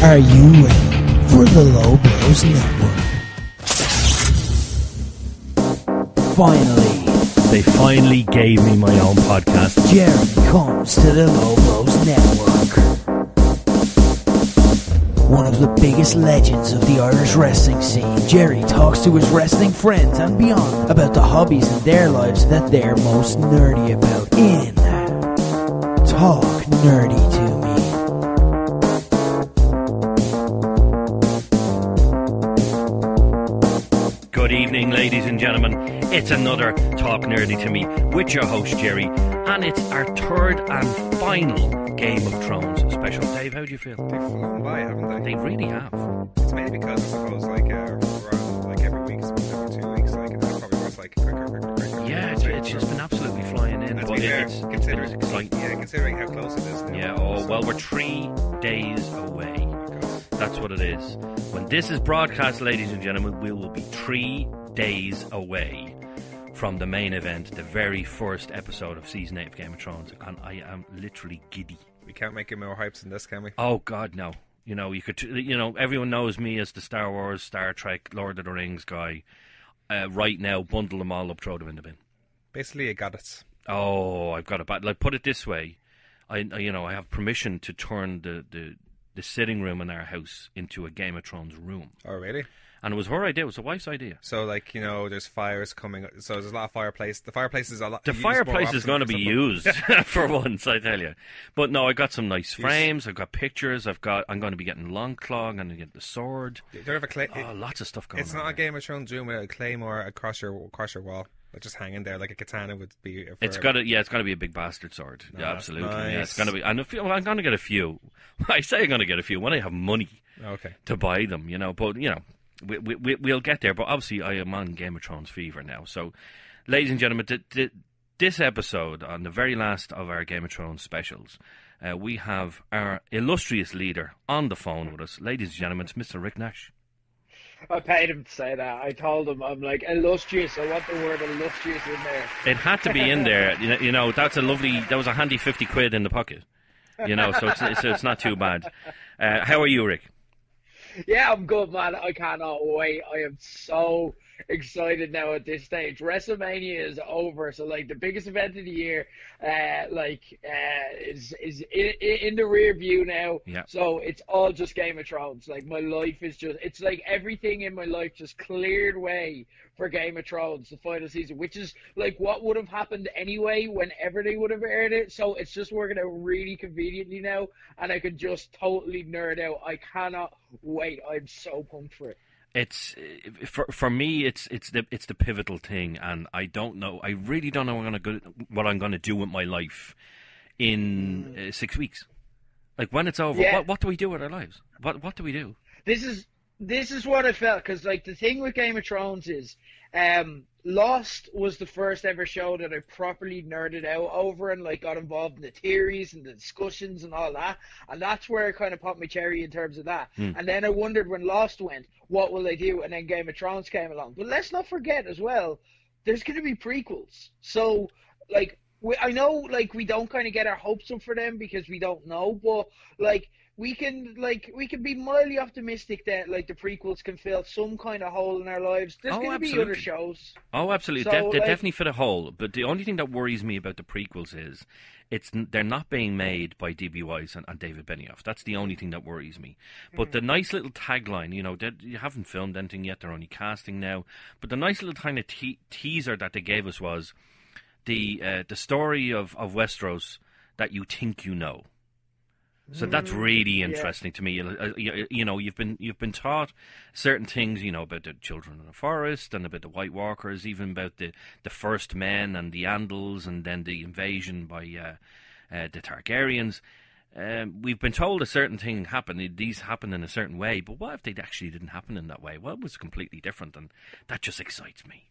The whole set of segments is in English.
Are you ready for the Low Blows Network? Finally, they finally gave me my own podcast. Jerry comes to the Low Blows Network. One of the biggest legends of the Irish wrestling scene, Jerry talks to his wrestling friends and beyond about the hobbies in their lives that they're most nerdy about in Talk Nerdy to Me. Good evening, ladies and gentlemen. It's another Talk Nerdy to Me with your host, Jerry, and it's our third and final Game of Thrones special. Dave, how do you feel? They've flown by, haven't they? They really have. It's mainly because, I suppose, we're on, every week, every 2 weeks, and that probably was, quicker. Yeah, it's just been absolutely flying in. But it's exciting. Yeah, considering how close it is now. Yeah, we're 3 days away. That's what it is. When this is broadcast, ladies and gentlemen, we will be 3 days away from the main event, the very first episode of Season 8 of Game of Thrones, and I am literally giddy. We can't make it more hypes than this, can we? Oh, God, no. Everyone knows me as the Star Wars, Star Trek, Lord of the Rings guy. Right now, bundle them all up, throw them in the bin. Basically, you got it. Oh, I've got it. Put it this way. I have permission to turn the sitting room in our house into a Game of Thrones room. Oh, really? And it was her idea. It was the wife's idea. So, there's fires coming. So there's a lot of fireplace. The fireplace is a lot. The fireplace is going to be used for once, I tell you. But no, I got some nice frames. I've got pictures. I'm going to be getting Longclaw. I'm going to get the sword. You don't have lots of stuff going on. It's not a Game of Thrones room with a claymore across your wall. Just hanging there like a katana would be. It's got to be a big bastard sword. No, yeah, absolutely. Nice. Yeah, it's going to be. And I'm going to get a few. I say I'm going to get a few when I have money. Okay. To buy them, But we'll get there. But obviously, I am on Game of Thrones fever now. So, ladies and gentlemen, this episode, on the very last of our Game of Thrones specials, we have our illustrious leader on the phone with us, ladies and gentlemen. It's Mr. Rick Nash. I paid him to say that. I told him, I'm like, illustrious. I want the word illustrious in there. It had to be in there. That was a handy 50 quid in the pocket. So it's not too bad. How are you, Rick? Yeah, I'm good, man. I cannot wait. I am so excited now at this stage. WrestleMania is over, so the biggest event of the year, is in the rear view now. Yeah. So it's all just Game of Thrones. My life is it's everything in my life just cleared way for Game of Thrones, the final season, which is what would have happened anyway whenever they would have aired it. So it's just working out really conveniently now, and I can just totally nerd out. I cannot wait. I'm so pumped for it. It's for me. It's the pivotal thing, and I don't know. I really don't know what I'm going to do with my life in 6 weeks. When it's over, what do we do with our lives? What do we do? This is what I felt, because the thing with Game of Thrones is, Lost was the first ever show that I properly nerded out over and got involved in the theories and the discussions and all that, and that's where I kind of popped my cherry in terms of that. And then I wondered when Lost went, what will they do? And then Game of Thrones came along. But let's not forget as well, there's going to be prequels. So I know we don't kind of get our hopes up for them because we don't know, but we can be mildly optimistic that the prequels can fill some kind of hole in our lives. There's going to be other shows. Oh, absolutely. So, they definitely fit a hole. But the only thing that worries me about the prequels is they're not being made by D.B. Weiss and David Benioff. That's the only thing that worries me. But the nice little tagline, you haven't filmed anything yet. They're only casting now. But the nice little kind of teaser that they gave us was the story of Westeros that you think you know. So that's really interesting to me. You've been taught certain things, about the children of the forest and about the White Walkers, even about the first men and the Andals, and then the invasion by the Targaryens. We've been told a certain thing happened. These happened in a certain way, but what if they actually didn't happen in that way? Well, it was completely different, and that just excites me.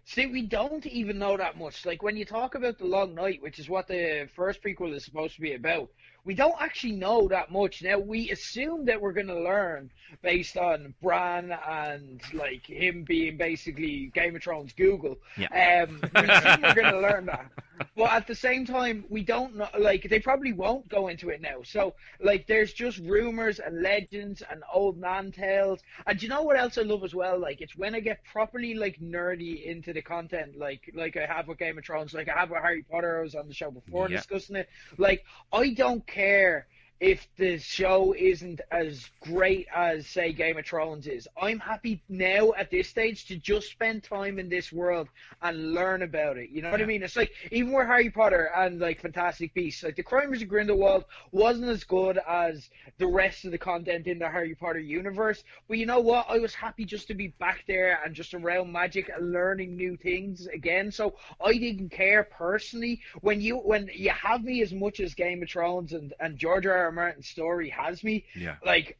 See, we don't even know that much. When you talk about the Long Night, which is what the first prequel is supposed to be about, we don't actually know that much. Now, we assume that we're going to learn based on Bran and, him being basically Game of Thrones Google. Yeah. We assume we're going to learn that. But at the same time, we don't know. Like, they probably won't go into it now. So, like, there's just rumors and legends and old man tales. And do you know what else I love as well? Like, it's when I get properly like nerdy into the content, like I have with Game of Thrones, like I have with Harry Potter. I was on the show before Yeah. discussing it. Like, I don't care if the show isn't as great as, say, Game of Thrones is. I'm happy now at this stage to just spend time in this world and learn about it. You know what I Yeah. mean? It's like, even with Harry Potter and, like, Fantastic Beasts, like, The Crimes of Grindelwald wasn't as good as the rest of the content in the Harry Potter universe. But you know what? I was happy just to be back there and just around magic and learning new things again. So I didn't care personally. When you have me as much as Game of Thrones and George R. R. Martin's story has me, Yeah.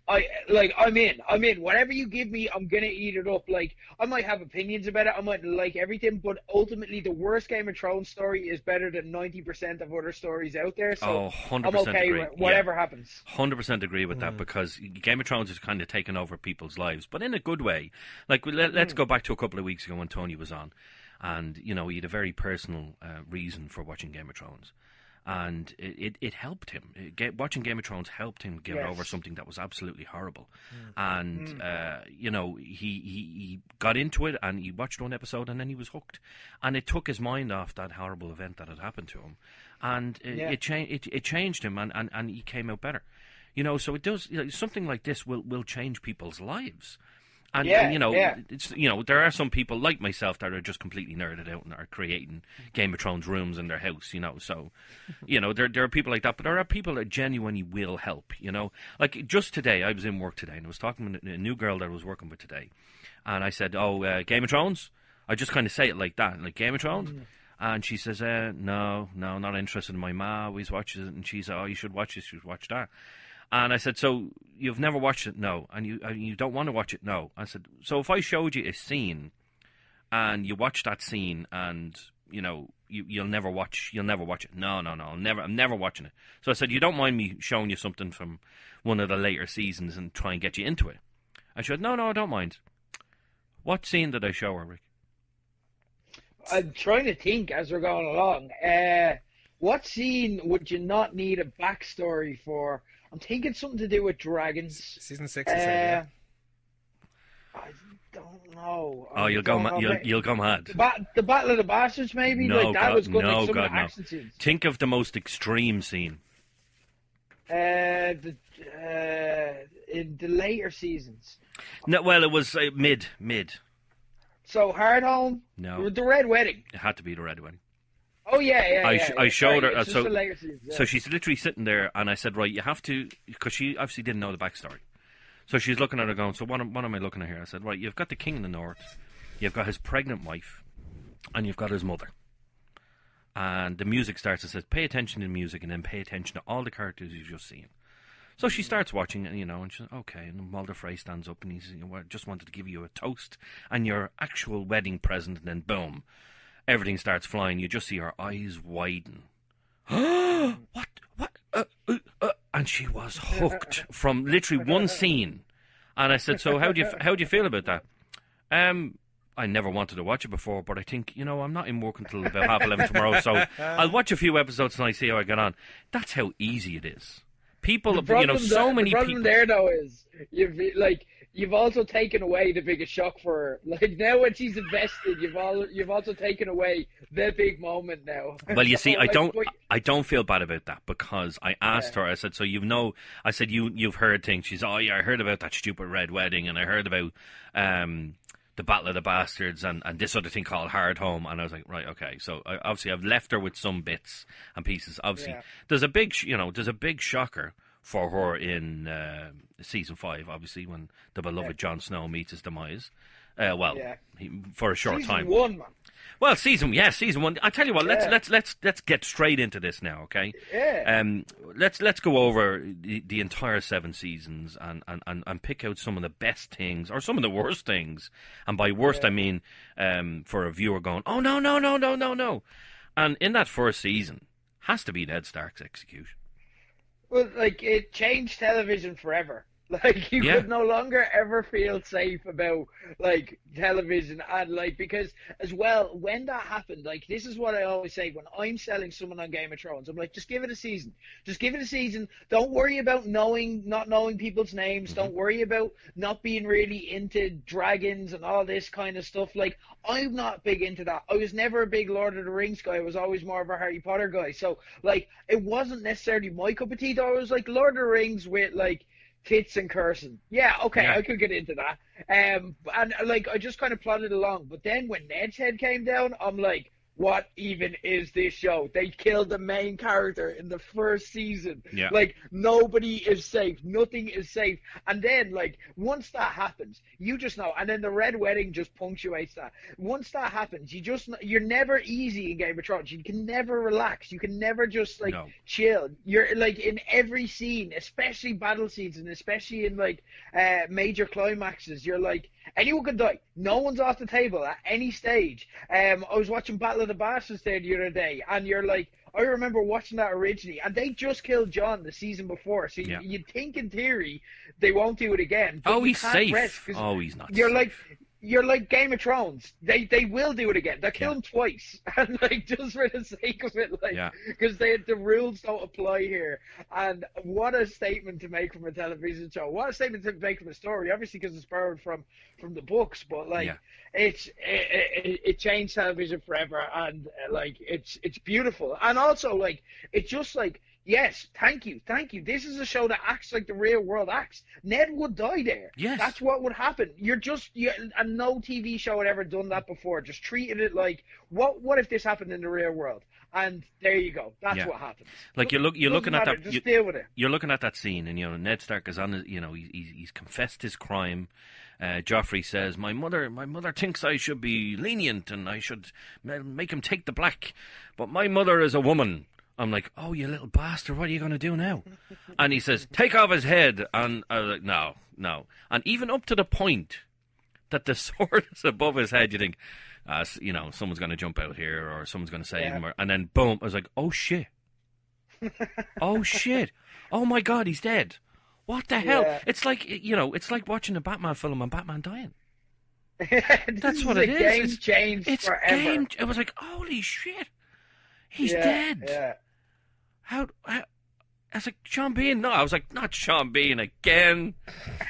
I'm in. Whatever you give me, I'm gonna eat it up. Like, I might have opinions about it, I might like everything, but ultimately the worst Game of Thrones story is better than 90% of other stories out there. So 100% I'm okay agree. with whatever happens. 100% agree with that, because Game of Thrones has kind of taken over people's lives, but in a good way. Like, let's go back to a couple of weeks ago when Tony was on, and he had a very personal reason for watching Game of Thrones, and it helped him. Watching Game of Thrones helped him get Yes. over something that was absolutely horrible, and he got into it, and he watched one episode, and then he was hooked, and it took his mind off that horrible event that had happened to him, and it changed him, and he came out better. So it does. Something like this will change people's lives. And, it's there are some people like myself that are just completely nerded out and are creating Game of Thrones rooms in their house. So, there are people like that, but there are people that genuinely will help. Like just today, I was in work today and I was talking to a new girl that I was working with today, and I said, "Oh, Game of Thrones." I just kind of say it like that, like Game of Thrones. And she says, no, not interested. My ma always watches it, and she said, "Oh, you should watch this, you should watch that." And I said, "So you've never watched it?" "No." "And you don't want to watch it?" "No." I said, "So if I showed you a scene, and you watch that scene, and you'll never watch it?" No, I'm never watching it." So I said, "You don't mind me showing you something from one of the later seasons and try and get you into it?" And she said, "No, I don't mind." What scene did I show her, Rick? I'm trying to think as we're going along. What scene would you not need a backstory for? I'm thinking something to do with dragons. Season 6 is yeah. I don't know. Oh, you'll go mad. The Battle of the Bastards, maybe? No, like, that God, was good. no, like, some God, of the no. action scenes. Think of the most extreme scene. In the later seasons. No, well, it was mid. So, Hard Home? No. The Red Wedding. It had to be the Red Wedding. Oh, yeah. I showed Sorry, her. it's just the later seasons, yeah. So she's literally sitting there, and I said, "Right, you have to," because she obviously didn't know the backstory. So she's looking at her, going, "So what am I looking at here?" I said, "Right, you've got the King in the North, you've got his pregnant wife, and you've got his mother." And the music starts. It says, "Pay attention to the music, and then pay attention to all the characters you've just seen." So she starts watching, and and she's okay. And Mulder Frey stands up, and he's, "Well, just wanted to give you a toast and your actual wedding present," and then boom. Everything starts flying. You just see her eyes widen. What? And she was hooked from literally one scene. And I said, "So how do you feel about that?" I never wanted to watch it before, but I think, I'm not in work until about 11:30 tomorrow, so I'll watch a few episodes and I see how I get on. That's how easy it is. People, so many people. The problem there, though, is you've also taken away the biggest shock for her. Like, now when she's invested, you've also taken away the big moment now. Well, you see, So, I don't feel bad about that, because I asked her. I said, "So I said, you've heard things." She's, "Oh yeah, I heard about that stupid Red Wedding, and I heard about the Battle of the Bastards and this other thing called Hard Home." And I was like, right, okay. So obviously I've left her with some bits and pieces. Obviously, there's a big shocker for her in season 5. Obviously, when the beloved Jon Snow meets his demise. For a short time. Season 1, man. Well, season 1. I tell you what, let's get straight into this now, okay? Yeah. Let's go over the entire 7 seasons and pick out some of the best things or some of the worst things. And by worst, I mean for a viewer going, "Oh no." And in that first season, has to be Ned Stark's execution. Well, like, it changed television forever. Like, you Yeah. could no longer ever feel safe about, like, television. And, like, because, as well, when that happened, like, this is what I always say when I'm selling someone on Game of Thrones. I'm like, just give it a season. Just give it a season. Don't worry about not knowing people's names. Don't worry about not being really into dragons and all this kind of stuff. Like, I'm not big into that. I was never a big Lord of the Rings guy. I was always more of a Harry Potter guy. So, like, it wasn't necessarily my cup of tea, though. I was like, Lord of the Rings with, like, tits and cursing. Yeah, okay, Yeah. I could get into that. And like I just kind of plodded along. But then when Ned's head came down, I'm like, what even is this show? They killed the main character in the first season. Yeah. Like, nobody is safe. Nothing is safe. And then, like, once that happens, you just know. And then the Red Wedding just punctuates that. Once that happens, you're never easy in Game of Thrones. You can never relax. You can never just, like, No. chill. You're, like, in every scene, especially battle scenes, and especially in, like, major climaxes, you're like, anyone could die. No one's off the table at any stage. I was watching Battle of the Bastards there the other day, and you're like, I remember watching that originally, and they just killed Jon the season before, so Yeah. you'd think in theory they won't do it again. But Oh, you he's can't safe. rest 'cause Oh, he's not You're safe. you're like Game of Thrones. They will do it again. They'll kill him twice, and like just for the sake of it, like Yeah. because the rules don't apply here. And what a statement to make from a television show! What a statement to make from a story. Obviously, because it's borrowed from the books, but like Yeah. it changed television forever, and like it's beautiful, and also like it's just like. Yes, thank you. This is a show that acts like the real world acts. Ned would die there. Yes. That's what would happen. And no TV show had ever done that before. Just treated it like, what if this happened in the real world? And there you go. That's Yeah. what happens. Like you're Doesn't looking at matter, that. Just deal with it. You're looking at that scene, and Ned Stark is on. He's confessed his crime. Joffrey says, "My mother thinks I should be lenient and I should make him take the black, but my mother is a woman." I'm like, "Oh, you little bastard! What are you going to do now?" And he says, "Take off his head." And I was like, "No." And even up to the point that the sword is above his head, you think, someone's going to jump out here or someone's going to save him. And then boom, I was like, "Oh shit! Oh shit! Oh my God, he's dead! What the hell?" Yeah. It's like it's like watching a Batman film and Batman dying. This That's is what a it is. Game changed It's forever. It was like, holy shit, he's Yeah, dead. Yeah. How? I was like, Sean Bean? No, I was like, not Sean Bean again.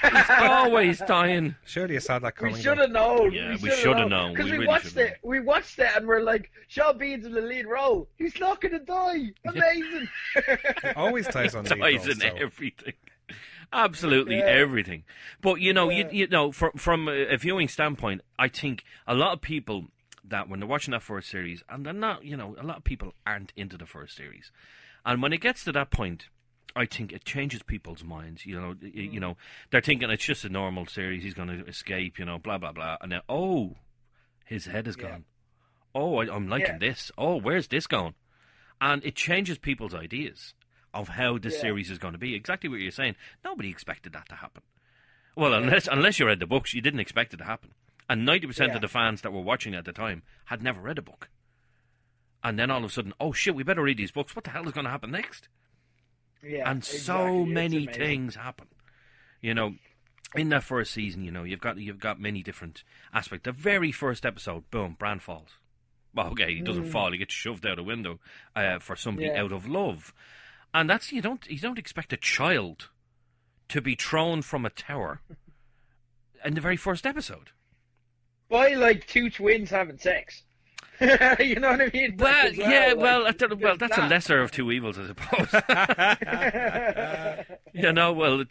He's always dying. Surely you saw that coming. We should have known. Yeah, we should have known. Because We we, really watched should have it. We watched it and we're like, Sean Bean's in the lead role. He's not going to die. Amazing. It always ties on lead Dies roles, in so. everything. Absolutely Yeah. everything. But you know, from a viewing standpoint, I think a lot of people that when they're watching that first series, and they're not, a lot of people aren't into the first series, and when it gets to that point, I think it changes people's minds. They're thinking it's just a normal series. He's going to escape. Blah blah blah, and then his head is gone. Oh, I'm liking this. Oh, where's this going? And it changes people's ideas of how this series is going to be. Exactly what you're saying. Nobody expected that to happen. Well, unless you read the books, you didn't expect it to happen. And 90% of the fans that were watching at the time had never read a book. And then all of a sudden, oh shit, we better read these books. What the hell is going to happen next? Yeah, And exactly. so It's many amazing. things happen. In that first season, you've got many different aspects. The very first episode, boom, Bran falls. Well, okay, he doesn't fall; he gets shoved out a window for somebody out of love, and that's you don't expect a child to be thrown from a tower in the very first episode. By like two twins having sex. You know what I mean? Well, As yeah, like, well, there's that's a that. lesser of two evils, I suppose. Well,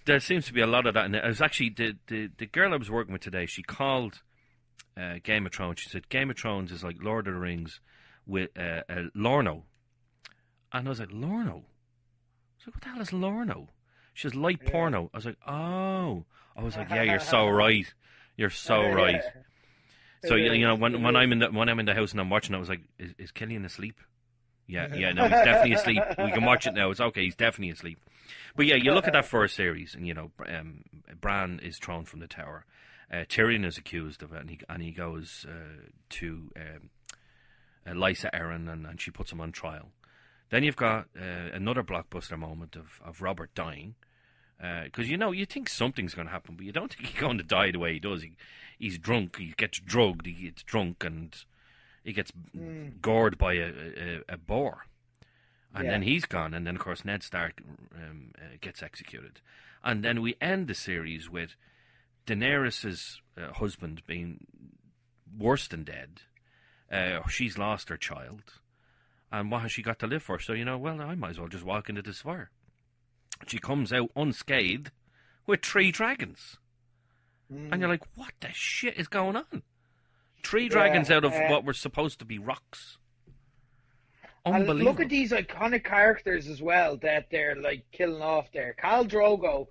there seems to be a lot of that. And it was actually the girl I was working with today. She called Game of Thrones. She said Game of Thrones is like Lord of the Rings with Lorno. And I was like, Lorno? I was like, what the hell is Lorno? She says, light porno. I was like, oh. I was like, yeah, you're so right. You're so right. So when I'm in the house and I'm watching it, I was like, is Killian asleep? Yeah, no, he's definitely asleep. We can watch it now. It's okay, he's definitely asleep. But yeah, you look at that first series, and Bran is thrown from the tower. Tyrion is accused of it, and he goes to Lysa Arryn, and she puts him on trial. Then you've got another blockbuster moment of Robert dying. Because you think something's going to happen, but you don't think he's going to die the way he does. He's drunk, he gets drugged, he gets drunk, and he gets gored by a boar. And then he's gone, and then, of course, Ned Stark gets executed. And then we end the series with Daenerys' husband being worse than dead. She's lost her child. And what has she got to live for? So, well, I might as well just walk into this fire. She comes out unscathed with 3 dragons. And you're like, what the shit is going on? 3 dragons out of what were supposed to be rocks. Unbelievable. And look at these iconic characters as well that they're like killing off there. Khal Drogo,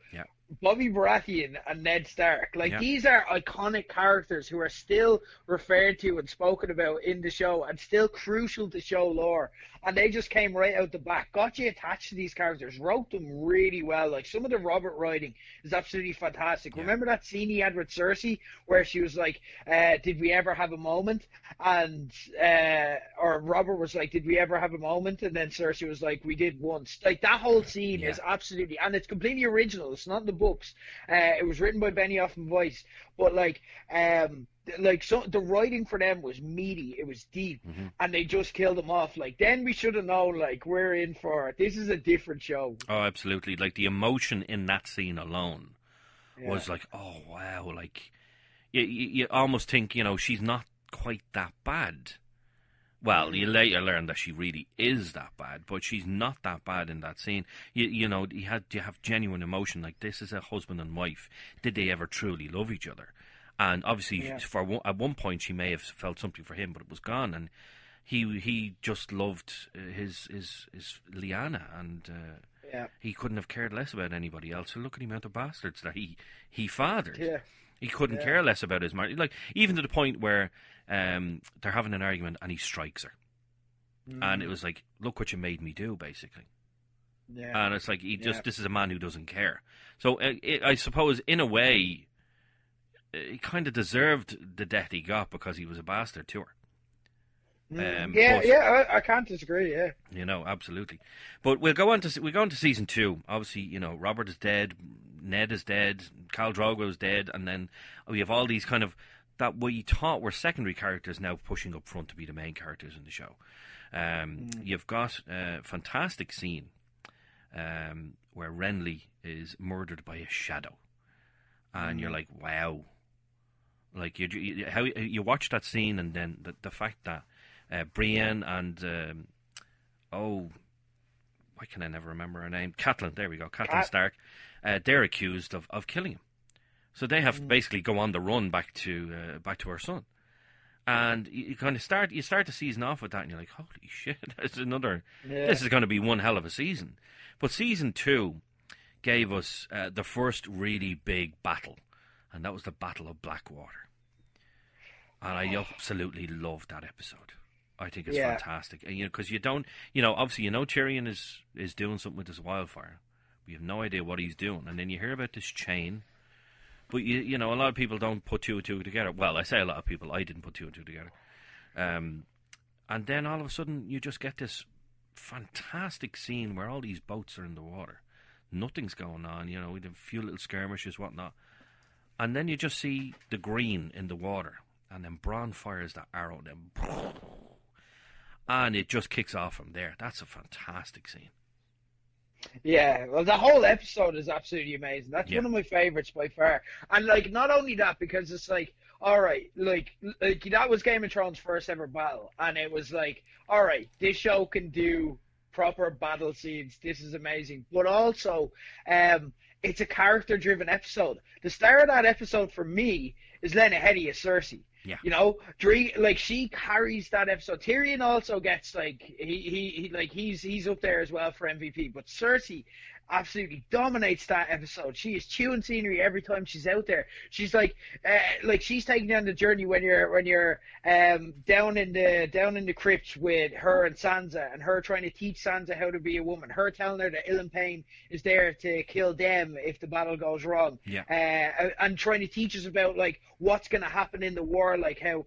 Bobby Baratheon, and Ned Stark. These are iconic characters who are still referred to and spoken about in the show and still crucial to show lore. And they just came right out the back, got you attached to these characters, wrote them really well. Like, some of the Robert writing is absolutely fantastic. Remember that scene he had with Cersei where she was like, did we ever have a moment? And, or Robert was like, did we ever have a moment? And then Cersei was like, we did once. Like, that whole scene is absolutely, and it's completely original. It's not in the books. It was written by Benioff and Weiss. But, so the writing for them was meaty, it was deep, and they just killed them off. Then we should have known, we're in for it. This is a different show. Oh, absolutely. The emotion in that scene alone was like, oh, wow. You almost think, she's not quite that bad. Well, you later learn that she really is that bad, but she's not that bad in that scene. You have genuine emotion. This is a husband and wife. Did they ever truly love each other? And obviously, at one point, she may have felt something for him, but it was gone. And he just loved his Lyanna, and he couldn't have cared less about anybody else. So look at the amount of bastards that he fathered. Yeah. He couldn't care less about his marriage. Even to the point where they're having an argument, and he strikes her. And it was like, look what you made me do, basically. Yeah. And it's like, this is a man who doesn't care. So I suppose, in a way, he kind of deserved the death he got because he was a bastard to her. I can't disagree. Yeah, absolutely. But we'll go on to season 2. Obviously, Robert is dead, Ned is dead, Khal Drogo is dead, and then we have all these kind of that we thought were secondary characters now pushing up front to be the main characters in the show. You've got a fantastic scene where Renly is murdered by a shadow, and you're like, wow. How you watch that scene, and then the fact that Brienne and why can I never remember her name? Catelyn, there we go, Catelyn Stark. They're accused of killing him, so they have to basically go on the run back to her son. And you kind of start the season off with that, and you're like, holy shit, that's another. This is going to be one hell of a season. But season 2 gave us the first really big battle. And that was the Battle of Blackwater. And I absolutely loved that episode. I think it's fantastic. And, because obviously, Tyrion is doing something with this wildfire. We have no idea what he's doing. And then you hear about this chain. But, a lot of people don't put 2 and 2 together. Well, I say a lot of people. I didn't put 2 and 2 together. And then all of a sudden, you just get this fantastic scene where all these boats are in the water. Nothing's going on, with a few little skirmishes, whatnot. And then you just see the green in the water, and then Bronn fires that arrow, and it just kicks off from there. That's a fantastic scene. Yeah, well, the whole episode is absolutely amazing. That's one of my favorites by far. And not only that, because it's all right, that was Game of Thrones' first ever battle, and it was all right, this show can do proper battle scenes. This is amazing, but also, it's a character-driven episode. The star of that episode for me is Lena Headey as Cersei. Yeah. She carries that episode. Tyrion also gets he's up there as well for MVP, but Cersei absolutely dominates that episode. She is chewing scenery every time she's out there. She's she's taking down the journey when you're down in the crypt with her and Sansa, and her trying to teach Sansa how to be a woman. Her telling her that Ilyn Payne is there to kill them him if the battle goes wrong. Yeah. And trying to teach us about like what's going to happen in the war, like how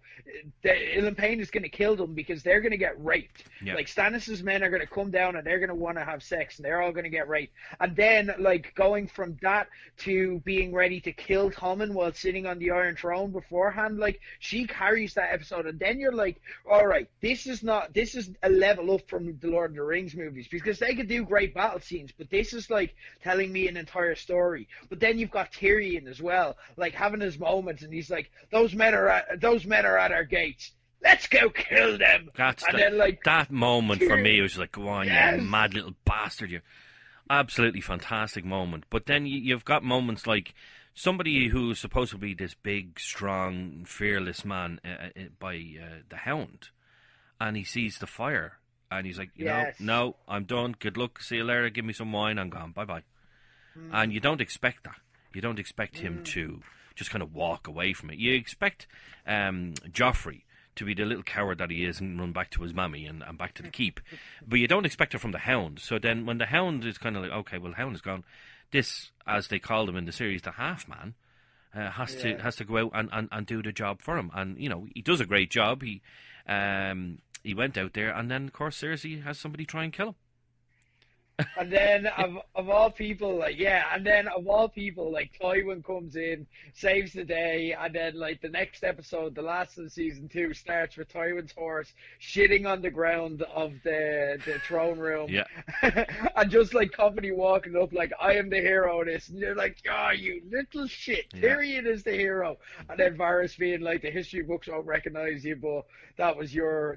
Ilan Payne is going to kill them because they're going to get raped. Yeah. Like Stannis's men are going to come down and they're going to want to have sex and they're all going to get raped. And then like going from that to being ready to kill Tommen while sitting on the Iron Throne beforehand, like she carries that episode. And then you're like, all right, this is a level up from the Lord of the Rings movies, because they could do great battle scenes, but this is like telling me an entire story. But then you've got Tyrion as well, like having his moments, and he's like, those men are at our gates. Let's go kill them. Then, like, that moment Tyrion, for me was like, go on, yes, you mad little bastard, you. Absolutely fantastic moment. But then you've got moments like somebody who's supposed to be this big, strong, fearless man by the Hound, and he sees the fire, and he's like, yes, no, I'm done. Good luck. See you later. Give me some wine. I'm gone. Bye-bye. And you don't expect that. You don't expect him to just kind of walk away from it. You expect Joffrey to be the little coward that he is and run back to his mammy and back to the keep. But you don't expect it from the Hound. So then when the Hound is kind of like, okay, well, the Hound is gone, this, as they called him in the series, the half-man, has to go out and do the job for him. And, you know, he does a great job. He went out there, and then, of course, Cersei has somebody try and kill him. And then of all people, like Tywin comes in, saves the day, and then like the next episode, the last of season 2, starts with Tywin's horse shitting on the ground of the throne room, and just like company walking up like, I am the hero of this, and you're like, oh, you little shit, Tyrion is the hero, and then Varys being like, the history books won't recognize you, but that was your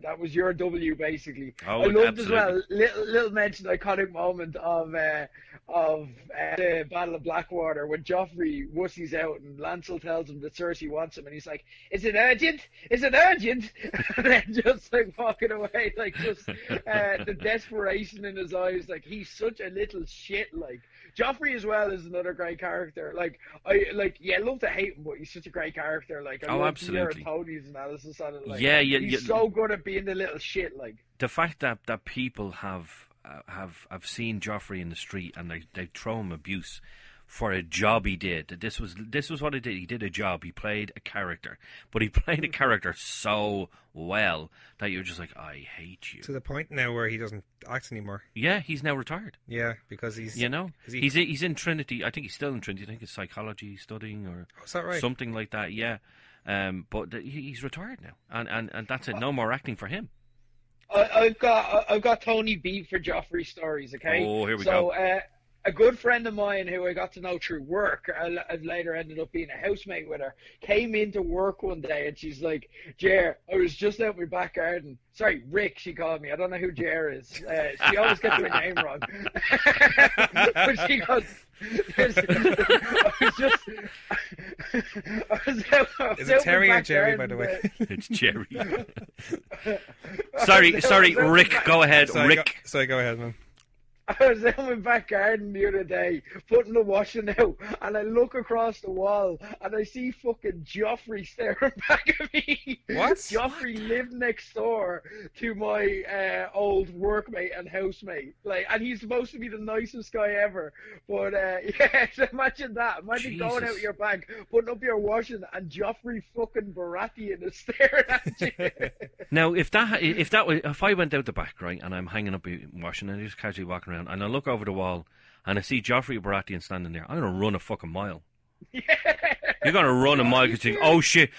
W basically. Oh, I loved absolutely. as well, little mentioned iconic moment of the Battle of Blackwater when Joffrey wussies out and Lancel tells him that Cersei wants him, and he's like, is it urgent? Is it urgent? And then just like walking away, like just the desperation in his eyes, like he's such a little shit. Like Joffrey as well is another great character. Like I love to hate him, but he's such a great character. Like I love absolutely. to hear Tony's analysis on it. Like, he's so good at being the little shit. Like the fact that people have seen Joffrey in the street and they throw him abuse for a job he did. This was what he did. He did a job. He played a character, but he played a character so well that you're just like, I hate you. To the point now where he doesn't act anymore. Yeah, he's now retired. Yeah, because he's he's in Trinity. I think he's still in Trinity. I think it's psychology studying or is that right? Something like that. Yeah, but he's retired now, and that's it. No more acting for him. I've got Tony beat for Joffrey stories, okay? Oh, here we go. So, a good friend of mine who I got to know through work, I later ended up being a housemate with her, came into work one day and she's like, Jer, I was just out in my back garden. Sorry, Rick, she called me. I don't know who Jer is. She always gets my name wrong. But she goes, is it Terry or Jerry, by the way? It's Jerry. sorry, Rick, go ahead. Rick. Sorry, go ahead, man. I was out in my back garden the other day, putting the washing out, and I look across the wall, and I see fucking Joffrey staring back at me. What? Joffrey lived next door to my old workmate and housemate. Like, and he's supposed to be the nicest guy ever. But, so imagine that. Imagine going out your back, putting up your washing, and Joffrey fucking Baratheon is staring at you. Now, if I went out the back, right, and I'm hanging up washing, and I just casually walking around, and I look over the wall and I see Joffrey Baratheon standing there, I'm going to run a fucking mile. Yeah. You're going to run a mile because you think, oh shit,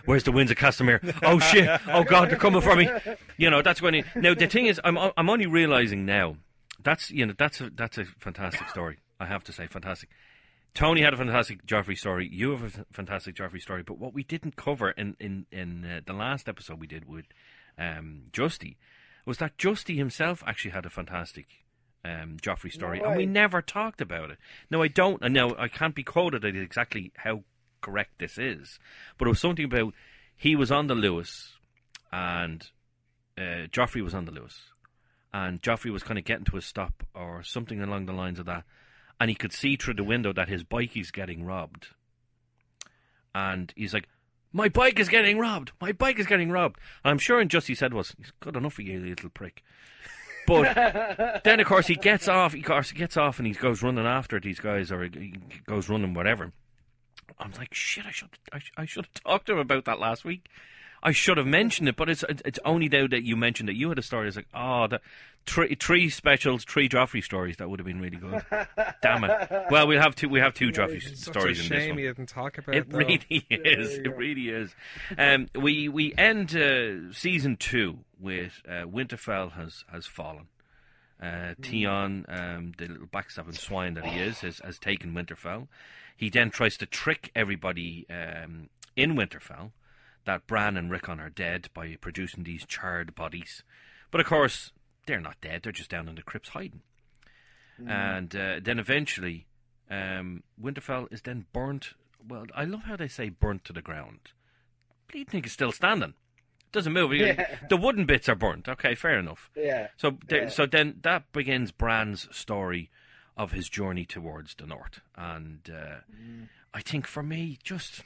where's the winds of Castamere? Oh shit, oh god, they're coming for me. You know, that's when. Now the thing is, I'm only realising now. That's a fantastic story. I have to say, fantastic. Tony had a fantastic Joffrey story. You have a fantastic Joffrey story. But what we didn't cover in the last episode we did with Justy was that Justy himself actually had a fantastic Joffrey story, and we never talked about it. Now I can't be quoted at exactly how correct this is, but it was something about he was on the Lewis, and Joffrey was on the Lewis, and Joffrey was kind of getting to a stop or something along the lines of that, and he could see through the window that his bike is getting robbed, and he's like, my bike is getting robbed. My bike is getting robbed. And I'm sure, and Justy said was, he's good enough for you, little prick. But then, of course, he gets off. And he goes running after these guys, or he goes running whatever. I'm like, shit! I should have talked to him about that last week. I should have mentioned it, but it's only now that you mentioned it. You had a story. It's like, three specials, 3 Joffrey stories. That would have been really good. Damn it! Well, we have two Joffrey stories in this one. Shame you didn't talk about it. Really is. It really is. We end season 2 with Winterfell has fallen. Theon, the little backstabbing swine that he is, has taken Winterfell. He then tries to trick everybody in Winterfell that Bran and Rickon are dead by producing these charred bodies. But of course, they're not dead. They're just down in the crypts hiding. And then eventually, Winterfell is then burnt. Well, I love how they say burnt to the ground. Bleeding thing is still standing. Doesn't move. Yeah. The wooden bits are burnt. Okay, fair enough. Yeah. So then that begins Bran's story of his journey towards the north. And I think for me, just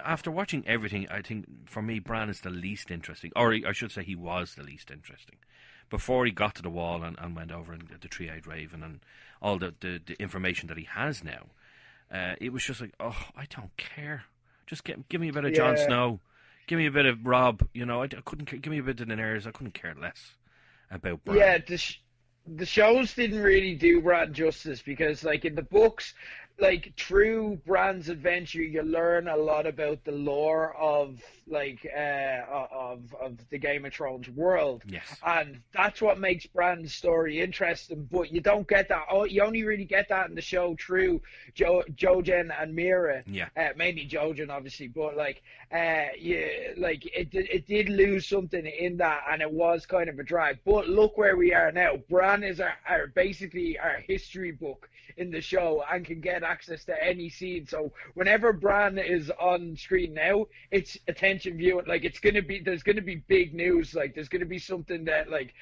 after watching everything, I think for me, Bran is the least interesting. Or I should say he was the least interesting. Before he got to the wall and went over and the Three-Eyed Raven and all the information that he has now, it was just like, oh, I don't care. Just give me a bit of Jon Snow. Give me a bit of Robb. You know, I couldn't give me a bit of Daenerys. I couldn't care less about Bran. Yeah, the shows didn't really do Bran justice because, like, in the books, like, through Bran's adventure, you learn a lot about the lore of, like, of the Game of Thrones world. Yes. And that's what makes Bran's story interesting, but you don't get that. You only really get that in the show through Jojen and Mira. Yeah. Mainly Jojen, obviously, but, like, it did lose something in that, and it was kind of a drag. But look where we are now. Bran is basically our history book in the show and can get access to any scene. So whenever Bran is on screen now, it's attention viewing. Like, there's gonna be big news. Like, there's gonna be something that, like,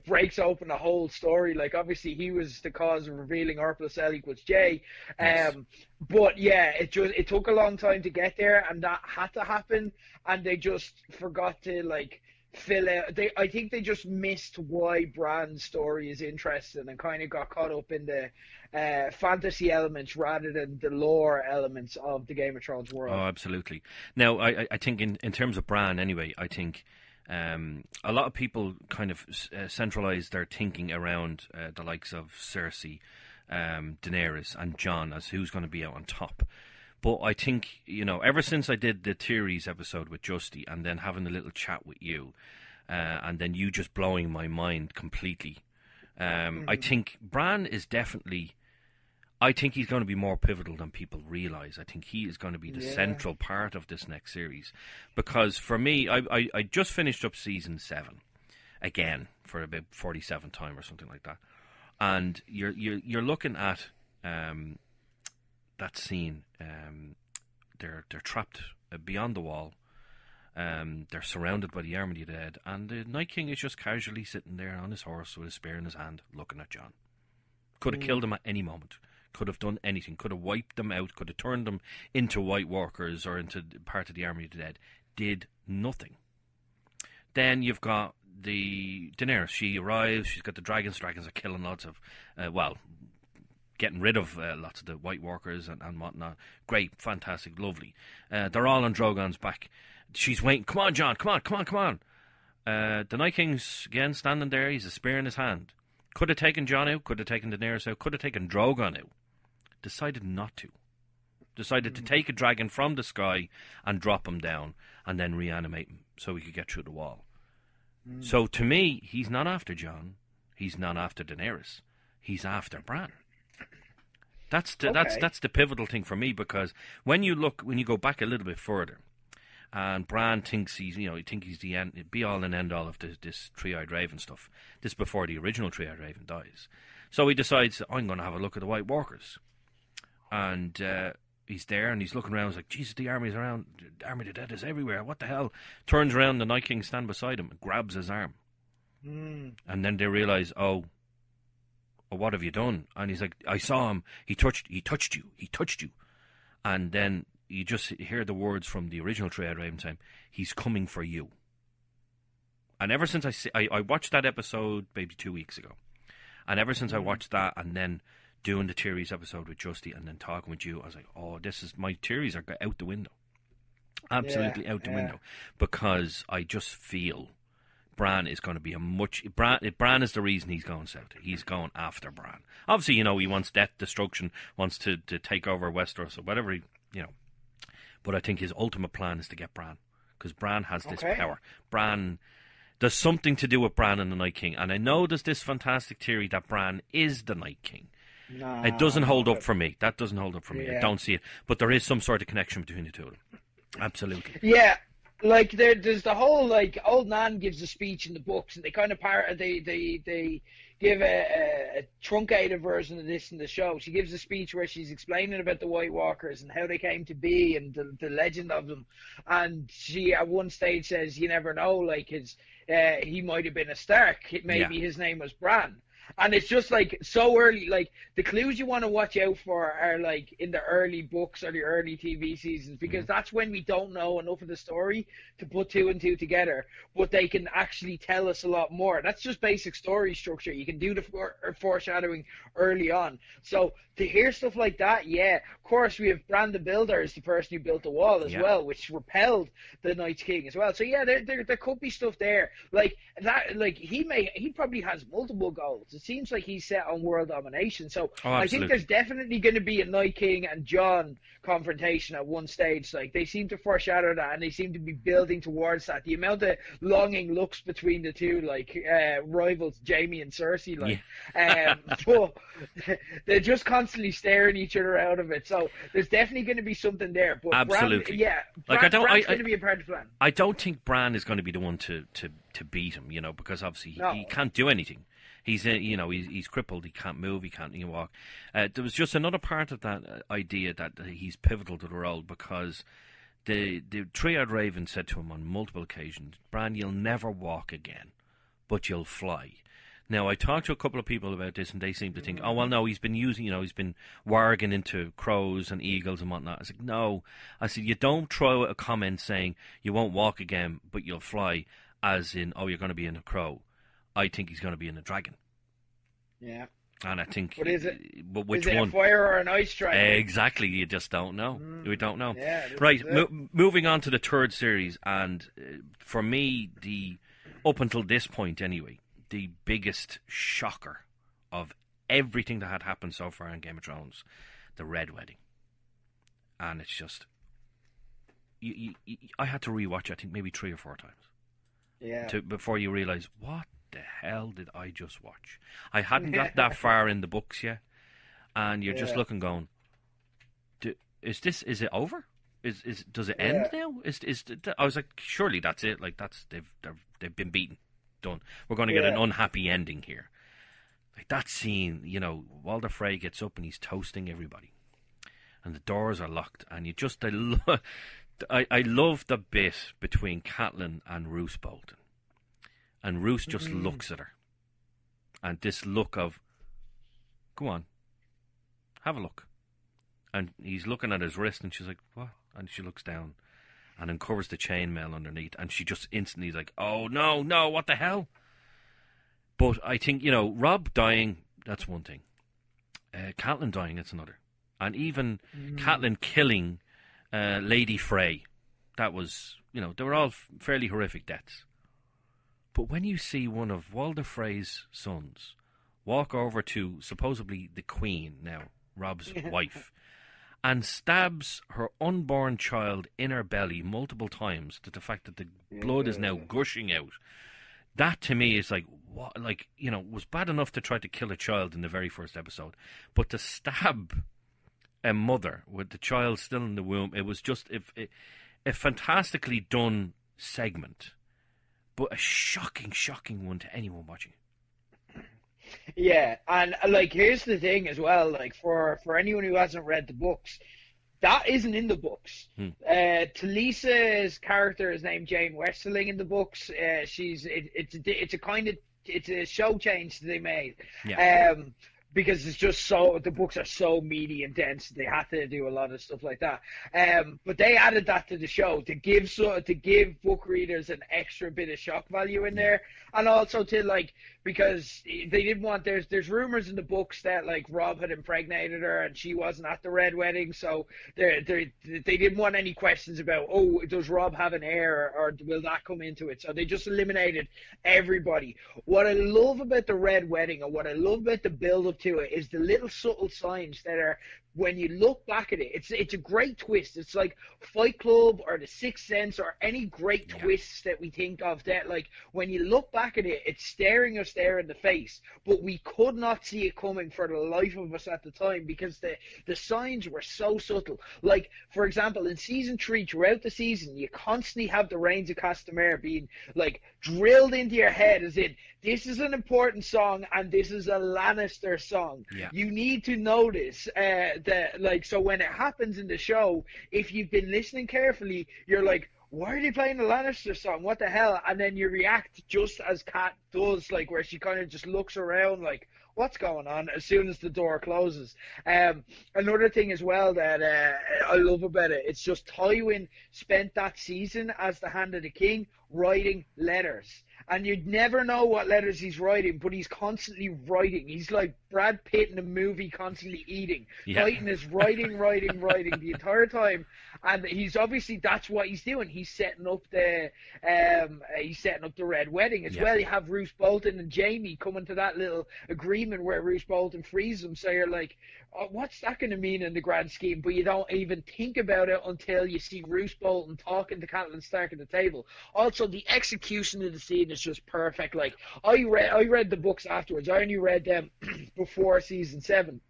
breaks open a whole story. Like, obviously he was the cause of revealing R plus L equals J. Yes. But yeah, it took a long time to get there, and that had to happen, and they just forgot to, like, fill out. I think they just missed why Bran's story is interesting and kind of got caught up in the fantasy elements rather than the lore elements of the Game of Thrones world. Oh, absolutely. Now, I think in terms of Bran, anyway, I think a lot of people kind of centralise their thinking around the likes of Cersei, Daenerys, and Jon as who's going to be out on top. But I think, you know, ever since I did the theories episode with Justy and then having a little chat with you, and then you just blowing my mind completely, I think Bran is definitely... I think he's going to be more pivotal than people realise. I think he is going to be the central part of this next series. Because for me, I just finished up season 7 again for about 47th time or something like that. And you're looking at that scene. They're trapped beyond the wall. They're surrounded by the army of the dead, and the Night King is just casually sitting there on his horse with a spear in his hand, looking at Jon. Could have killed him at any moment. Could have done anything. Could have wiped them out. Could have turned them into White Walkers or into part of the army of the dead. Did nothing. Then you've got the Daenerys. She arrives. She's got the dragons. Dragons are killing lots of, getting rid of lots of the White Walkers and whatnot. Great, fantastic, lovely. They're all on Drogon's back. She's waiting. Come on, Jon. Come on. The Night King's again standing there. He's a spear in his hand. Could have taken Jon out. Could have taken Daenerys out. Could have taken Drogon out. Decided not to. Decided to take a dragon from the sky and drop him down and then reanimate him so he could get through the wall. So to me, he's not after Jon. He's not after Daenerys. He's after Bran. That's the pivotal thing for me, because when you go back a little bit further, and Bran thinks he's the end, be all and end all of this Three-Eyed Raven stuff. This before the original Three-Eyed Raven dies. So he decides, I'm going to have a look at the White Walkers. And he's there and he's looking around. He's like, Jesus, the army's around. The army of the dead is everywhere. What the hell? Turns around, the Night King stand beside him and grabs his arm. And then they realise, oh, what have you done? And he's like, I saw him. He touched you. And then you just hear the words from the original Three-Eyed Raven time. He's coming for you. And ever since I watched that episode maybe 2 weeks ago, and ever since I watched that, and then doing the Theories episode with Justy, and then talking with you, I was like, oh, my theories are out the window, absolutely out the window, because I just feel Bran is going to be Bran is the reason he's going south. He's going after Bran. Obviously, he wants death, destruction, wants to take over Westeros or whatever, But I think his ultimate plan is to get Bran, because Bran has this power. Bran, there's something to do with Bran and the Night King, and I know there's this fantastic theory that Bran is the Night King. No, it doesn't hold up for me. That doesn't hold up for me. Yeah. I don't see it, but there is some sort of connection between the two of them. Absolutely. Yeah. Like there's the whole, like, old Nan gives a speech in the books, and they kind of they give a truncated version of this in the show. She gives a speech where she's explaining about the White Walkers and how they came to be and the legend of them. And she at one stage says, "You never know, like he might have been a Stark. Maybe his name was Bran." And it's just like so early, like the clues you want to watch out for are like in the early books or the early TV seasons, because that's when we don't know enough of the story to put two and two together, but they can actually tell us a lot more. That's just basic story structure. You can do the foreshadowing early on. So to hear stuff like that, of course we have Bran the Builder as the person who built the wall as well, which repelled the Night King as well. So there could be stuff there like that. Like he probably has multiple goals. It seems like he's set on world domination. So I think there's definitely going to be a Night King and Jon confrontation at one stage. Like they seem to foreshadow that, and they seem to be building towards that. The amount of longing looks between the two, like rivals Jaime and Cersei, like but they're just constantly staring each other out of it. So there's definitely going to be something there. But absolutely, Bran's going to be a part of the plan. I don't think Bran is going to be the one to beat him, because obviously he can't do anything. He's he's crippled. He can't move. He can't walk. There was just another part of that idea that he's pivotal to the role, because the Three-Eyed Raven said to him on multiple occasions, "Bran, you'll never walk again, but you'll fly." Now I talked to a couple of people about this, and they seem to think, "Oh well, no, he's been using, he's been warging into crows and eagles and whatnot." I was like, "No," I said, "You don't throw a comment saying you won't walk again, but you'll fly, as in, oh, you're going to be in a crow." I think he's going to be in a dragon. Yeah. And I think... But is it, but which is it one? a fire or an ice dragon? Exactly. You just don't know. We don't know. Yeah, right. Moving on to the third series. And for me, up until this point anyway, the biggest shocker of everything that had happened so far in Game of Thrones, the Red Wedding. And it's just... I had to rewatch it, I think, maybe 3 or 4 times. Yeah. Before you realise, what the hell did I just watch? I hadn't got that far in the books yet, and you're just looking, going, "Is it over? Does it end now? I was like, surely that's it. Like they've been beaten, done. We're going to get an unhappy ending here." Like that scene, Walder Frey gets up and he's toasting everybody, and the doors are locked, and you just I love the bit between Catelyn and Roose Bolton. And Roose just looks at her. And this look of, "Go on, have a look." And he's looking at his wrist, and she's like, "What?" And she looks down and uncovers the chainmail underneath. And she just instantly is like, "Oh, no, what the hell?" But I think, Robb dying, that's one thing. Catelyn dying, that's another. And even Catelyn killing Lady Frey, that was, they were all fairly horrific deaths. But when you see one of Walder Frey's sons walk over to supposedly the Queen, now Robb's wife, and stabs her unborn child in her belly multiple times, to the fact that the blood is now gushing out, that to me is like, what? Like, was bad enough to try to kill a child in the very first episode, but to stab a mother with the child still in the womb, it was just a fantastically done segment, but a shocking one to anyone watching. Yeah, and like here's the thing as well, like for anyone who hasn't read the books, that isn't in the books. Talisa's character is named Jane Westerling in the books. It's a show change they made. Yeah. because it's just the books are so meaty and dense. They had to do a lot of stuff like that. But they added that to the show to give book readers an extra bit of shock value in there, and also to like, because they didn't want, there's rumors in the books that like Rob had impregnated her and she wasn't at the red wedding, so they didn't want any questions about, oh, does Rob have an heir, or will that come into it? So they just eliminated everybody. What I love about the red wedding, or what I love about the build up to it, is the little subtle signs that are, when you look back at it, it's a great twist. It's like Fight Club or The Sixth Sense or any great twists that we think of, that like when you look back at it, it's staring us there in the face, but we could not see it coming for the life of us at the time, because the signs were so subtle. Like, for example, in season 3, throughout the season, you constantly have the Reigns of Castamere being like drilled into your head, as in, this is an important song and this is a Lannister song. You need to notice that, like, so when it happens in the show, if you've been listening carefully, you're like, why are they playing a Lannister song? What the hell? And then you react just as Kat does, like, where she kind of just looks around like, what's going on, as soon as the door closes. Another thing as well that I love about it, it's just Tywin spent that season as the Hand of the King writing letters. And you'd never know what letters he's writing, but he's constantly writing. He's like Brad Pitt in a movie, constantly eating. Titan is writing the entire time. And he's obviously, that's what he's doing. He's setting up the red wedding as well. You have Roose Bolton and Jaime coming to that little agreement where Roose Bolton frees them. So you're like, oh, what's that going to mean in the grand scheme? But you don't even think about it until you see Roose Bolton talking to Catelyn Stark at the table. Also, the execution of the scene is just perfect. Like, I read the books afterwards. I only read them before season 7.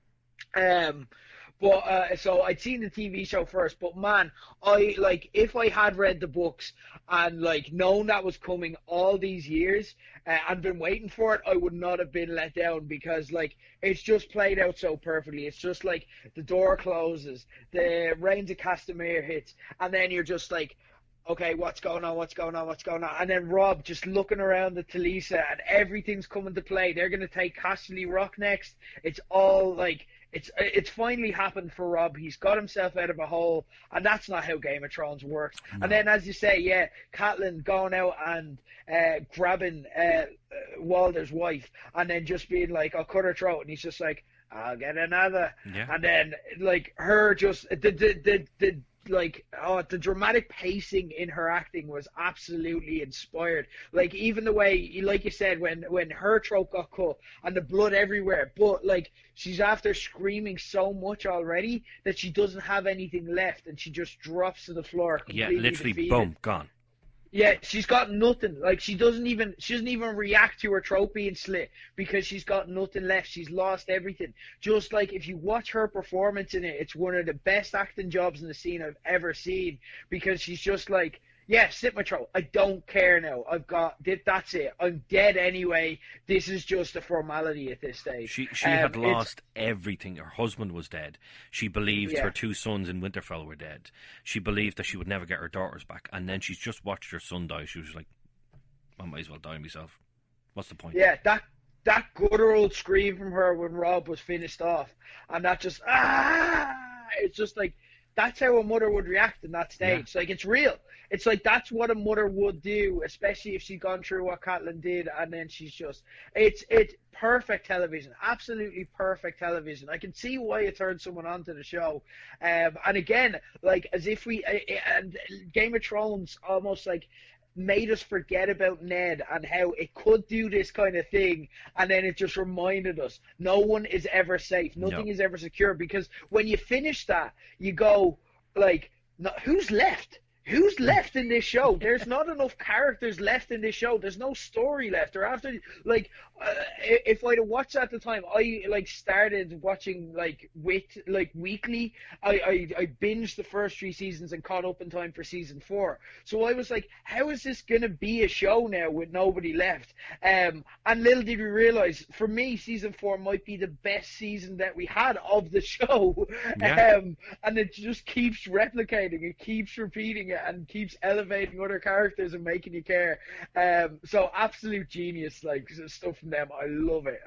So I'd seen the TV show first, but man, if I had read the books and like known that was coming all these years and been waiting for it, I would not have been let down, because like it's just played out so perfectly. It's just like the door closes, the Reigns of Castamere hits, and then you're just like, okay, what's going on? And then Rob just looking around at Talisa, and everything's coming to play. They're going to take Casterly Rock next. It's all like, it's finally happened for Rob. He's got himself out of a hole, and that's not how Game of Thrones works. No. And then, as you say, Catelyn going out and grabbing Walder's wife, and then just being like, I'll cut her throat, and he's just like, I'll get another. Yeah. And then, like, her just, the dramatic pacing in her acting was absolutely inspired. Like, even the way, like you said, when her throat got cut and the blood everywhere, but like she's after screaming so much already that she doesn't have anything left, and she just drops to the floor completely literally defeated. Boom, gone. Yeah, she's got nothing. Like, she doesn't even react to her throat being slit, because she's got nothing left. She's lost everything. Just like, if you watch her performance in it, it's one of the best acting jobs in the scene I've ever seen, because she's just like, yeah, slit my throat. I don't care now. That's it. I'm dead anyway. This is just a formality at this stage. She had lost everything. Her husband was dead. She believed her 2 sons in Winterfell were dead. She believed that she would never get her daughters back. And then she's just watched her son die. She was like, I might as well die myself. What's the point? Yeah, that guttural scream from her when Rob was finished off. And that just, it's just like, that's how a mother would react in that stage. Yeah. Like, it's real. It's like, that's what a mother would do, especially if she'd gone through what Catelyn did, and then she's just, it's perfect television, absolutely perfect television. I can see why it turned someone onto the show. And again, like, as if and Game of Thrones almost like made us forget about Ned and how it could do this kind of thing, and then it just reminded us no one is ever safe, nothing is ever secure, because when you finish that, you go like, no, who's left in this show? There's not enough characters left in this show. There's no story left. Or after, like, if I'd have watched at the time, I like started watching weekly. I binged the first 3 seasons and caught up in time for season 4. So I was like, how is this gonna be a show now with nobody left? And little did we realize, for me, season 4 might be the best season that we had of the show. And it just keeps replicating. It keeps repeating. and keeps elevating other characters and making you care. So absolute genius, like stuff from them. I love it.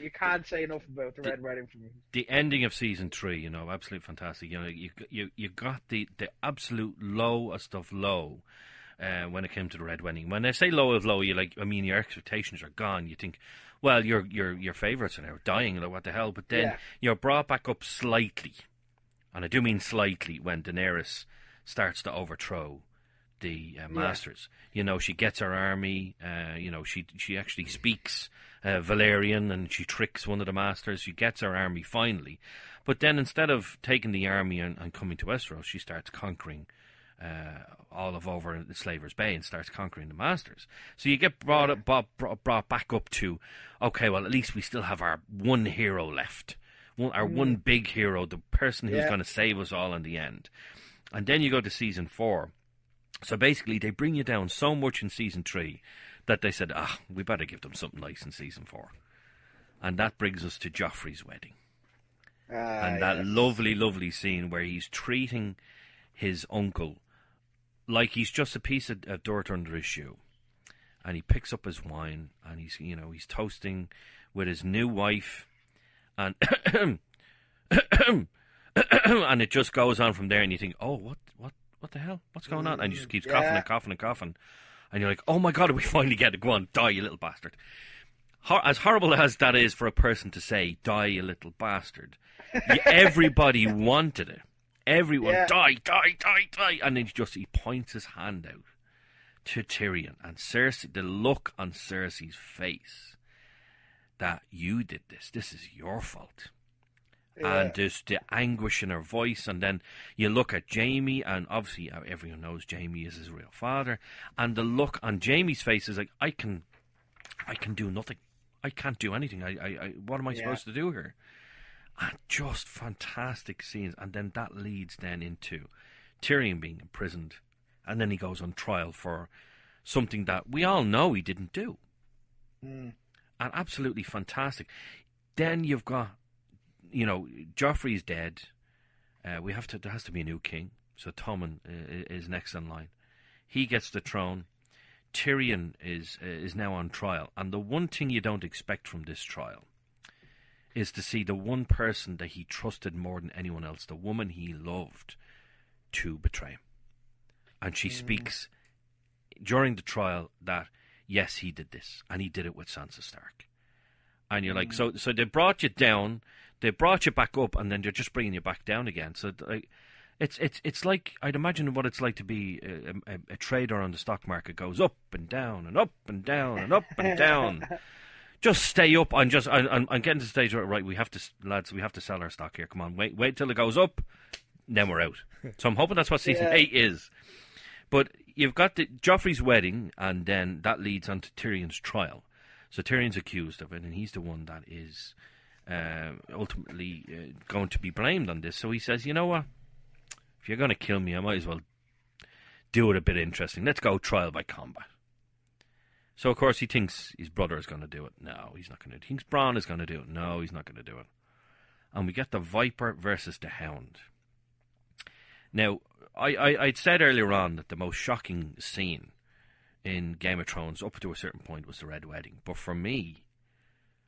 You can't say enough about the Red Wedding for me. The ending of season 3, you know, absolutely fantastic. You know, you got the absolute lowest of low. When it came to the Red Wedding, when I say low of low, you like, I mean, your expectations are gone. You think, well, your favourites are now dying, like what the hell? But then you're brought back up slightly, and I do mean slightly, when Daenerys starts to overthrow the Masters. You know, she gets her army. You know, she actually speaks Valyrian, and she tricks one of the Masters. She gets her army finally, but then instead of taking the army and coming to Westeros, she starts conquering. All of over the Slaver's Bay and starts conquering the Masters. So you get brought back up to, okay, well, at least we still have our one hero left. Our one big hero, the person who's going to save us all in the end. And then you go to season 4. So basically, they bring you down so much in season 3 that they said, we better give them something nice in season 4. And that brings us to Joffrey's wedding. And that lovely, lovely scene where he's treating his uncle like he's just a piece of dirt under his shoe, and he picks up his wine and he's toasting with his new wife, and and it just goes on from there, and you think, oh, what the hell, what's going on? And he just keeps coughing and coughing and coughing, and you're like, oh my God, we finally get to go on, die, you little bastard. As horrible as that is for a person to say, die, you little bastard, everybody wanted it. Everyone, die, and then he points his hand out to Tyrion, and Cersei, the look on Cersei's face, that you did this is your fault. And there's the anguish in her voice, and then you look at Jaime, and obviously everyone knows Jaime is his real father, and the look on Jaime's face is like, I can do nothing. I can't do anything. I what am I supposed to do here? And just fantastic scenes. And then that leads then into Tyrion being imprisoned. And then he goes on trial for something that we all know he didn't do. And absolutely fantastic. Then you've got, you know, Joffrey's dead. There has to be a new king. So Tommen is next in line. He gets the throne. Tyrion is now on trial. And the one thing you don't expect from this trial is to see the one person that he trusted more than anyone else, the woman he loved, to betray him. And she speaks during the trial that, yes, he did this, and he did it with Sansa Stark. And you're like, so they brought you down, they brought you back up, and then they're just bringing you back down again. So like, it's like, I'd imagine what it's like to be a trader on the stock market, goes up and down and up and down and up and down. Just stay up. I'm getting to the stage where, right, we have to sell our stock here. Come on, wait till it goes up, then we're out. So I'm hoping that's what season 8 is. But you've got the Joffrey's wedding, and then that leads on to Tyrion's trial. So Tyrion's accused of it, and he's the one that is ultimately going to be blamed on this. So he says, you know what? If you're going to kill me, I might as well do it a bit interesting. Let's go trial by combat. So, of course, he thinks his brother is going to do it. No, he's not going to do it. He thinks Bronn is going to do it. No, he's not going to do it. And we get the Viper versus the Hound. Now, I'd said earlier on that the most shocking scene in Game of Thrones up to a certain point was the Red Wedding. But for me,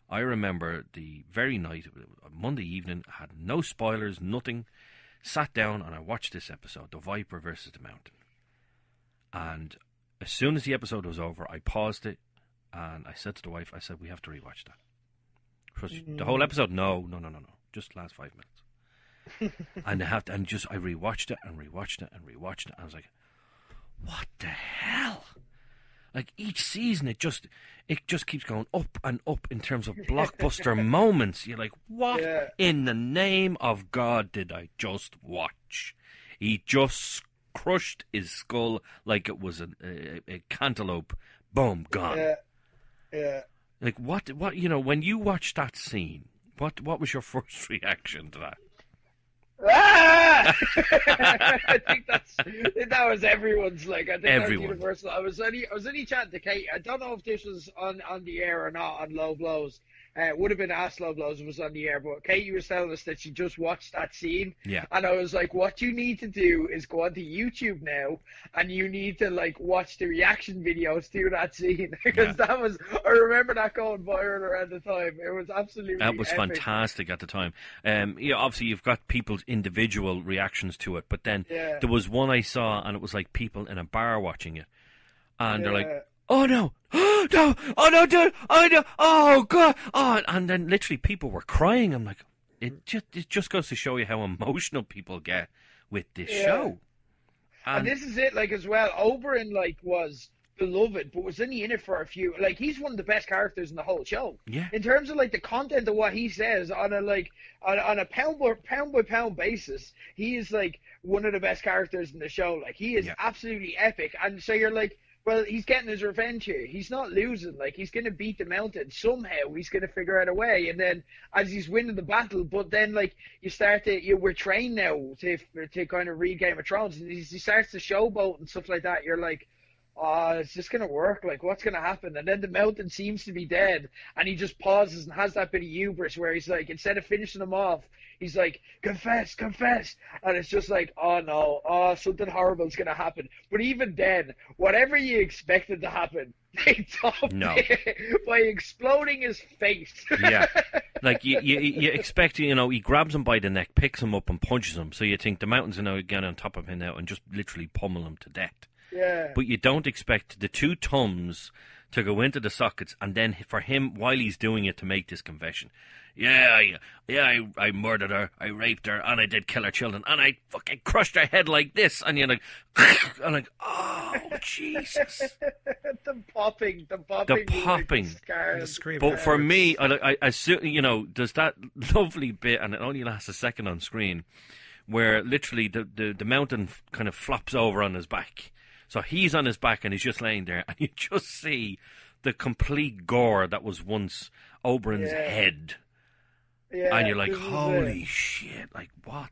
I remember the very night, Monday evening, I had no spoilers, nothing, sat down and I watched this episode, The Viper versus the Mountain. And as soon as the episode was over, I paused it and I said to the wife, I said, we have to rewatch that. The whole episode? No. Just last 5 minutes. And I rewatched it and rewatched it and rewatched it. And I was like, what the hell? Like, each season, it just keeps going up and up in terms of blockbuster moments. You're like, what in the name of God did I just watch? He just crushed his skull like it was a cantaloupe. Boom, gone. Yeah. Like, what, you know, when you watched that scene, what was your first reaction to that? Yeah, I think that was everyone's. Like, I think that was Everyone. universal. I was only chatting to Kate. I don't know if this was on the air or not on Low Blows. It would have been Ask Low Blows. It was on the air, but Katie was telling us that she just watched that scene. Yeah. And I was like, what you need to do is go onto YouTube now, and you need to like watch the reaction videos to that scene because that was. I remember that going viral around the time. It was absolutely. That was epic. fantastic at the time. Obviously you've got people's individual reactions to it, but then there was one I saw, and it was like people in a bar watching it, and they're like, "Oh no, no, oh no, dude, oh no, oh god, oh," and then literally people were crying. I'm like, it just goes to show you how emotional people get with this show. And this is it, like, as well. Oberyn, like, was beloved, but was only in it for a few. Like, he's one of the best characters in the whole show. Yeah. In terms of like the content of what he says on a pound by pound basis, he is like one of the best characters in the show. Like, he is absolutely epic. And so you're like, well, he's getting his revenge here. He's not losing. Like, he's going to beat the Mountain somehow. He's going to figure out a way. And then as he's winning the battle, but then like we're trained now to kind of read Game of Thrones, and he starts to showboat and stuff like that. You're like, oh, it's just going to work. Like, what's going to happen? And then the Mountain seems to be dead, and he just pauses and has that bit of hubris where he's like, instead of finishing him off, he's like, confess. And it's just like, oh no, oh, something horrible is going to happen. But even then, whatever you expected to happen, they topped it by exploding his face. Yeah. Like, you expect, he grabs him by the neck, picks him up and punches him. So you think the Mountain's now again on top of him now and just literally pummel him to death. Yeah. But you don't expect the two Tums to go into the sockets and then for him, while he's doing it, to make this confession. I murdered her, I raped her, and I did kill her children, and I fucking crushed her head like this. And you're like, I'm like, oh, Jesus. The popping. The scream. But for me, I certainly, there's that lovely bit, and it only lasts a second on screen, where literally the Mountain kind of flops over on his back. So he's on his back and he's just laying there, and you just see the complete gore that was once Oberyn's head. Yeah, and you're like, holy shit, like what?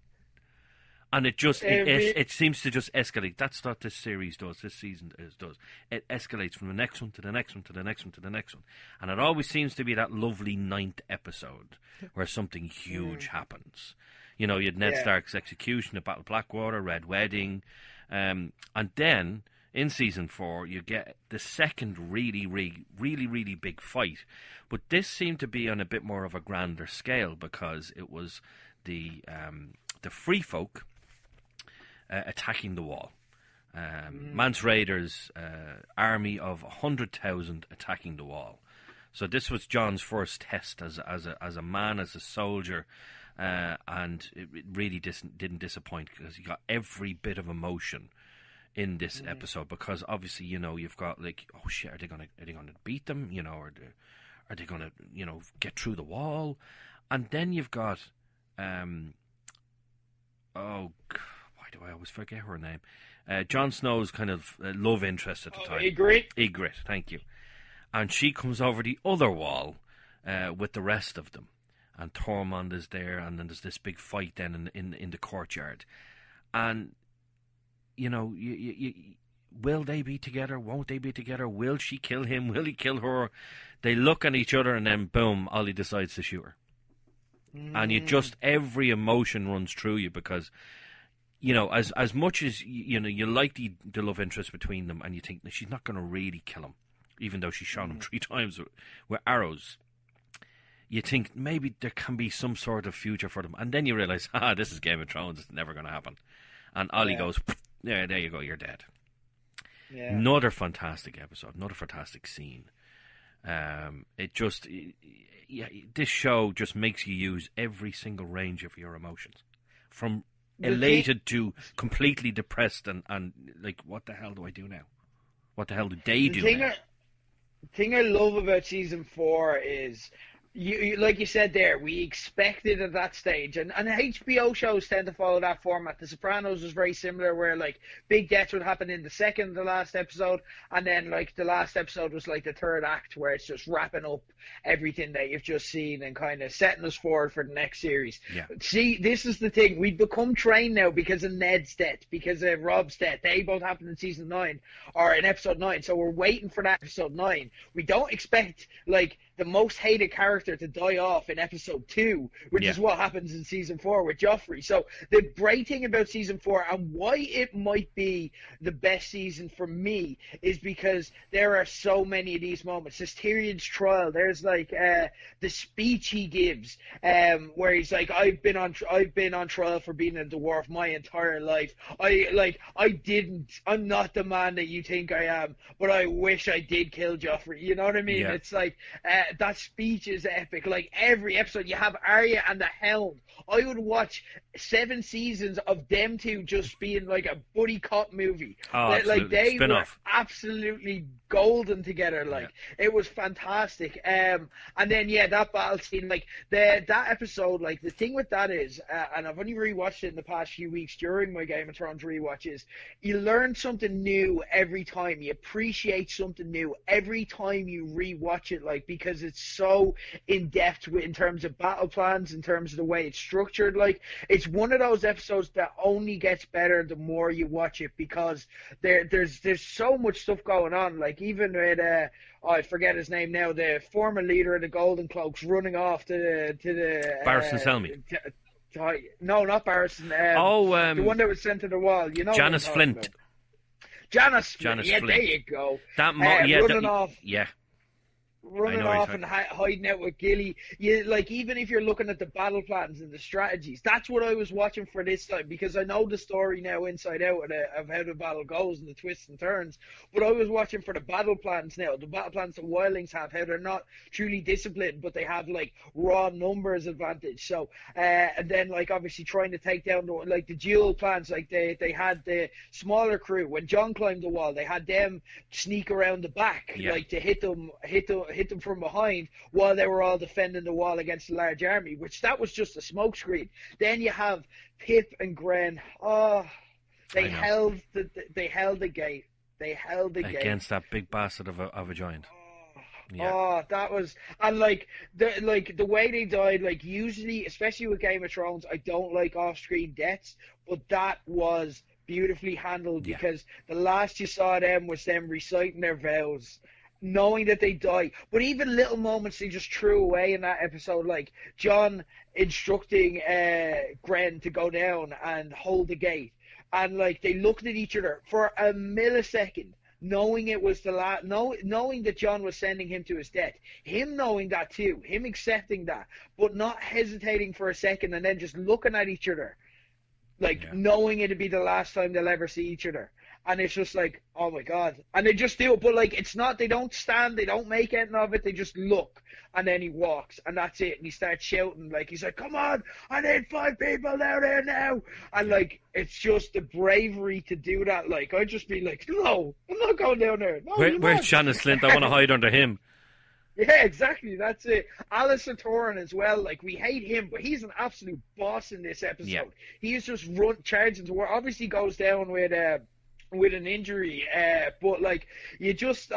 And it just, it seems to just escalate. That's what this series does, this season does. It escalates from the next one to the next one to the next one to the next one. And it always seems to be that lovely 9th episode where something huge happens. You had Ned Stark's execution at Battle of Blackwater, Red Wedding. And then in season 4, you get the second really big fight. But this seemed to be on a bit more of a grander scale because it was the Free Folk attacking the Wall. Mance Rayder's army of 100,000 attacking the Wall. So this was Jon's first test as a man, as a soldier. And it really didn't disappoint because you got every bit of emotion in this episode, because obviously you've got like, oh shit, are they gonna beat them, or are they gonna get through the wall? And then you've got why do I always forget her name? Jon Snow's kind of love interest at the time, Ygritte, thank you. And she comes over the other wall with the rest of them. And Tormund is there, and then there's this big fight then in the courtyard. And, will they be together? Won't they be together? Will she kill him? Will he kill her? They look at each other, and then boom, Ollie decides to shoot her. And every emotion runs through you because, as much as, you like the love interest between them, and you think she's not going to really kill him, even though she shot him 3 times with arrows. You think maybe there can be some sort of future for them. And then you realise, this is Game of Thrones. It's never going to happen. And Ollie goes, there you go, you're dead. Yeah. Another fantastic episode. Another fantastic scene. This show just makes you use every single range of your emotions. From elated to completely depressed and like, what the hell do I do now? What the hell do they do now? The thing I love about season 4 is like you said there, we expected at that stage, and HBO shows tend to follow that format. The Sopranos was very similar, where like big deaths would happen in the second to last episode, and then like the last episode was like the third act, where it's just wrapping up everything that you've just seen and kind of setting us forward for the next series. Yeah. See, this is the thing. We've become trained now because of Ned's death, because of Rob's death. They both happened in season 9 or in episode 9, so we're waiting for that episode 9. We don't expect like the most hated character to die off in episode 2, which is what happens in season 4 with Joffrey. So the great thing about season 4 and why it might be the best season for me is because there are so many of these moments. There's Tyrion's trial. There's like the speech he gives, where he's like, I've been on trial for being a dwarf my entire life. I'm not the man that you think I am, but I wish I did kill Joffrey. You know what I mean? Yeah. It's like that speech is epic. Like every episode, you have Arya and the Hound. I would watch 7 seasons of them two just being like a buddy cop movie. Oh, like they were Spin-off. absolutely golden together. Like it was fantastic. And then that battle scene, like that episode, like the thing with that is, and I've only rewatched it in the past few weeks during my Game of Thrones rewatches. You learn something new every time. You appreciate something new every time you rewatch it, like because it's so in depth in terms of battle plans, in terms of the way it's structured. Like it's one of those episodes that only gets better the more you watch it, because there's so much stuff going on. Like even with I forget his name now, the former leader of the Golden Cloaks running off to the Barristan Selmy. No, not Barristan. The one that was sent to the wall. You know, Janice Flint. Janice Flint. Janice Yeah, Flint. there you go. Running off. Yeah. Running off and hiding out with Gilly. Like even if you're looking at the battle plans and the strategies, that's what I was watching for this time, because I know the story now inside out of how the battle goes and the twists and turns. But I was watching for the battle plans now, the battle plans the wildlings have, how they're not truly disciplined, but they have like raw numbers advantage. So and then like obviously trying to take down the dual plans, like they had the smaller crew when Jon climbed the wall, they had them sneak around the back, like to hit them from behind while they were all defending the wall against a large army, which that was just a smokescreen. Then you have Pip and Gren. They held the gate. They held the gate against that big bastard of a giant. That was, and like the way they died, like usually, especially with Game of Thrones, I don't like off-screen deaths, but that was beautifully handled, because the last you saw them was them reciting their vows, knowing that they die. But even little moments they just threw away in that episode, like Jon instructing Gren to go down and hold the gate, and like they looked at each other for a millisecond, knowing it was the last, knowing that Jon was sending him to his death, him knowing that too, him accepting that, but not hesitating for a second, and then just looking at each other, like knowing it'd be the last time they'll ever see each other. And it's just like, oh my God. And they just do it, but like, it's not, they don't stand, they don't make anything of it, they just look. And then he walks, and that's it. And he starts shouting, like, he's like, come on, I need 5 people down there now. And like, it's just the bravery to do that. Like, I'd just be like, no, I'm not going down there. No, where's Janice Flint? I want to hide under him. Yeah, exactly. That's it. Alistair Torren as well. Like, we hate him, but he's an absolute boss in this episode. Yeah. He's just charging to war. Obviously goes down with an injury, but like you just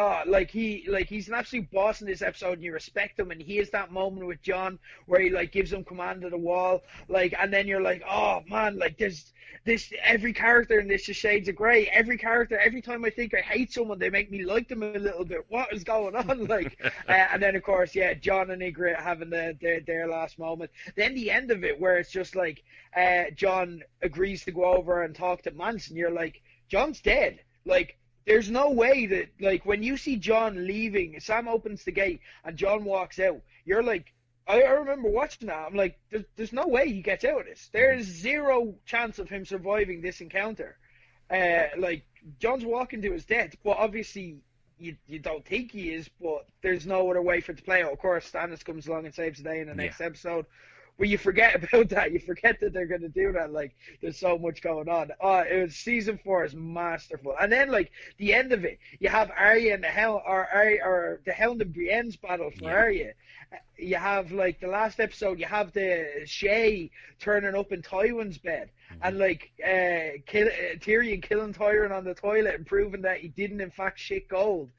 he's an absolute boss in this episode, and you respect him. And he has that moment with Jon where he like gives him command of the wall, like, and then you're like, oh man, like there's this, every character in this is shades of grey. Every character, every time I think I hate someone, they make me like them a little bit. What is going on? Like, and then of course, Jon and Ygritte having their last moment. Then the end of it, where it's just like Jon agrees to go over and talk to Manson. You're like, Jon's dead. Like, there's no way that, like, when you see Jon leaving, Sam opens the gate and Jon walks out, you're like, I remember watching that. I'm like, there's no way he gets out of this. There's zero chance of him surviving this encounter. Like, Jon's walking to his death, but obviously you don't think he is, but there's no other way for it to play out. Of course, Stannis comes along and saves the day in the next episode. But you forget about that. You forget that they're going to do that. Like, there's so much going on. It was season 4 is masterful. And then, like, the end of it, you have Arya and the Hound, or the Hound and Brienne's battle for Arya. You have, like, the last episode, you have the Shay turning up in Tywin's bed. And, like, Tyrion killing Tyrion on the toilet and proving that he didn't, in fact, shit gold.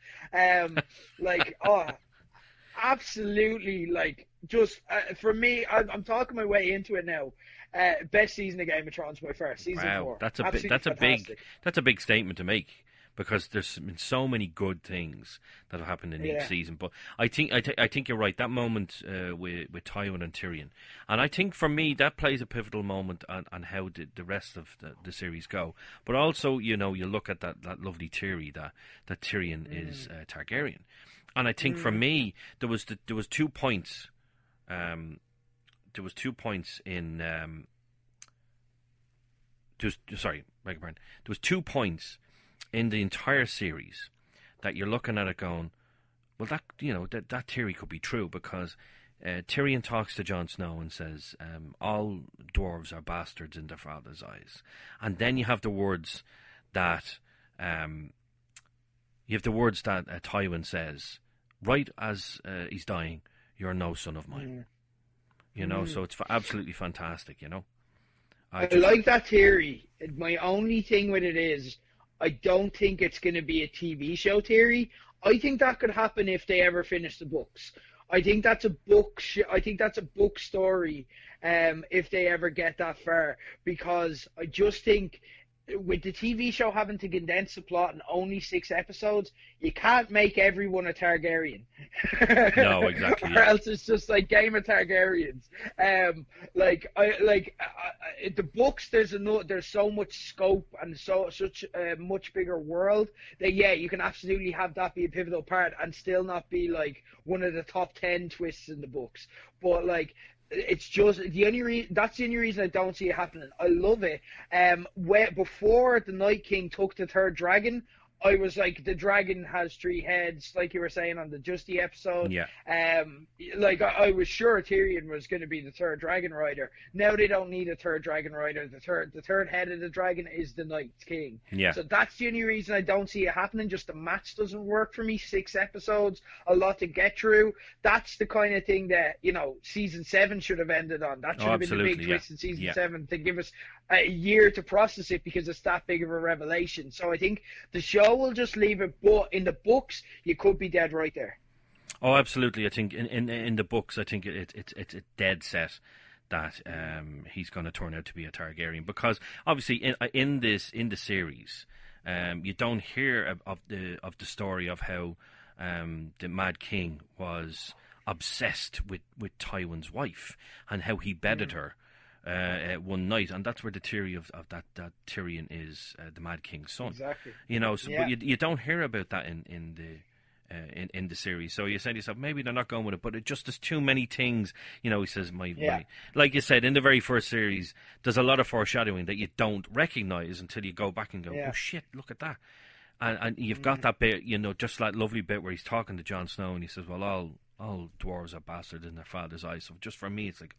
Absolutely, like, just, for me, I'm talking my way into it now. Best season of Game of Thrones by far, season 4. That's a big statement to make, because there's been so many good things that have happened in each season. But I think you're right. That moment with Tywin and Tyrion, and I think for me that plays a pivotal moment on how the rest of the series go. But also, you look at that lovely theory that Tyrion is Targaryen, and I think for me there was 2 points. There was 2 points in. There was 2 points in the entire series that you're looking at it going, well, that theory could be true, because Tyrion talks to Jon Snow and says, all dwarves are bastards in their father's eyes. And then you have the words that Tywin says, right as he's dying, you're no son of mine. So it's absolutely fantastic, I like that theory. My only thing with it is, I don't think it's going to be a TV show theory. I think that could happen if they ever finish the books. I think that's a book. I think that's a book story. If they ever get that far, because I just think with the TV show having to condense the plot in only 6 episodes, you can't make everyone a Targaryen. No, exactly. Or else it's just like Game of Targaryens. The books, there's so much scope and such a much bigger world that you can absolutely have that be a pivotal part and still not be like one of the top 10 twists in the books. But like, it's just that's the only reason I don't see it happening. I love it. Before the Night King took the 3rd dragon, I was like, the dragon has 3 heads, like you were saying on the Justy episode. Yeah. I was sure Tyrion was going to be the 3rd dragon rider. Now they don't need a 3rd dragon rider. The third head of the dragon is the Night King. Yeah. So that's the only reason I don't see it happening. Just the match doesn't work for me. 6 episodes, a lot to get through. That's the kind of thing that, season 7 should have ended on. That should have been the big twist in season 7 to give us a year to process it, because it's that big of a revelation. So I think the show will just leave it, but in the books, you could be dead right there. Oh, absolutely. I think in the books, I think it's a dead set that he's going to turn out to be a Targaryen, because obviously in the series, you don't hear of the story of how the Mad King was obsessed with Tywin's wife and how he bedded her one night, and that's where the theory of that Tyrion is the Mad King's son. Exactly. But you don't hear about that in the series. So you said to yourself, maybe they're not going with it, but there's too many things. He says, my like you said in the very first series, there's a lot of foreshadowing that you don't recognize until you go back and go, oh shit, look at that. And you've got that bit, just that lovely bit where he's talking to Jon Snow and he says, well, all dwarves are bastards in their father's eyes. So just for me, it's like,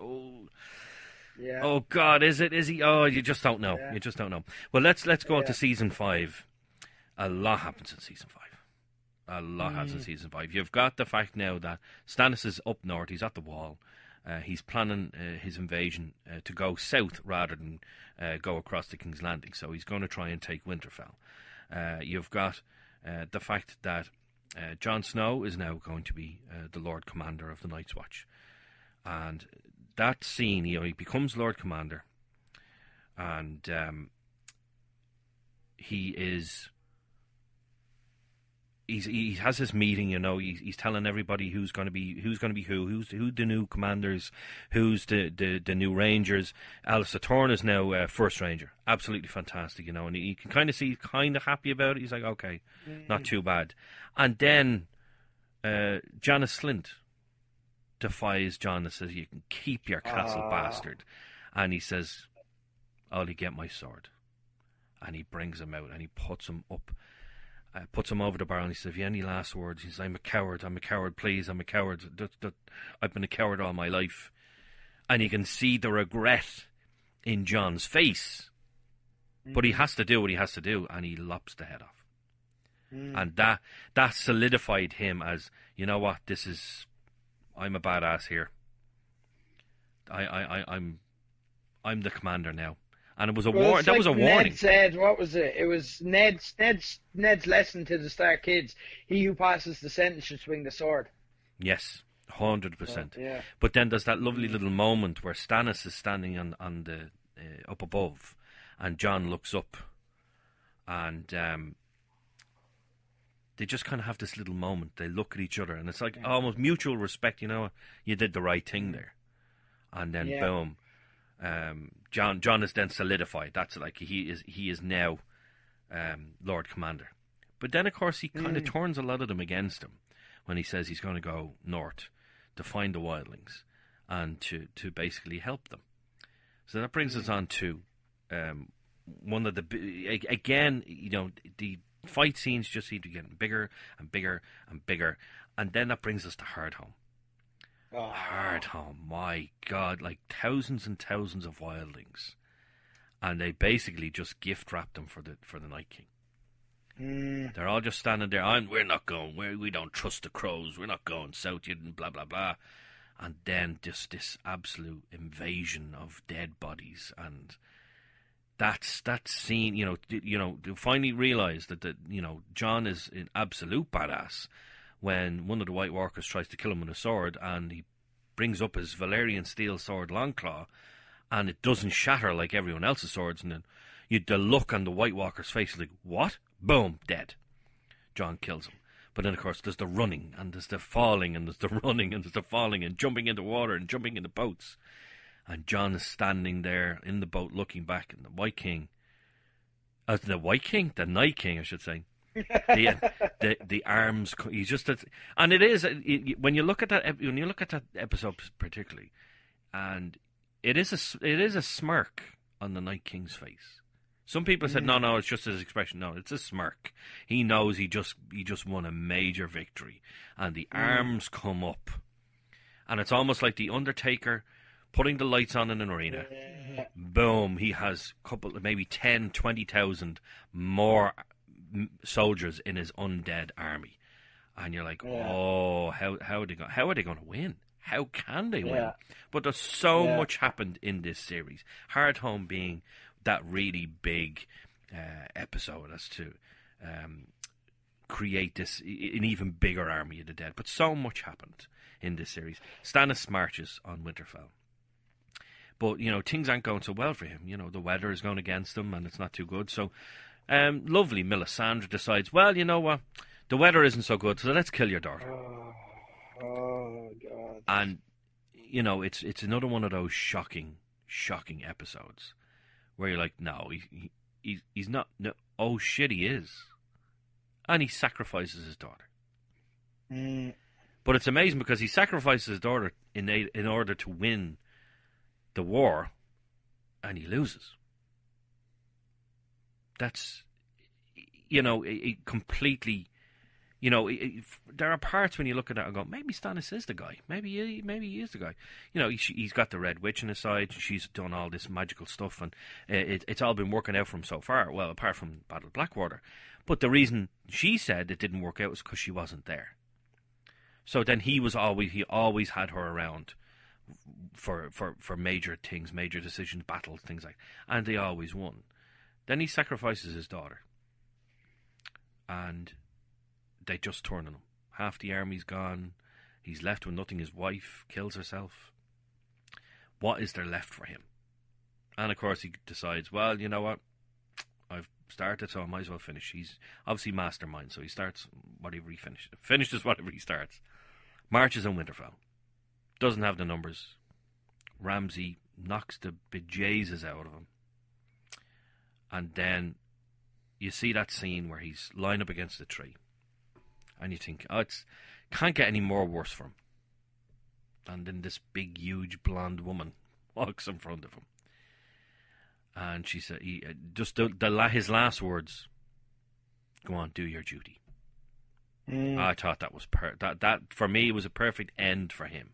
yeah. Oh God, is he? Oh, you just don't know. Yeah. You just don't know. Well, let's go on to season 5. A lot happens in season 5. A lot happens in season 5. You've got the fact now that Stannis is up north. He's at the Wall. He's planning his invasion to go south rather than go across the King's Landing. So he's going to try and take Winterfell. You've got the fact that Jon Snow is now going to be the Lord Commander of the Night's Watch, and that scene, he becomes Lord Commander, and he has his meeting. He's telling everybody who's going to be who the new commanders, who's the new rangers. Alistair Thorne is now first ranger, absolutely fantastic. And you can kind of see he's kind of happy about it. He's like, okay, not too bad. And then Janos Slynt defies Jon and says, you can keep your castle, bastard. And he says, I'll get my sword. And he brings him out and he puts him up, puts him over the bar, and he says, have you any last words? He says, I'm a coward, please, I'm a coward. I've been a coward all my life. And you can see the regret in John's face. But he has to do what he has to do, and he lops the head off. And that solidified him as, you know what, I'm a badass here. I'm the commander now. And it was a warning. That was a warning. Ned said, what was it? It was Ned's lesson to the Stark kids. He who passes the sentence should swing the sword. Yes, 100%. Yeah. But then there's that lovely little moment where Stannis is standing on the up above, and Jon looks up, and they just kind of have this little moment. They look at each other, and it's like almost mutual respect. You know, you did the right thing there, and then boom, Jon is then solidified. That's like he is now Lord Commander. But then, of course, he kind of turns a lot of them against him when he says he's going to go north to find the wildlings and to basically help them. So that brings us on to one of the again, you know, the fight scenes just seem to be getting bigger and bigger and bigger, and then that brings us to Hardhome. Hardhome, my God, like thousands and thousands of wildlings, and they basically just gift wrapped them for the Night King. They're all just standing there. We're not going. We don't trust the crows. We're not going south. And blah blah blah. And then just this absolute invasion of dead bodies, and that scene. You know, to finally realize that Jon is an absolute badass when one of the White Walkers tries to kill him with a sword, and he brings up his Valyrian steel sword Longclaw, and it doesn't shatter like everyone else's swords, and then the look on the White Walker's face is like, what? Boom, dead. Jon kills him. But then, of course, there's the running, and there's the falling, and there's the running, and there's the falling, and jumping into water, and jumping into boats. And Jon is standing there in the boat looking back, and the Night King, the Night King, I should say. The arms, he's just, and it is, when you look at that episode particularly, and it is a smirk on the Night King's face. Some people said, no, it's just his expression. No, it's a smirk. He knows he just won a major victory. And the arms come up. And it's almost like the Undertaker putting the lights on in an arena. Boom, he has a couple, maybe 10, 20,000 more soldiers in his undead army. And you're like, oh, how are they going to win? How can they win? But there's so much happened in this series. Hardhome being that really big episode as to create an even bigger army of the dead. But so much happened in this series. Stannis marches on Winterfell. But, things aren't going so well for him. The weather is going against him, and it's not too good. So, lovely Melisandre decides, well, you know what? The weather isn't so good, so let's kill your daughter. Oh God. And, it's another one of those shocking episodes where you're like, no, he's not. No, oh shit, he is, and he sacrifices his daughter. But it's amazing because he sacrifices his daughter in order to win the war, and he loses. That's, it completely. There are parts when you look at that and go, maybe Stannis is the guy. Maybe he is the guy. He's got the Red Witch on his side. She's done all this magical stuff, and it's all been working out for him so far. Well, apart from Battle of Blackwater. But the reason she said it didn't work out was because she wasn't there. So then he always had her around for major things, major decisions, battles, things like that. And they always won. Then he sacrifices his daughter. And they just turn on him. Half the army's gone. He's left with nothing. His wife kills herself. What is there left for him? And of course he decides, well, you know what? I've started, so I might as well finish. He's obviously mastermind, so he starts whatever he finishes. Finishes whatever he starts. Marches on Winterfell. Doesn't have the numbers. Ramsay knocks the bejesus out of him. And then you see that scene where he's lying up against a tree. And you think, can't get any more worse for him. And then this big, huge, blonde woman walks in front of him. And she said, his last words, go on, do your duty. I thought that was that for me, was a perfect end for him.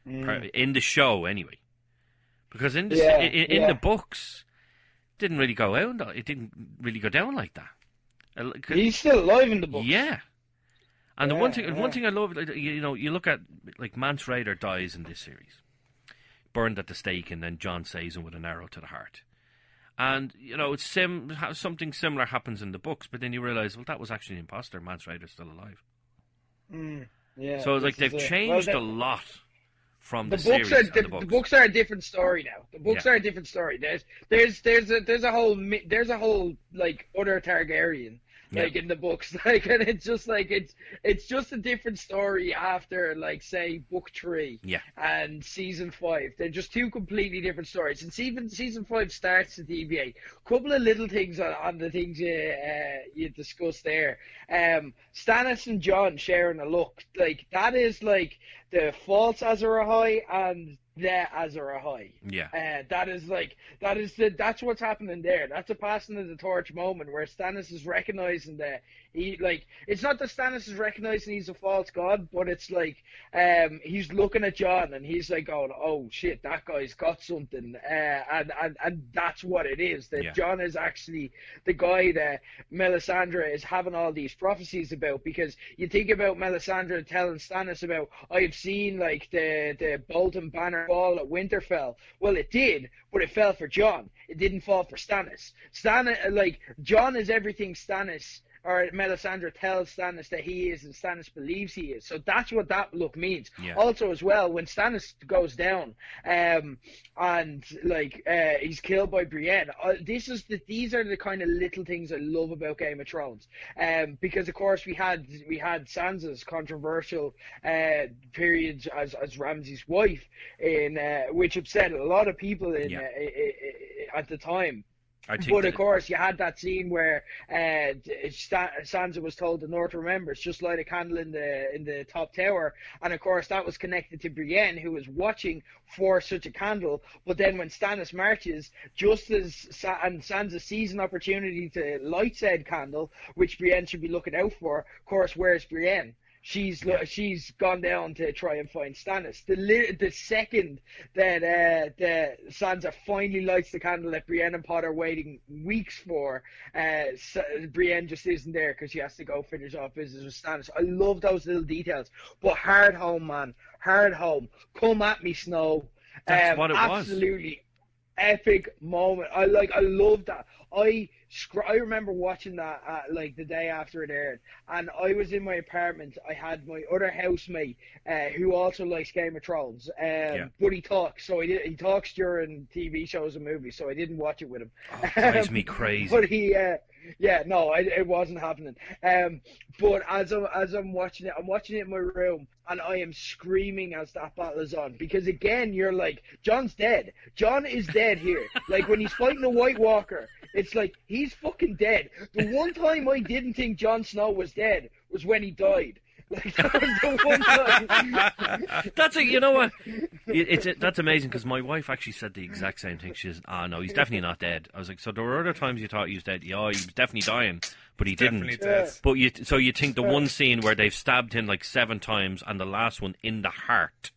in the show anyway, because in the in the books, didn't really go out. It didn't really go down like that. He's still alive in the books. Yeah. And the one thing I love, you look at, like, Mance Rayder dies in this series, burned at the stake, and then Jon saves him with an arrow to the heart. And, it's something similar happens in the books, but then you realise, well, that was actually an imposter. Mance Rayder's still alive. Yeah. So, like, they've changed a lot from the series books. and the books. The books are a different story now. The books are a different story. There's a whole like other Targaryen. Like in the books, like, and it's just like it's just a different story after, like, say, book 3 and season 5. They're just two completely different stories. And season 5 starts to deviate. A couple of little things on the things you discussed there. Stannis and Jon sharing a look, like, that is like the false Azor Ahai and the Azor Ahai. Yeah. That's what's happening there. That's a passing of the torch moment where Stannis is recognizing that it's not that Stannis is recognizing he's a false god, but it's like he's looking at Jon and he's like going, oh shit, that guy's got something, and that's what it is. That Jon is actually the guy that Melisandre is having all these prophecies about, because you think about Melisandre telling Stannis about, I've seen, like, the Bolton banner fall at Winterfell. Well, it did, but it fell for Jon. It didn't fall for Stannis. Jon is everything Stannis or Melisandre tells Stannis that he is, and Stannis believes he is. So that's what that look means. Yeah. Also, as well, when Stannis goes down, and he's killed by Brienne. These are the kind of little things I love about Game of Thrones. Because of course we had Sansa's controversial periods as Ramsay's wife, which upset a lot of people at the time. But of course, you had that scene where Sansa was told the North remembers, just light a candle in the top tower, and of course that was connected to Brienne, who was watching for such a candle. But then when Stannis marches, just as Sansa sees an opportunity to light said candle, which Brienne should be looking out for, of course, where's Brienne? She's gone down to try and find Stannis. The second that Sansa finally lights the candle that Brienne and Potter are waiting weeks for, Brienne just isn't there because she has to go finish off business with Stannis. I love those little details. But hard home, man. Hard home. Come at me, Snow. That's what it was. Absolutely epic moment. I love that. I remember watching that like the day after it aired, and I was in my apartment. I had my other housemate who also likes Game of Thrones, but he talks. So he talks during TV shows and movies. So I didn't watch it with him. Oh, drives me crazy. But he, it wasn't happening. But as I'm watching it, I'm watching it in my room, and I am screaming as that battle is on, because again, you're like, Jon's dead. Jon is dead here. Like when he's fighting the White Walker, it's like he's fucking dead. The one time I didn't think Jon Snow was dead was when he died. Like, that was the one time. You know what? That's amazing, because my wife actually said the exact same thing. She says, no, he's definitely not dead. I was like, so there were other times you thought he was dead. Yeah, he was definitely dying, but he Definitely didn't. dead. But you think the one scene where they've stabbed him like 7 times, and the last one in the heart,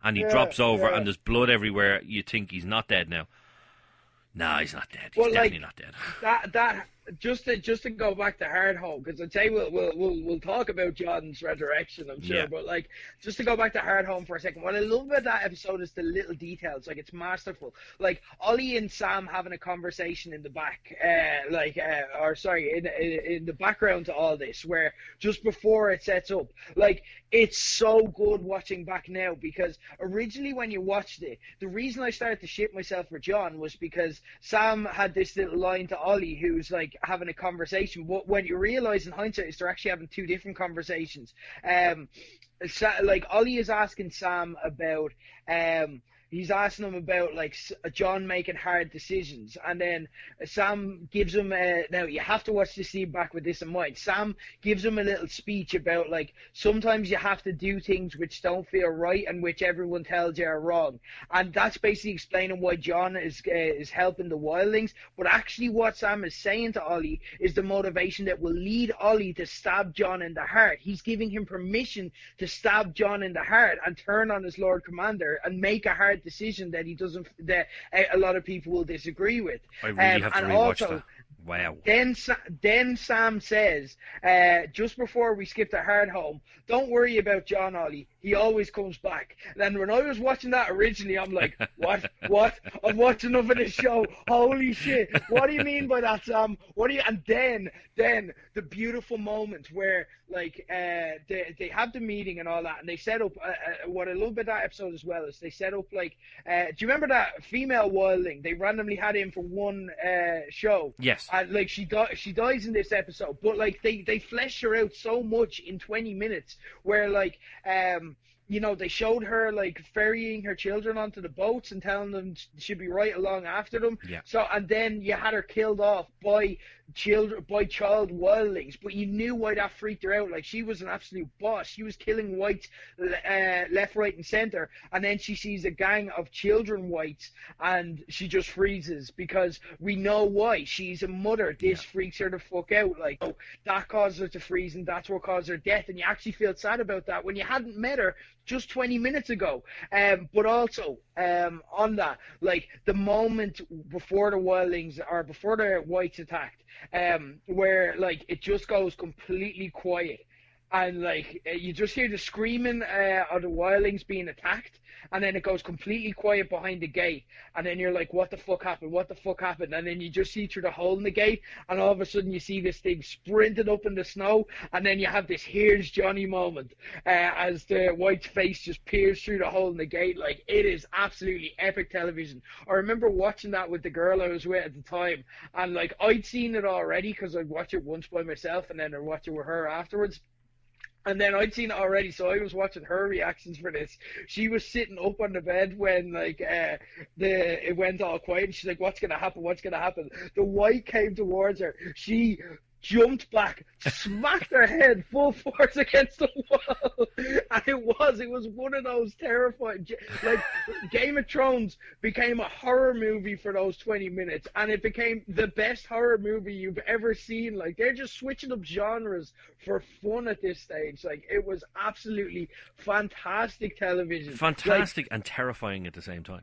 and he drops over and there's blood everywhere, you think he's not dead now. No, he's not dead. He's definitely not dead. That just to go back to Hardhome, because I'd say we'll talk about Jon's resurrection, I'm sure, but like just to go back to Hardhome for a second, what I love about that episode is the little details. Like, it's masterful. Like Ollie and Sam having a conversation in the back, in the background to all this, where just before it sets up, like, it's so good watching back now, because originally when you watched it, the reason I started to shit myself for Jon was because Sam had this little line to Ollie, who's like having a conversation. But when you realize in hindsight is they're actually having 2 different conversations. Like Ollie is asking Sam about he's asking him about like John making hard decisions, and then Sam gives him now you have to watch the scene back with this in mind. Sam gives him a little speech about like sometimes you have to do things which don't feel right and which everyone tells you are wrong, and that's basically explaining why John is helping the wildlings. But actually, what Sam is saying to Ollie is the motivation that will lead Ollie to stab John in the heart. He's giving him permission to stab John in the heart and turn on his Lord Commander and make a hard decision that that a lot of people will disagree with. I really have to rewatch that. Wow. Then Sam says, just before we skip to Hard Home, don't worry about John, Ollie. He always comes back. And when I was watching that originally, I'm like, what? I'm watching enough of this show. Holy shit. What do you mean by that, Sam? And then the beautiful moment where, like, they have the meeting and all that, and they set up, what I love about that episode as well is they set up, like, do you remember that female wildling? They randomly had in for one show. Yes. And, like, she dies in this episode, but, like, they flesh her out so much in 20 minutes where, like, you know, they showed her like ferrying her children onto the boats and telling them she'd be right along after them. Yeah. So, and then you had her killed off by child wildlings, but you knew why that freaked her out. Like, she was an absolute boss. She was killing whites left, right, and center, and then she sees a gang of children whites, and she just freezes because we know why. She's a mother. This freaks her the fuck out. Like, oh, that caused her to freeze, and that's what caused her death. And you actually feel sad about that when you hadn't met her just 20 minutes ago. But also, on that, like, the moment before the wildlings, or before the whites attacked, where, like, it just goes completely quiet. And, like, you just hear the screaming of the wildlings being attacked, and then it goes completely quiet behind the gate. And then you're like, what the fuck happened? What the fuck happened? And then you just see through the hole in the gate, and all of a sudden you see this thing sprinting up in the snow, and then you have this "here's Johnny" moment as the white's face just peers through the hole in the gate. Like, it is absolutely epic television. I remember watching that with the girl I was with at the time, and, like, I'd seen it already because I'd watch it once by myself, and then I'd watch it with her afterwards. And then I'd seen it already, so I was watching her reactions for this. She was sitting up on the bed when, like, it went all quiet, and she's like, what's gonna happen? What's gonna happen? The white came towards her. She jumped back, smacked her head full force against the wall, and it was one of those terrifying, like, Game of Thrones became a horror movie for those 20 minutes, and it became the best horror movie you've ever seen. Like, they're just switching up genres for fun at this stage. Like, it was absolutely fantastic television. Fantastic, like, and terrifying at the same time.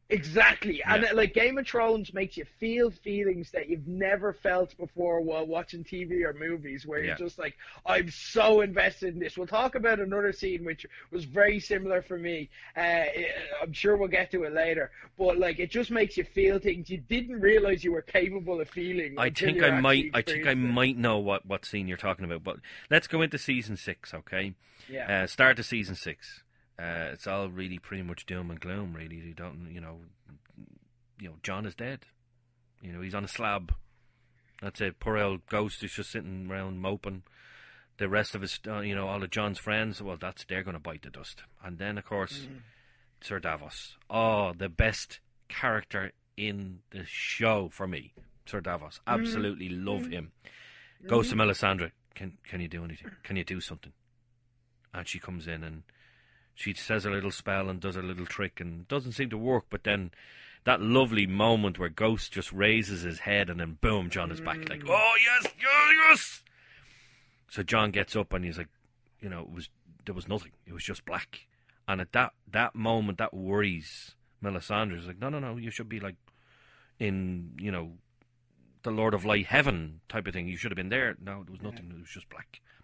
Exactly. Yeah. And, like, Game of Thrones makes you feel feelings that you've never felt before while watching TV or movies, where you're just like, I'm so invested in this. We'll talk about another scene which was very similar for me. I'm sure we'll get to it later. But, like, it just makes you feel things you didn't realize you were capable of feeling. I think I might know what scene you're talking about. But let's go into season 6, okay? Yeah. Start of season 6. It's all really pretty much doom and gloom, really. You don't, you know, John is dead. You know, he's on a slab. That's it. Poor old Ghost is just sitting around moping. The rest of his, all of John's friends, well, they're going to bite the dust. And then, of course, Sir Davos. Oh, the best character in the show for me, Sir Davos. Absolutely love him. Goes to Melisandre. Can you do anything? Can you do something? And she comes in and she says her little spell and does her little trick and doesn't seem to work, but then that lovely moment where Ghost just raises his head and then boom, John is back. Like, oh, yes, yes! So John gets up and he's like, there was nothing. It was just black. And at that moment, that worries Melisandre. He's like, no, you should be like in, the Lord of Light heaven type of thing. You should have been there. No, there was nothing. It was just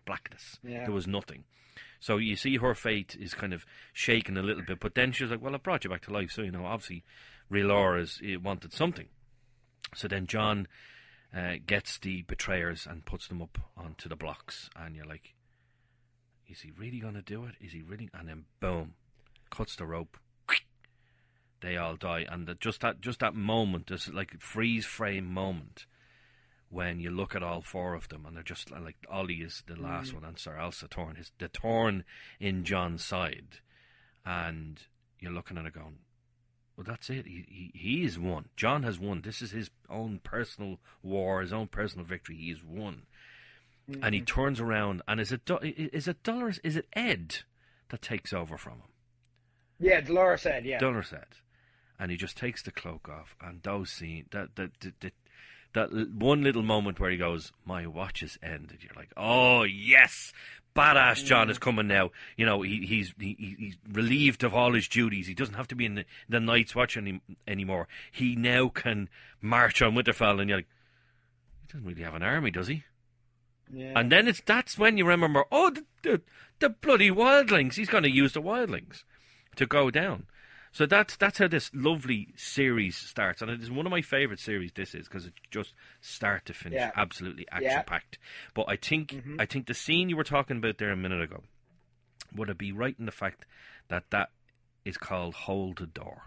blackness. Yeah. There was nothing. So you see her fate is kind of shaken a little bit, but then she's like, well, I brought you back to life, so, obviously R'hllor wanted something. So then John gets the betrayers and puts them up onto the blocks, and you're like, is he really going to do it? Is he really? And then boom, cuts the rope. They all die, and just that moment, this like freeze frame moment, when you look at all four of them, and they're just like, Ollie is the last one, and Sir Elsa the thorn in John's side, and you're looking at it going, well, that's it. He is won. John has won. This is his own personal war, his own personal victory. He has won. Mm-hmm. And he turns around, and is it Dolores? Is it Ed that takes over from him? Yeah, Dolores Ed. Yeah, Dolores Ed, and he just takes the cloak off, and those scenes, that one little moment where he goes, "My watch is ended." You're like, "Oh yes, badass John is coming now." You know, he's relieved of all his duties. He doesn't have to be in the Night's Watch anymore. He now can march on Winterfell, and you're like, he doesn't really have an army, does he? Yeah. And then that's when you remember, oh, the bloody wildlings. He's going to use the wildlings to go down. So that's how this lovely series starts, and it is one of my favourite series. This is because it's just start to finish, absolutely action packed. But I think the scene you were talking about there a minute ago, would it be right in the fact that is called Hold the Door?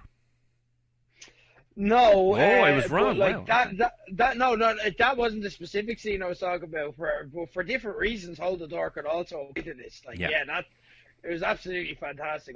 No, I was wrong. Like wow. that wasn't the specific scene I was talking about. For different reasons, Hold the Door could also be to this. Like, that it was absolutely fantastic.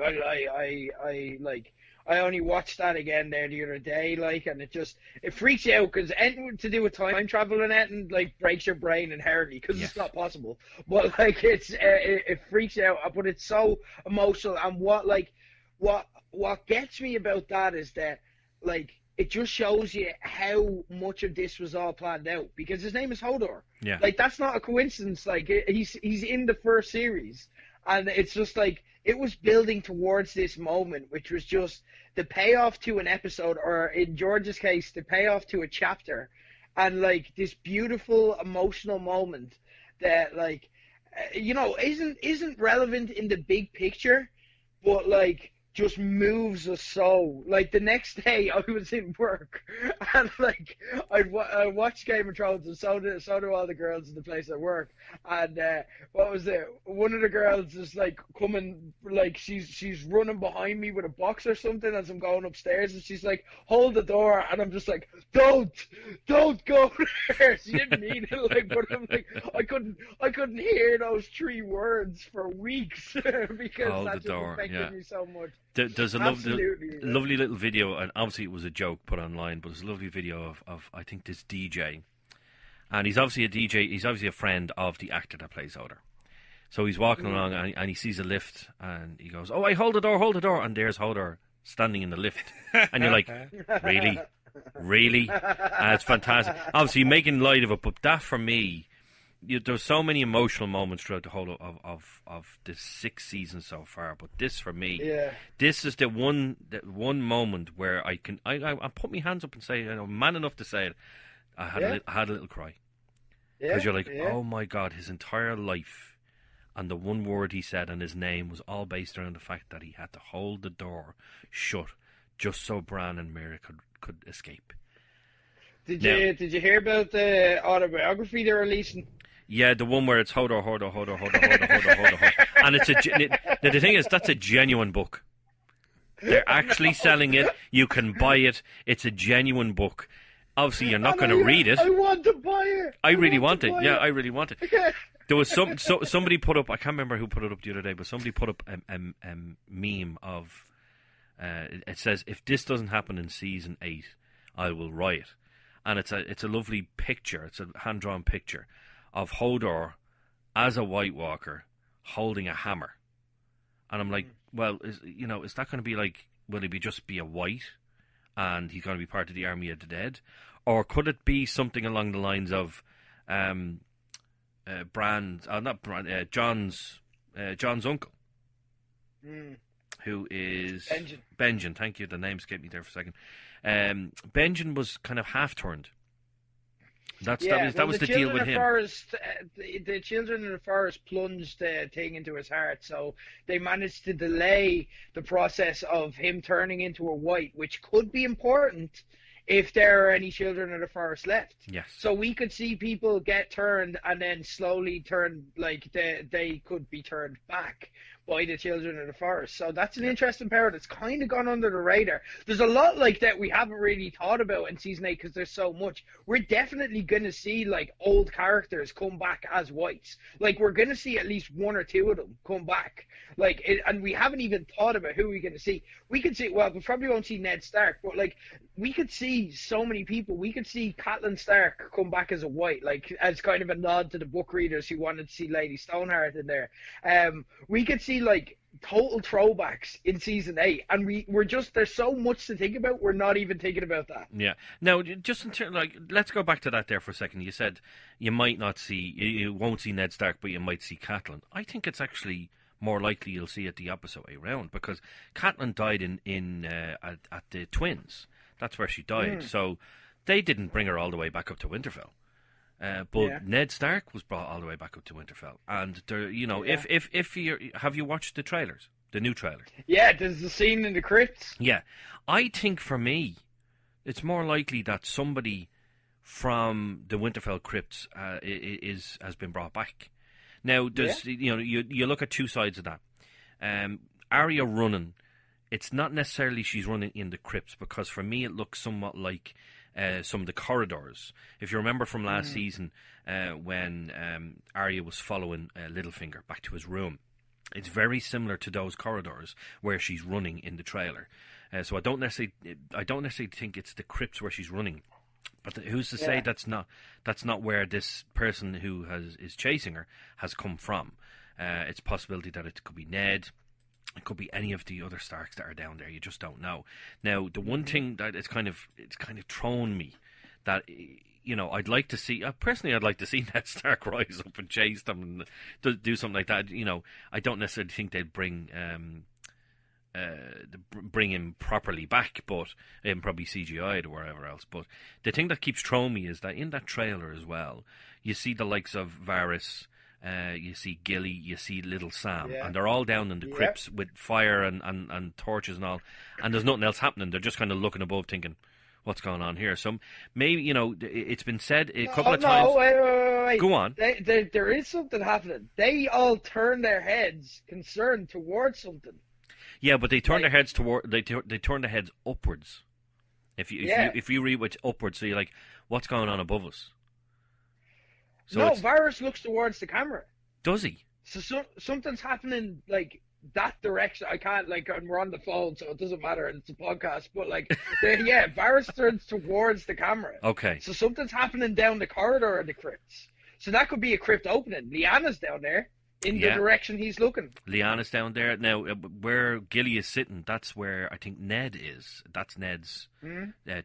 I only watched that again there the other day, like, and it freaks you out because anything to do with time travel and that, and like breaks your brain inherently because it's not possible. But like it freaks you out. But it's so emotional, and what gets me about that is that like it just shows you how much of this was all planned out because his name is Hodor. Yeah, like that's not a coincidence. Like he's in the first series. And it's just like, it was building towards this moment, which was just the payoff to an episode, or in George's case, the payoff to a chapter. And like this beautiful emotional moment that like, isn't relevant in the big picture, but like just moves us so. Like the next day I was in work and like I watched Game of Thrones, and so do all the girls in the place I work. And what was it? One of the girls is like coming, like she's running behind me with a box or something as I'm going upstairs, and she's like, "Hold the door," and I'm just like, "Don't go there." She didn't mean it, like, but I'm like, I couldn't hear those three words for weeks because Hold that the just door, affected me so much. There's a lovely little video, and obviously it was a joke put online, but it's a lovely video of I think this DJ. And he's obviously a DJ, he's obviously a friend of the actor that plays Hodor. So he's walking along and he sees a lift and he goes, "Oh, I hold the door. And there's Hodor standing in the lift. And you're like, really? Really? And it's fantastic. Obviously making light of it, but that for me, there's so many emotional moments throughout the whole of this 6th season so far. But this for me, this is the one moment where I put my hands up and say, I'm man enough to say it. I had a little cry because you're like, oh my God, his entire life and the one word he said and his name was all based around the fact that he had to hold the door shut just so Bran and Mira could escape. Did you hear about the autobiography they're releasing? Yeah, the one where it's Hodor. And the thing is, that's a genuine book. They're actually selling it. You can buy it. It's a genuine book. Obviously, you're not going to read it. I want to buy it. I really want it. Yeah, I really want it. There was somebody put up. I can't remember who put it up the other day, but somebody put up a meme of. It says, "If this doesn't happen in season 8, I will riot." And it's a lovely picture. It's a hand drawn picture of Hodor as a White Walker holding a hammer. And I'm like, well, is that going to be like? Will he just be a White? And he's going to be part of the Army of the Dead? Or could it be something along the lines of John's uncle, who is Benjen. Thank you, the name escaped me there for a second. Benjen was kind of half-turned. That was the deal with him. The children in the forest plunged the thing into his heart, so they managed to delay the process of him turning into a White, which could be important if there are any children in the forest left. Yes. So we could see people get turned and then slowly turn, like they could be turned back. by the children of the forest. So that's an interesting power that's kind of gone under the radar. There's a lot like that we haven't really thought about in season 8 because there's so much. We're definitely going to see like old characters come back as whites. Like we're going to see at least one or two of them come back. Like, and we haven't even thought about who we're going to see. We could see, well, we probably won't see Ned Stark, but like we could see so many people. We could see Catelyn Stark come back as a white, like as kind of a nod to the book readers who wanted to see Lady Stoneheart in there. We could see like total throwbacks in season 8, and we're just, there's so much to think about. We're not even thinking about that. Yeah. Now, just in terms, like, let's go back to that there for a second. You said you might not see, you won't see Ned Stark, but you might see Catelyn. I think it's actually more likely you'll see it the opposite way around, because Catelyn died at the Twins. That's where she died. So they didn't bring her all the way back up to Winterfell. But Ned Stark was brought all the way back up to Winterfell, and there, you know, if you have you watched the trailers, the new trailer? Yeah, there's the scene in the crypts. Yeah, I think for me, it's more likely that somebody from the Winterfell crypts has been brought back. Now, there's you know, you look at two sides of that. Arya running, it's not necessarily she's running in the crypts, because for me it looks somewhat like some of the corridors. If you remember from last season, when Arya was following Littlefinger back to his room, it's very similar to those corridors where she's running in the trailer. So I don't necessarily think it's the crypts where she's running. But who's to say that's not where this person who is chasing her has come from? It's a possibility that it could be Ned. It could be any of the other Starks that are down there. You just don't know. Now, the one thing that it's kind of thrown me that, you know, I'd like to see. Personally, I'd like to see Ned Stark rise up and chase them and do something like that. You know, I don't necessarily think they'd bring him properly back, but probably CGI'd or wherever else. But the thing that keeps throwing me is that in that trailer as well, you see the likes of Varys. You see Gilly, you see Little Sam, and they're all down in the crypts with fire and torches and all, and there's nothing else happening. They're just kind of looking above thinking, what's going on here? So maybe, you know, it's been said a couple of times. Wait. Go on. There is something happening. They all turn their heads concerned towards something. Yeah, but they turn their heads they turn their heads upwards. If you read what's upwards, so you're like, what's going on above us? So no, Varys looks towards the camera. Does he? So something's happening, like, that direction. I can't, like, we're on the phone, so it doesn't matter, and it's a podcast, but, like, Varys turns towards the camera. Okay. So something's happening down the corridor of the crypts. So that could be a crypt opening. Lyanna's down there, in the direction he's looking. Lyanna's down there. Now, where Gilly is sitting, that's where I think Ned is. That's Ned's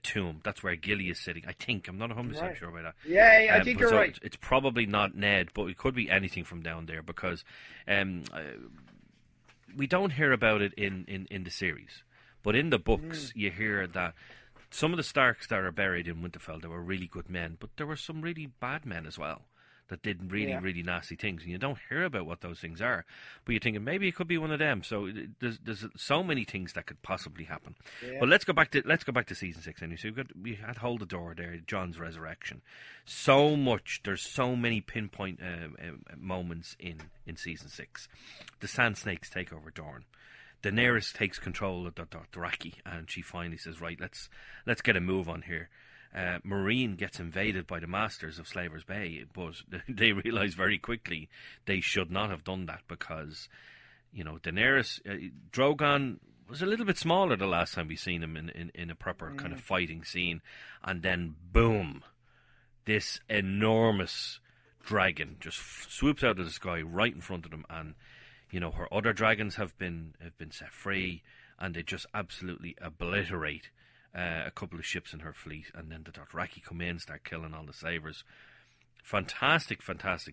tomb. That's where Gilly is sitting, I think. I'm not 100% sure about that. Yeah, I think you're right. It's probably not Ned, but it could be anything from down there, because we don't hear about it in the series. But in the books, you hear that some of the Starks that are buried in Winterfell, they were really good men, but there were some really bad men as well that did really, really nasty things, and you don't hear about what those things are. But you're thinking maybe it could be one of them. So there's so many things that could possibly happen. Yeah. But let's go back to season 6 anyway. So we had Hold the Door there, Jon's resurrection. So much. There's so many pinpoint moments in season 6. The Sand Snakes take over Dorne. Daenerys takes control of the Dothraki, and she finally says, "Right, let's get a move on here." Meereen gets invaded by the Masters of Slaver's Bay, but they realise very quickly they should not have done that, because, you know, Daenerys, Drogon was a little bit smaller the last time we seen him in a proper kind of fighting scene, and then boom, this enormous dragon just swoops out of the sky right in front of them, and, you know, her other dragons have been set free, and they just absolutely obliterate a couple of ships in her fleet, and then the Dothraki come in, start killing all the Slavers. Fantastic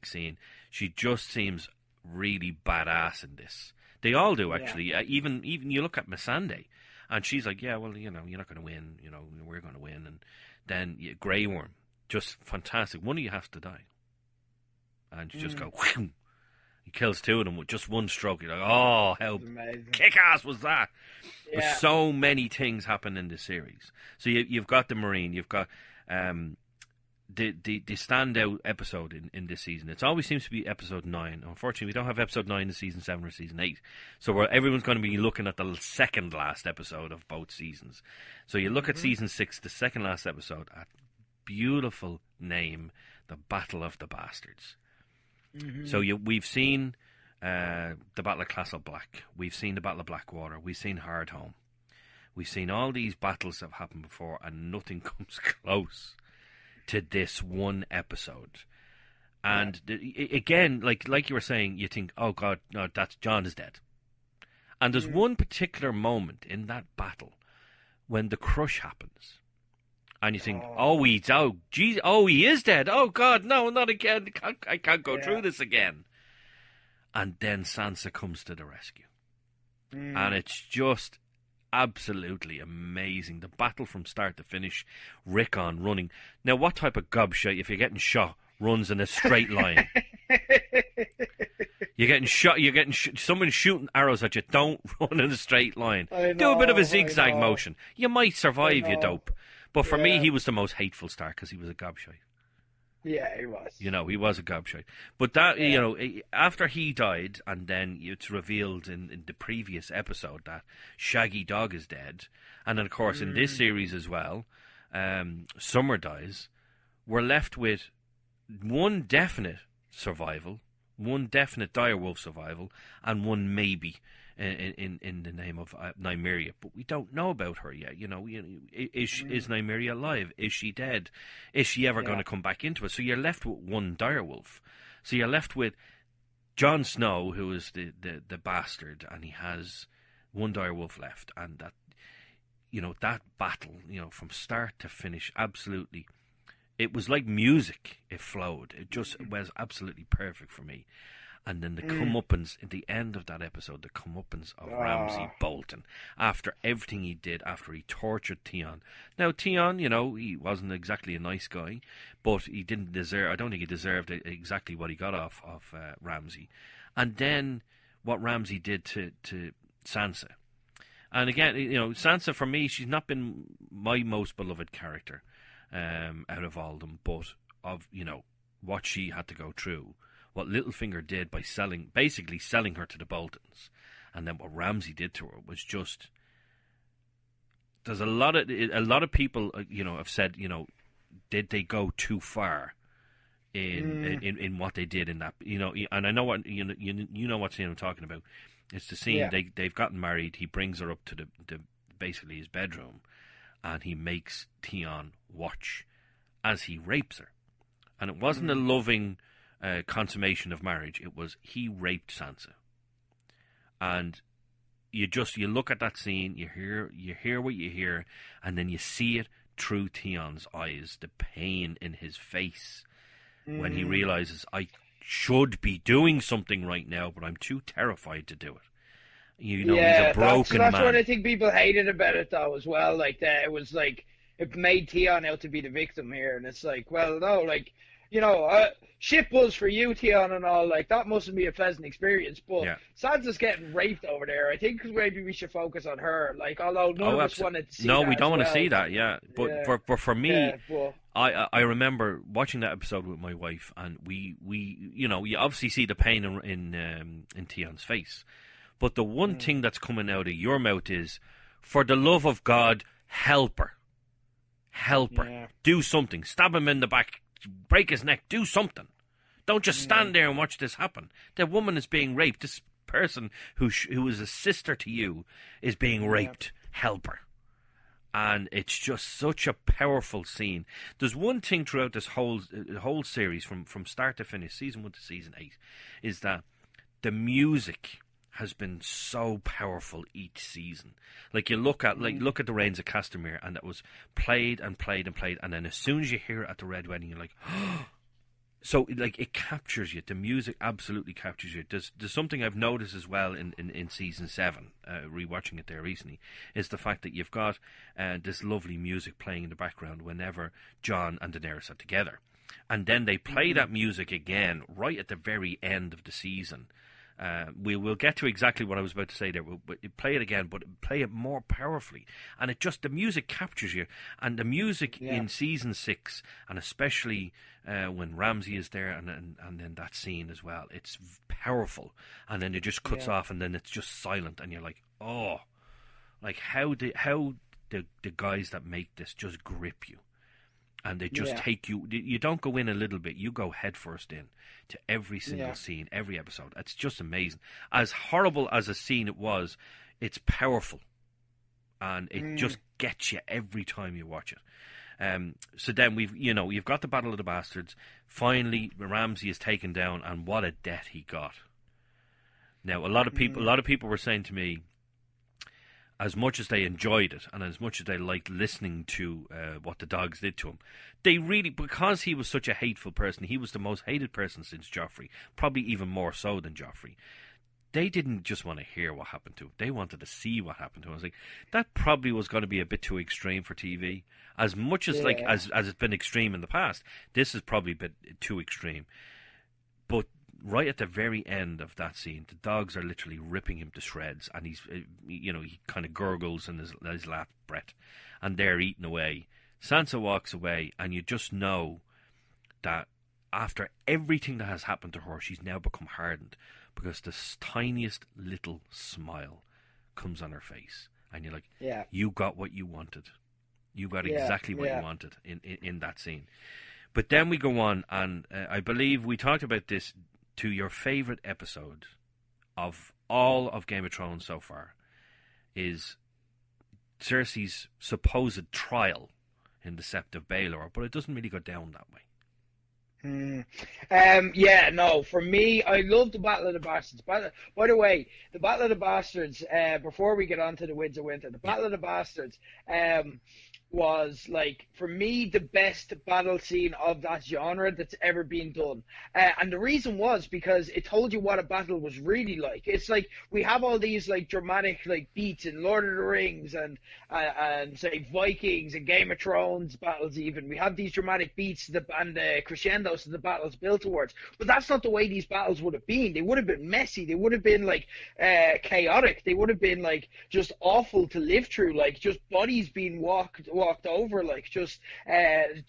scene. She just seems really badass in this. They all do, actually. Even you look at Missandei, and she's like, yeah, well, you know, you're not going to win. You know, we're going to win. And then Grey Worm, just fantastic. One of you has to die, and you just go. Whew, he kills two of them with just one stroke. You're like, oh, how kick-ass was that? Yeah. There's so many things happen in this series. So you've got the Meereen, you've got the standout episode in this season. It always seems to be episode 9. Unfortunately, we don't have episode 9 in season 7 or season 8. So everyone's going to be looking at the second last episode of both seasons. So you look at season 6, the second last episode, a beautiful name, The Battle of the Bastards. So we've seen the Battle of Castle Black. We've seen the Battle of Blackwater. We've seen Hardhome. We've seen all these battles that have happened before, and nothing comes close to this one episode. And again, like you were saying, you think, oh God, no, that's John is dead. And there's one particular moment in that battle when the crush happens, and you think, he is dead. Oh God, no, not again. I can't go through this again. And then Sansa comes to the rescue, and it's just absolutely amazing. The battle from start to finish. Rickon running. Now, what type of gobshite, if you're getting shot, runs in a straight line? You're getting shot. Someone's shooting arrows at you. Don't run in a straight line. Do a bit of a zigzag motion. You might survive, you dope. But for me, he was the most hateful star because he was a gobshite. Yeah, he was. He was a gobshite. But that, after he died, and then it's revealed in the previous episode that Shaggy Dog is dead, and then, of course, in this series as well, Summer dies, we're left with one definite survival, one definite direwolf survival, and one maybe in the name of Nymeria, but we don't know about her yet. Is Nymeria alive? Is she dead? Is she ever going to come back into it? So you're left with one direwolf. So you're left with Jon Snow, who is the bastard, and he has one direwolf left, and that that battle, from start to finish, absolutely. It was like music. It flowed. It just was absolutely perfect for me. And then the comeuppance at the end of that episode, the comeuppance of Ramsay Bolton, after everything he did, after he tortured Theon. Now, Theon, he wasn't exactly a nice guy, but he didn't deserve, I don't think he deserved exactly what he got off of Ramsay. And then what Ramsay did to Sansa. And again, Sansa, for me, she's not been my most beloved character out of all of them, but of, what she had to go through. What Littlefinger did by basically selling her to the Boltons, and then what Ramsay did to her was just. There's a lot of people, have said, did they go too far in what they did in that, and I know what you know what scene I'm talking about. It's the scene they've gotten married. He brings her up to the basically his bedroom, and he makes Theon watch as he rapes her, and it wasn't a loving. Consummation of marriage. It was he raped Sansa, and you look at that scene, you hear what you hear, and then you see it through Theon's eyes, the pain in his face when he realizes I should be doing something right now, but I'm too terrified to do it. He's a broken man. That's what I think people hated about it, though, as well. Like that, it was like it made Theon out to be the victim here, and it's like, well, no, like. Shit buzz for you, Theon, and all, like, that mustn't be a pleasant experience, but Sansa's getting raped over there. I think maybe we should focus on her, like, although none of us wanted to see that. No, we don't want to see that, But for me, but I remember watching that episode with my wife, and we you obviously see the pain in Theon's face, but the one thing that's coming out of your mouth is, for the love of God, help her. Do something. Stab him in the back. Break his neck, do something. Don't just stand there and watch this happen. The woman is being raped. This person who is a sister to you is being raped. Help her. And it's just such a powerful scene. There's one thing throughout this whole series, from start to finish, season 1 to season 8, is that the music has been so powerful each season. Like you look at the Reigns of Castamere, and it was played and played and played, and then as soon as you hear it at the Red Wedding, you're like, oh. So like it captures you. The music absolutely captures you. There's something I've noticed as well in season 7, rewatching it there recently, is the fact that you've got this lovely music playing in the background whenever Jon and Daenerys are together, and then they play that music again right at the very end of the season. We will get to exactly what I was about to say there. We'll play it again, but play it more powerfully. And the music captures you. And the music in season 6, and especially when Ramsey is there, and then that scene as well, it's powerful. And then it just cuts off, and then it's just silent, and you're like, oh, like how the guys that make this just grip you. And they just take you. You don't go in a little bit. You go headfirst in to every single scene, every episode. It's just amazing. As horrible as a scene it was, it's powerful, and it just gets you every time you watch it. So then you've got the Battle of the Bastards. Finally, Ramsey is taken down, and what a death he got. Now, a lot of people were saying to me, as much as they enjoyed it and as much as they liked listening to what the dogs did to him, they really, because he was such a hateful person, he was the most hated person since Joffrey, probably even more so than Joffrey. They didn't just want to hear what happened to him. They wanted to see what happened to him. I was like, that probably was going to be a bit too extreme for TV. As much as as it's been extreme in the past, this is probably a bit too extreme. But right at the very end of that scene, the dogs are literally ripping him to shreds, and he's, he kind of gurgles in his last breath, and they're eating away. Sansa walks away, and you just know that after everything that has happened to her, she's now become hardened, because the tiniest little smile comes on her face, and you're like, you got what you wanted. You got exactly what you wanted in that scene. But then we go on, and I believe we talked about this, to your favourite episode of all of Game of Thrones so far is Cersei's supposed trial in the Sept of Baelor, but it doesn't really go down that way. For me, I love the Battle of the Bastards. By the way, the Battle of the Bastards, before we get on to the Winds of Winter, the Battle of the Bastards was, like, for me, the best battle scene of that genre that's ever been done. And the reason was because it told you what a battle was really like. It's like, we have all these, like, dramatic, like, beats in Lord of the Rings and say, Vikings and Game of Thrones battles even. We have these dramatic beats and crescendos that the battles built towards. But that's not the way these battles would have been. They would have been messy. They would have been, like, chaotic. They would have been, like, just awful to live through. Like, just bodies being walked over, like, just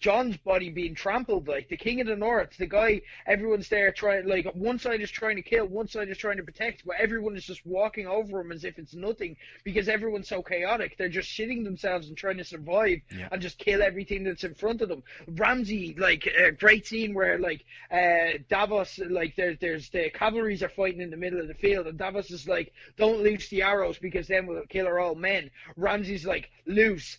John's body being trampled, like the King of the North, the guy everyone's there trying, like, one side is trying to kill, one side is trying to protect, but everyone is just walking over him as if it's nothing, because everyone's so chaotic. They're just shitting themselves and trying to survive and just kill everything that's in front of them. Ramsey, like, a great scene where, like, Davos, like, there's the cavalries are fighting in the middle of the field, and Davos is like, don't loose the arrows because then we'll kill our own men. Ramsey's like, loose,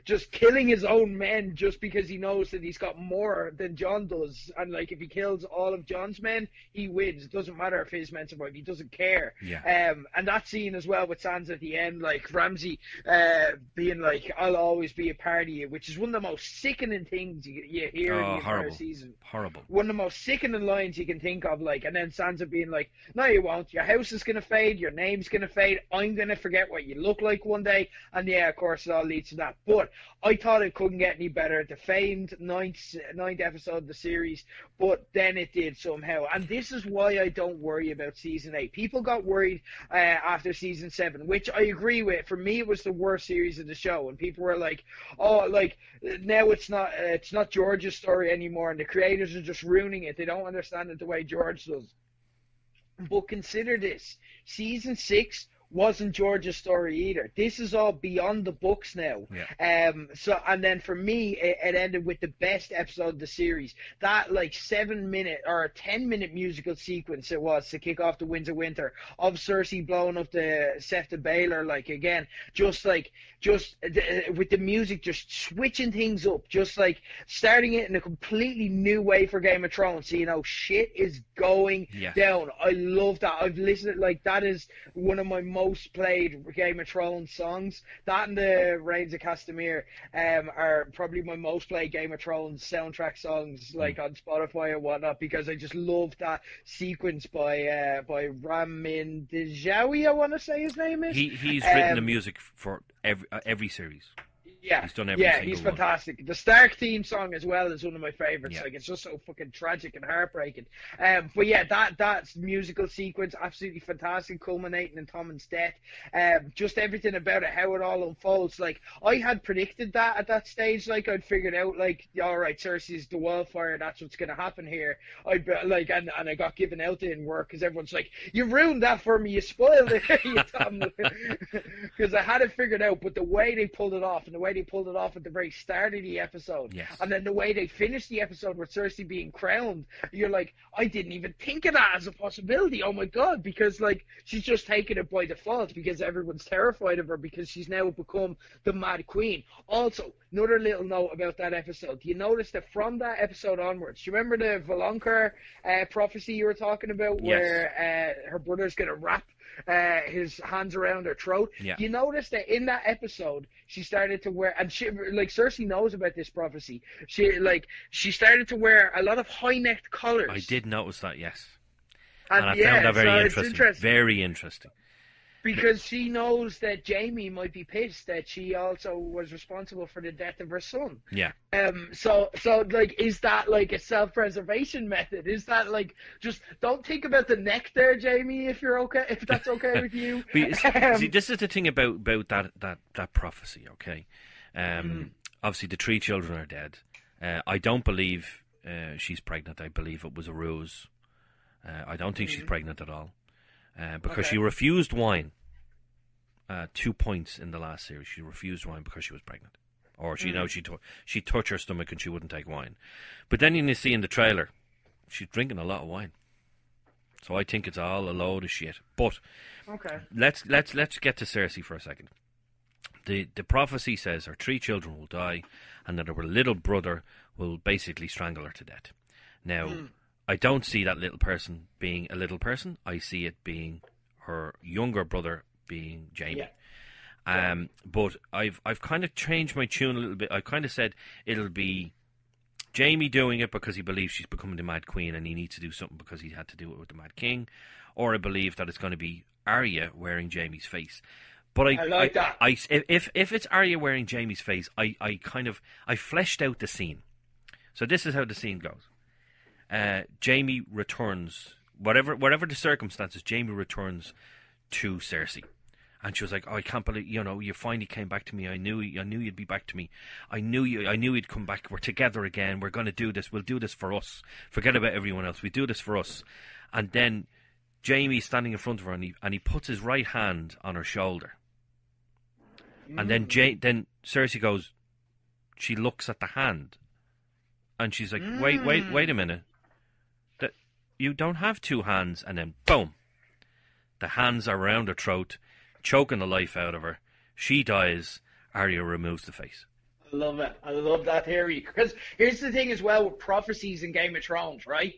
just killing his own men just because he knows that he's got more than Jon does, and, like, if he kills all of Jon's men, he wins. It doesn't matter if his men survive, he doesn't care. And that scene as well with Sansa at the end, like, Ramsey being like, I'll always be a part of you, which is one of the most sickening things you hear in the entire season. Horrible. One of the most sickening lines you can think of, like, and then Sansa being like, no you won't, your house is gonna fade, your name's gonna fade, I'm gonna forget what you look like one day. And of course it all leads to that. But I thought it couldn't get any better. The famed ninth episode of the series, but then it did somehow. And this is why I don't worry about season 8. People got worried after season 7, which I agree with. For me, it was the worst series of the show, and people were like, "Oh, like, now it's not George's story anymore, and the creators are just ruining it. They don't understand it the way George does." But consider this: season 6 wasn't George's story either. This is all beyond the books now. And then for me, it ended with the best episode of the series. That, like, 7-minute or 10-minute musical sequence it was to kick off the Winds of Winter of Cersei blowing up the Sept of Baelor, like, again, just with the music just switching things up, just like starting it in a completely new way for Game of Thrones. So, shit is going down. I love that. I've listened, like, that is one of my most played Game of Thrones songs. That and the Reigns of Castamere are probably my most played Game of Thrones soundtrack songs, like, on Spotify and whatnot, because I just love that sequence by Ramin Djawi, I want to say his name is. He's written the music for every series. Yeah, He's done every yeah, single he's one. fantastic. The Stark theme song as well is one of my favorites. Yeah. Like, it's just so fucking tragic and heartbreaking. But yeah, that musical sequence absolutely fantastic, culminating in Tommen's death. Just everything about it, how it all unfolds. Like, I had predicted that at that stage. Like, I'd figured out, like, all right, Cersei's the wildfire. That's what's gonna happen here. And I got given out in work because everyone's like, you ruined that for me. You spoiled it. Because I had it figured out, but the way they pulled it off, and the way they pulled it off at the very start of the episode, Yes. and then the way they finished the episode with Cersei being crowned, you're like, I didn't even think of that as a possibility. Oh my god, because like she's just taking it by default because everyone's terrified of her because she's now become the Mad Queen. Also, another little note about that episode. You notice that from that episode onwards, do you remember the Volunker prophecy you were talking about, Yes. where her brother's gonna wrap his hands around her throat? Yeah. You notice that in that episode she started to wear, and she, like, Cersei knows about this prophecy, she started to wear a lot of high-necked collars. I did notice that, yes. And I yeah, found that very so it's interesting. Very interesting. because she knows that Jaime might be pissed that she also was responsible for the death of her son. Yeah. So like, is that like a self-preservation method? Is that like, just don't think about the neck there, Jaime, if you're okay, if that's okay with you? See, this is the thing about that prophecy, okay? Obviously, the 3 children are dead. I don't believe she's pregnant. I believe it was a ruse. I don't think she's pregnant at all. Because she refused wine 2 points in the last series. She refused wine because she was pregnant. Or she touched her stomach and she wouldn't take wine. But then you see in the trailer, she's drinking a lot of wine. So I think it's all a load of shit. But Okay. let's get to Cersei for a second. The prophecy says her 3 children will die, and that her little brother will basically strangle her to death. Now, I don't see that little person being a little person. I see it being her younger brother, being Jaime. Yeah. But I've kind of changed my tune a little bit. I kind of said it'll be Jaime doing it because he believes she's becoming the Mad Queen and he needs to do something because he had to do it with the Mad King, or I believe that it's going to be Arya wearing Jaime's face. But I like that. If it's Arya wearing Jaime's face, I fleshed out the scene. So this is how the scene goes. Jaime returns, whatever the circumstances, Jaime returns to Cersei. And she was like, "Oh, I can't believe, you finally came back to me. I knew you'd be back to me. I knew you'd come back. We're together again. We're going to do this. We'll do this for us. Forget about everyone else. We do this for us." And then Jaime's standing in front of her, and he puts his right hand on her shoulder. And then Cersei goes, she looks at the hand, and she's like, wait a minute. That you don't have 2 hands. And then boom, the hands are around her throat, choking the life out of her. She dies. Arya removes the face. I love it. I love that theory. Because here's the thing as well with prophecies in Game of Thrones, right?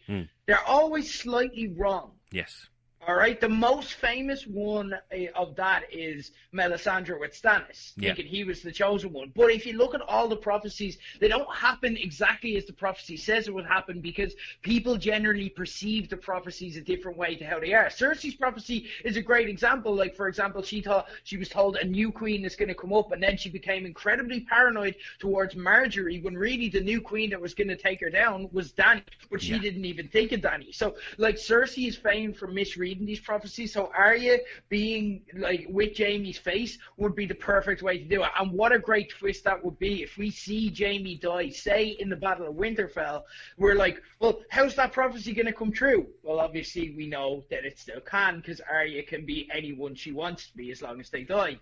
They're always slightly wrong. Yes. All right, the most famous one of that is Melisandre with Stannis, thinking he was the chosen one. But if you look at all the prophecies, they don't happen exactly as the prophecy says it would happen because people generally perceive the prophecies a different way to how they are. Cersei's prophecy is a great example. Like, for example, she thought she was told a new queen is going to come up, and then she became incredibly paranoid towards Marjorie when really the new queen that was going to take her down was Dany, but she didn't even think of Dany. So, like, Cersei is famed for misreading these prophecies, so Arya being like with Jaime's face would be the perfect way to do it. And what a great twist that would be if we see Jaime die, say in the Battle of Winterfell. We're like, well, how's that prophecy going to come true? Well, obviously we know that it still can, because Arya can be anyone she wants to be as long as they die.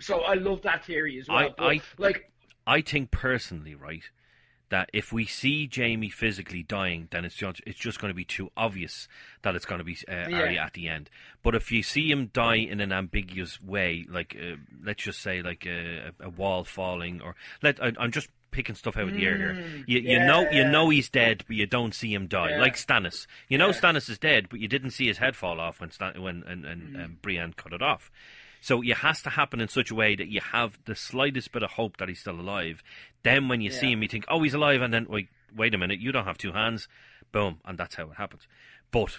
So I love that theory as well. I think personally, right, that if we see Jaime physically dying, then it's just going to be too obvious that it's going to be Arya at the end. But if you see him die in an ambiguous way, like let's just say like a wall falling, or I'm just picking stuff out of the air here. You know he's dead, but you don't see him die. Like Stannis, Stannis is dead, but you didn't see his head fall off when Brienne cut it off. So it has to happen in such a way that you have the slightest bit of hope that he's still alive. Then when you see him, you think, oh, he's alive, and then, wait a minute, you don't have 2 hands. Boom, and that's how it happens. But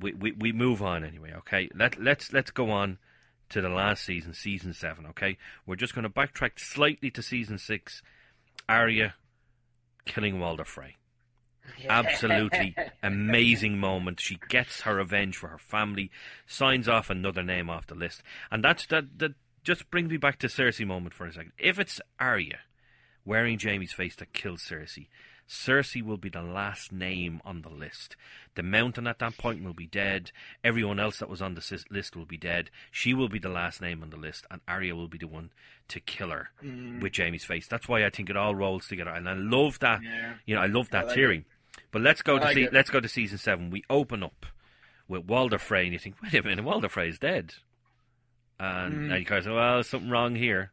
we move on anyway, okay? Let's go on to the last season, season 7. Okay, we're just going to backtrack slightly to season 6. Arya killing Walder Frey. Absolutely amazing moment. She gets her revenge for her family, signs off another name off the list, and that just brings me back to Cersei moment for a second. If it's Arya wearing Jaime's face that kills Cersei, Cersei will be the last name on the list. The Mountain at that point will be dead. Everyone else that was on the list will be dead. She will be the last name on the list, and Arya will be the one to kill her with Jaime's face. That's why I think it all rolls together, and I love that. Yeah. You know, I love that like theory. it. But let's go to it. let's go to season 7. We open up with Walder Frey, and you think, wait a minute, Walder Frey is dead, and you go, well, there's something wrong here.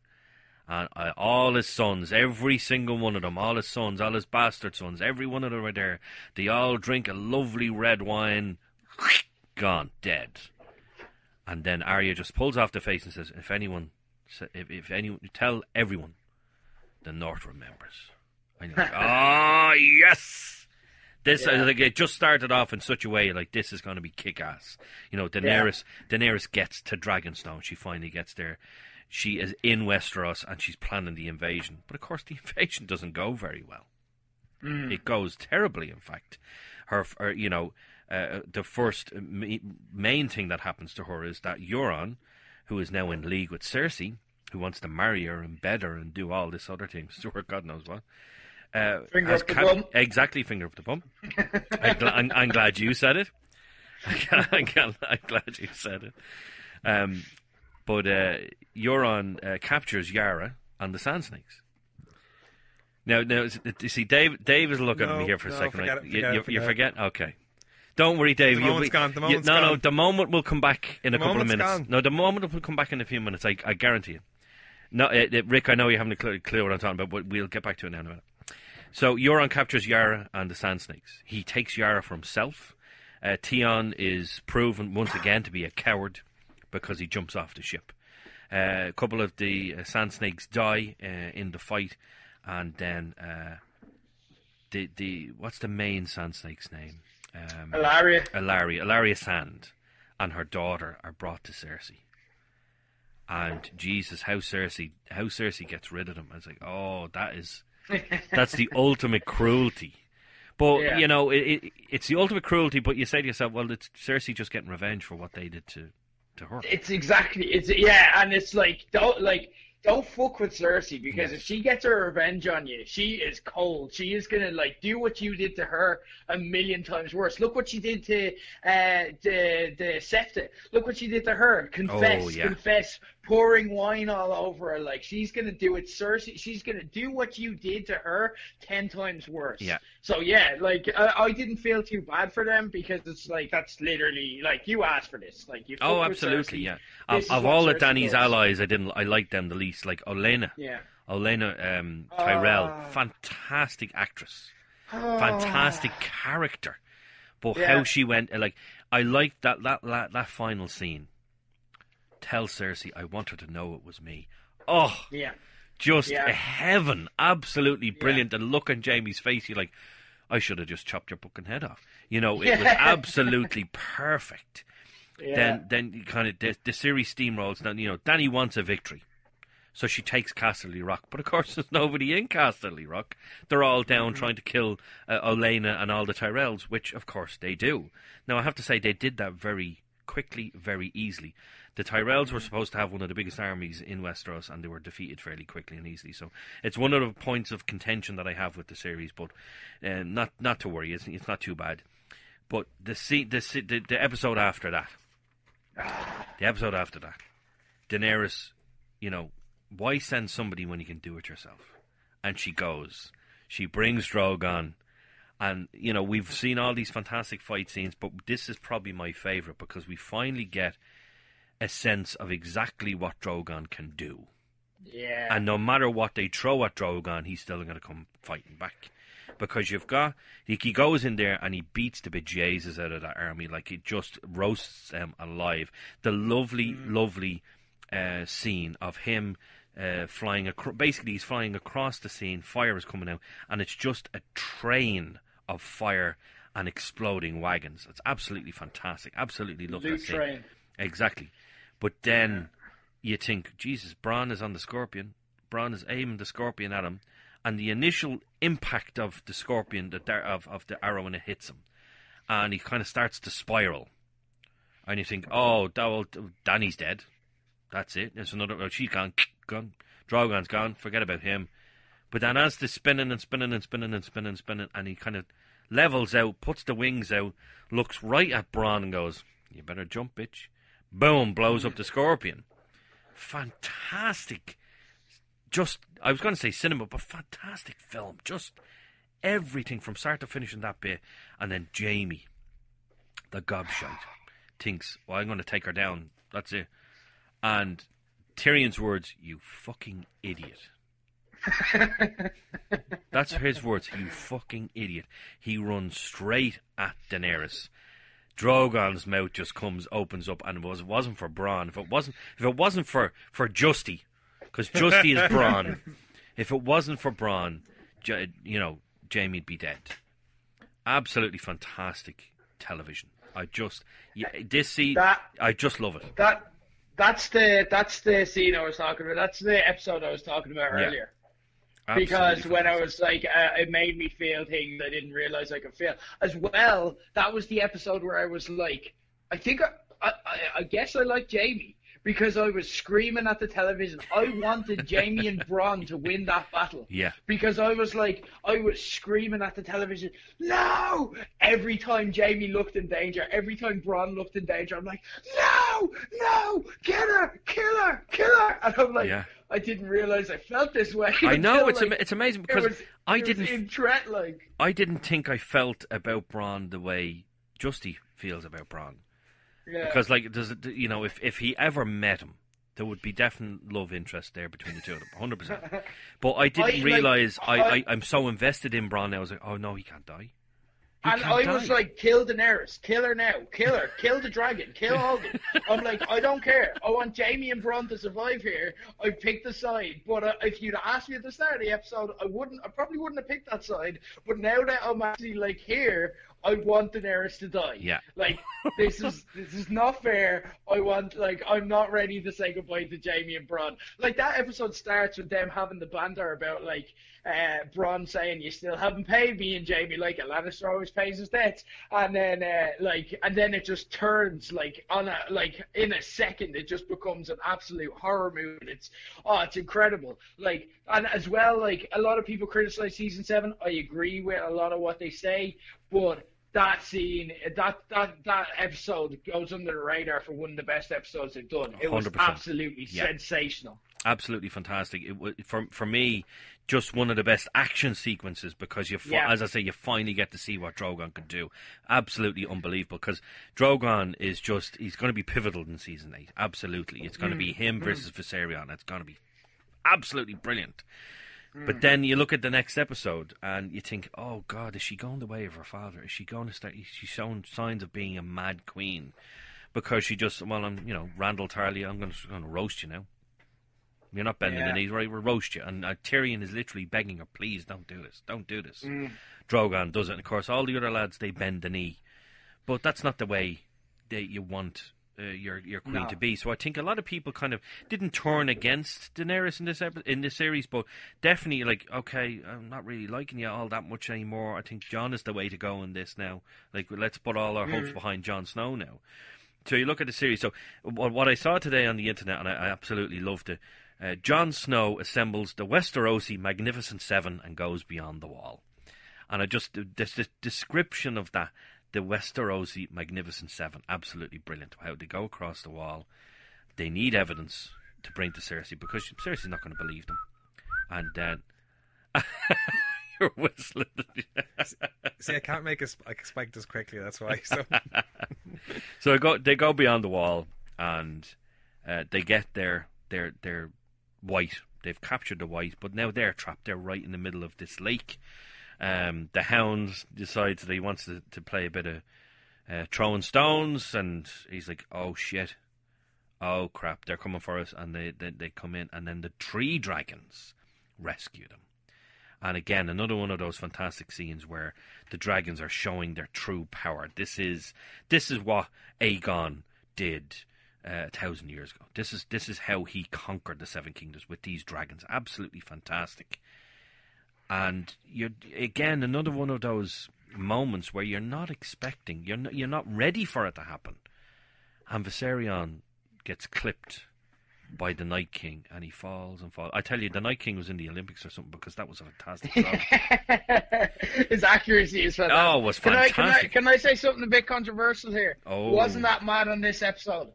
And all his sons, every single one of them, all his sons, all his bastard sons, every one of them are there. They all drink a lovely red wine, gone, dead. And then Arya just pulls off the face and says, if anyone, tell everyone, the North remembers. And you're like, oh, yes! This, like, it just started off in such a way, like, this is going to be kick-ass. You know, Daenerys gets to Dragonstone. She finally gets there. She is in Westeros and she's planning the invasion. But of course the invasion doesn't go very well. It goes terribly, in fact. The first main thing that happens to her is that Euron, who is now in league with Cersei, who wants to marry her and bed her and do all this other things to her, God knows what. Finger up the bum. Exactly, finger up the bum. I'm glad you said it. I'm glad you said it. But Euron captures Yara and the Sand Snakes. Now, you see, Dave is looking at me here for a second. You forget? Okay. Don't worry, Dave. The moment's gone. No, the moment will come back in a couple of minutes. Gone. No, the moment will come back in a few minutes. I guarantee you. No, Rick, I know you haven't a clue what I'm talking about, but we'll get back to it now in a minute. So Euron captures Yara and the Sand Snakes. He takes Yara for himself. Theon is proven once again to be a coward because he jumps off the ship. A couple of the Sand Snakes die in the fight, and then what's the main Sand Snake's name? Ilaria Sand and her daughter are brought to Cersei. And Jesus, how Cersei gets rid of them. I was like, oh, that's the ultimate cruelty. But you know, it's the ultimate cruelty. But you say to yourself, well, it's Cersei just getting revenge for what they did to her. And it's like don't fuck with Cersei, because if she gets her revenge on you, she is cold. She is gonna do what you did to her a million times worse. Look what she did to the Septa. Look what she did to her. Confess, pouring wine all over her. Like, she's gonna do it, Cersei. She's gonna do what you did to her 10 times worse. Yeah. So I didn't feel too bad for them, because it's like, that's literally like, you asked for this. Like, you. Oh, absolutely, yeah. Of all of Dany's allies, I liked them the least. Like Olenna. Yeah. Olenna Tyrell, fantastic actress, fantastic character. But how she went, I liked that final scene. Tell Cersei I want her to know it was me. Oh, yeah. Just heaven, absolutely brilliant. And look on Jaime's face, you're like, I should have just chopped your fucking head off. You know, it was absolutely perfect. Yeah. Then kind of the series steamrolls. Now, you know, Dany wants a victory, so she takes Casterly Rock. But of course, there's nobody in Casterly Rock. They're all down trying to kill Olenna and all the Tyrells, which of course they do. Now I have to say, they did that very quickly, very easily. The Tyrells were supposed to have one of the biggest armies in Westeros, and they were defeated fairly quickly and easily. So it's one of the points of contention that I have with the series, but not to worry, it's not too bad. But the episode after that, Daenerys, you know, why send somebody when you can do it yourself? And she goes. She brings Drogon. And, you know, we've seen all these fantastic fight scenes, but this is probably my favourite, because we finally get a sense of exactly what Drogon can do. Yeah. And no matter what they throw at Drogon, he's still going to come fighting back. Because he goes in there and he beats the bejesus out of that army. Like, it just roasts them alive. The lovely scene of him flying basically he's flying across the scene, fire is coming out, and it's just a train of fire and exploding wagons. It's absolutely fantastic. Absolutely love that scene. Train. Exactly. But then you think, Jesus, Bronn is on the Scorpion. Bronn is aiming the Scorpion at him, and the initial impact of the Scorpion, of the arrow when it hits him, and he kind of starts to spiral. And you think, oh, Dany's dead. That's it. There's another. Oh, she's gone. Drogon's gone. Forget about him. But then as the spinning and spinning and spinning and spinning and spinning, and he kind of levels out, puts the wings out, looks right at Bronn and goes, "You better jump, bitch." Boom, blows up the Scorpion. Fantastic. Just, I was going to say cinema, but fantastic film. Just everything from start to finish in that bit. And then Jaime, the gobshite, thinks, well, I'm going to take her down. That's it. And Tyrion's words, "You fucking idiot." That's his words. "You fucking idiot." He runs straight at Daenerys. Drogon's mouth just opens up, and it wasn't for Bronn. If it wasn't for Justy, because Justy is Bronn. If it wasn't for Bronn, Jaime'd be dead. Absolutely fantastic television. I just love it. That's the scene I was talking about. That's the episode I was talking about earlier. Because when I was like, it made me feel things I didn't realize I could feel. As well, that was the episode where I was like, I guess I like Jaime. Because I was screaming at the television. I wanted Jaime and Bronn to win that battle. Yeah. Because I was screaming at the television, "No!" Every time Jaime looked in danger, every time Bronn looked in danger, I'm like, "No! Kill her! Kill her! Kill her!" And I'm like, I didn't realize I felt this way. I know, it's amazing because I didn't think I felt about Bronn the way Justy feels about Bronn. Yeah. Because, if he ever met him, there would be definite love interest there between the two of them, 100%. But I didn't realise I'm so invested in Bronn now. I was like, oh no, he can't die. Was like, kill Daenerys, kill her now, kill her, kill the dragon, kill all of them. I'm like, I don't care. I want Jaime and Bronn to survive here. I picked the side, but if you'd asked me at the start of the episode, I probably wouldn't have picked that side. But now that I'm actually here, I want Daenerys to die. Yeah. This is not fair. I'm not ready to say goodbye to Jaime and Bronn. That episode starts with them having the banter about Bronn saying, "You still haven't paid me," and Jaime a Lannister always pays his debts, and then it just turns in a second it just becomes an absolute horror movie. It's incredible. And as well, a lot of people criticize season 7. I agree with a lot of what they say, but that scene, that episode goes under the radar for one of the best episodes they've done. It was 100%. Absolutely sensational. Absolutely fantastic. It was, for me, just one of the best action sequences because as I say, you finally get to see what Drogon can do. Absolutely unbelievable because Drogon he's going to be pivotal in season 8. Absolutely. It's going to be him versus Viserion. It's going to be absolutely brilliant. But then you look at the next episode and you think, oh God, is she going the way of her father? Is she's showing signs of being a mad queen? Because she just, I'm, Randall Tarly, I'm going to roast you now. You're not bending the knees, right? We'll roast you. And Tyrion is literally begging her, please don't do this. Don't do this. Drogon does it. And of course, all the other lads, they bend the knee. But that's not the way that you want your queen to be. So I think a lot of people kind of didn't turn against Daenerys in this series, but definitely okay, I'm not really liking you all that much anymore. I think Jon is the way to go in this now. Let's put all our hopes behind Jon Snow now. So you look at the series. So what I saw today on the internet, and I absolutely loved it. Jon Snow assembles the Westerosi Magnificent Seven and goes beyond the wall. And the description of that, the Westerosi Magnificent Seven, absolutely brilliant. How they go across the wall. They need evidence to bring to Cersei because Cersei's not going to believe them. And then you're whistling. See, I can't expect this quickly. That's why. So they go beyond the wall and they get their White. They've captured the White, but now they're trapped. They're right in the middle of this lake. The Hound decides that he wants to play a bit of throwing stones, and he's like, "Oh shit, oh crap, they're coming for us!" And they come in, and then the Tree Dragons rescue them. And again, another one of those fantastic scenes where the dragons are showing their true power. This is what Aegon did 1,000 years ago. This is how he conquered the Seven Kingdoms with these dragons. Absolutely fantastic. And you're again another one of those moments where you're not expecting, you're not ready for it to happen, and Viserion gets clipped by the Night King, and he falls and falls. I tell you, the Night King was in the Olympics or something, because that was a fantastic job. His accuracy is fantastic. Oh, it was fantastic. Can I say something a bit controversial here? Oh. Wasn't that mad on this episode?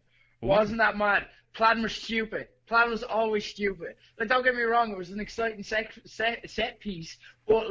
Ooh. Wasn't that mad? Plan was stupid. Plan was always stupid. Like, don't get me wrong, it was an exciting set piece, but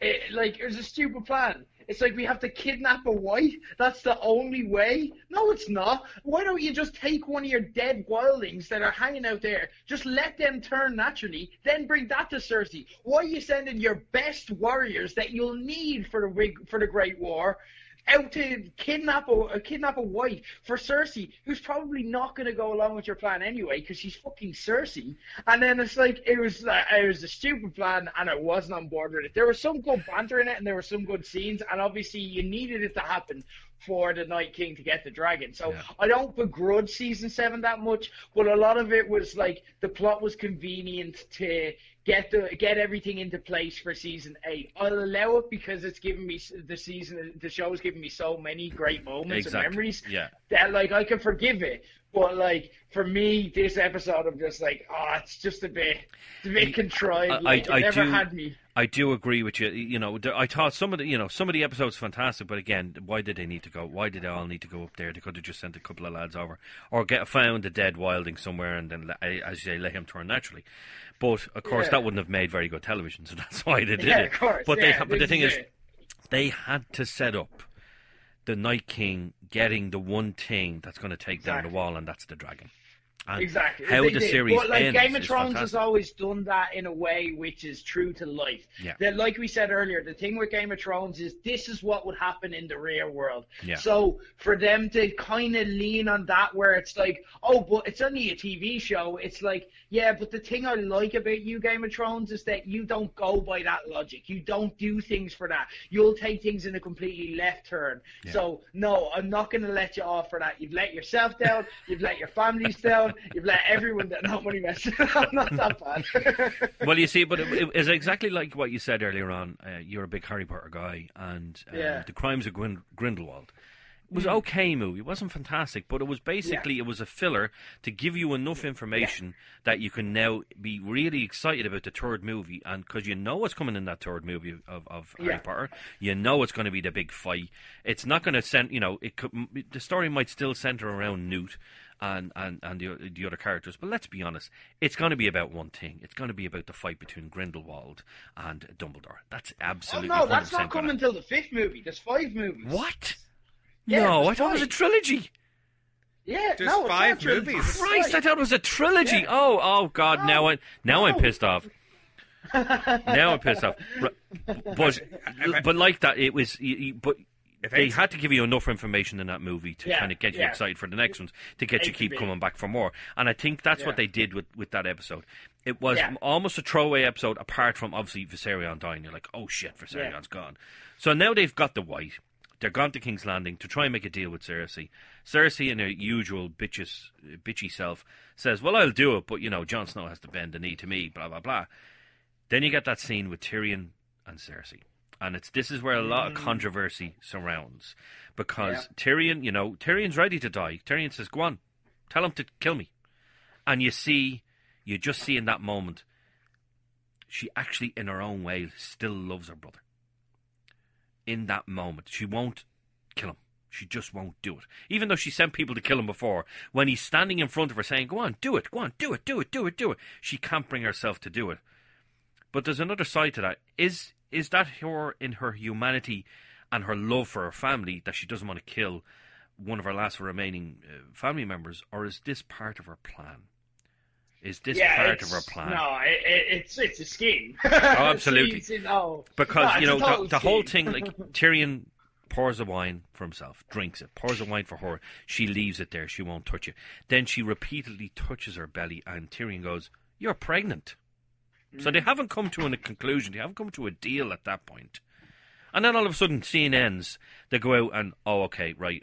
it was a stupid plan. It's like we have to kidnap a white. That's the only way. No, it's not. Why don't you just take one of your dead wildlings that are hanging out there, just let them turn naturally, then bring that to Cersei? Why are you sending your best warriors that you'll need for the Great War out to kidnap a white for Cersei, who's probably not going to go along with your plan anyway, because she's fucking Cersei? And then it's like it was a stupid plan, and I wasn't on board with it. There was some good banter in it, and there were some good scenes, and obviously you needed it to happen for the Night King to get the dragon. So yeah. I don't begrudge season 7 that much, but a lot of it was like the plot was convenient to get everything into place for season 8. I'll allow it because it's given me the show has given me so many great moments and memories that I can forgive it. But for me, this episode, I'm just it's just a bit contrived. It never had me. I do agree with you. You know, I thought some of the episodes fantastic, but again, why did they need to go? Why did they all need to go up there? They could have just sent a couple of lads over, or found a dead wildling somewhere, and then, as you say, let him turn naturally. But of course, that wouldn't have made very good television, so that's why they did it. Of course. But the thing is, they had to set up the Night King getting the one thing that's going to take down the wall, and that's the dragon. And exactly. How the series ends Game of Thrones fantastic. has always done that in a way which is true to life. Yeah. That, like we said earlier, the thing with Game of Thrones is this is what would happen in the real world. Yeah. So for them to kind of lean on that, where it's like, oh, but it's only a TV show. It's like, yeah, but the thing I like about you, Game of Thrones, is that you don't go by that logic. You don't do things for that. You'll take things in a completely left turn. Yeah. So no, I'm not going to let you off for that. You've let yourself down. You've let your families down. You've let everyone down. Not money mess. I'm not that bad. Well, you see, but it's exactly like what you said earlier on. You're a big Harry Potter guy, and The Crimes of Grindelwald. It was okay movie. It wasn't fantastic, but it was basically it was a filler to give you enough information that you can now be really excited about the third movie, and because you know what's coming in that third movie of Harry Potter, you know it's going to be the big fight. It's not going to the story might still center around Newt and the other characters, but let's be honest, it's going to be about one thing. It's going to be about the fight between Grindelwald and Dumbledore. That's absolutely. Oh no, that's not coming until the 5th movie. There's 5 movies. What? Yeah, no, I thought it was a trilogy. Yeah, there's 5 movies. Christ, I thought it was a trilogy. Yeah. Oh God! No. Now I'm pissed off. Now I'm pissed off. But like that, it was. But they had to give you enough information in that movie to kind of get you excited for the next ones, to get you keep coming back for more. And I think that's what they did with that episode. It was almost a throwaway episode, apart from obviously Viserion dying. You're like, oh shit, Viserion's gone. So now they've got the White. They're gone to King's Landing to try and make a deal with Cersei. Cersei, in her usual bitchy self, says, well, I'll do it, but, Jon Snow has to bend the knee to me, blah, blah, blah. Then you get that scene with Tyrion and Cersei. And this is where a lot of controversy surrounds. Because Tyrion's ready to die. Tyrion says, go on, tell him to kill me. And you just see in that moment, she actually, in her own way, still loves her brother. In that moment, she won't kill him. She just won't do it. Even though she sent people to kill him before, when he's standing in front of her saying, go on, do it, go on, do it, she can't bring herself to do it. But there's another side to that. Is that her, in her humanity and her love for her family, that she doesn't want to kill one of her last remaining family members, or is this part of her plan? Is this part of her plan? No, it's a scheme. Oh, absolutely. Because, the whole thing, Tyrion pours the wine for himself, drinks it, pours the wine for her. She leaves it there. She won't touch it. Then she repeatedly touches her belly, and Tyrion goes, you're pregnant. So they haven't come to a conclusion. They haven't come to a deal at that point. And then all of a sudden, scene ends. They go out and, oh, okay, right,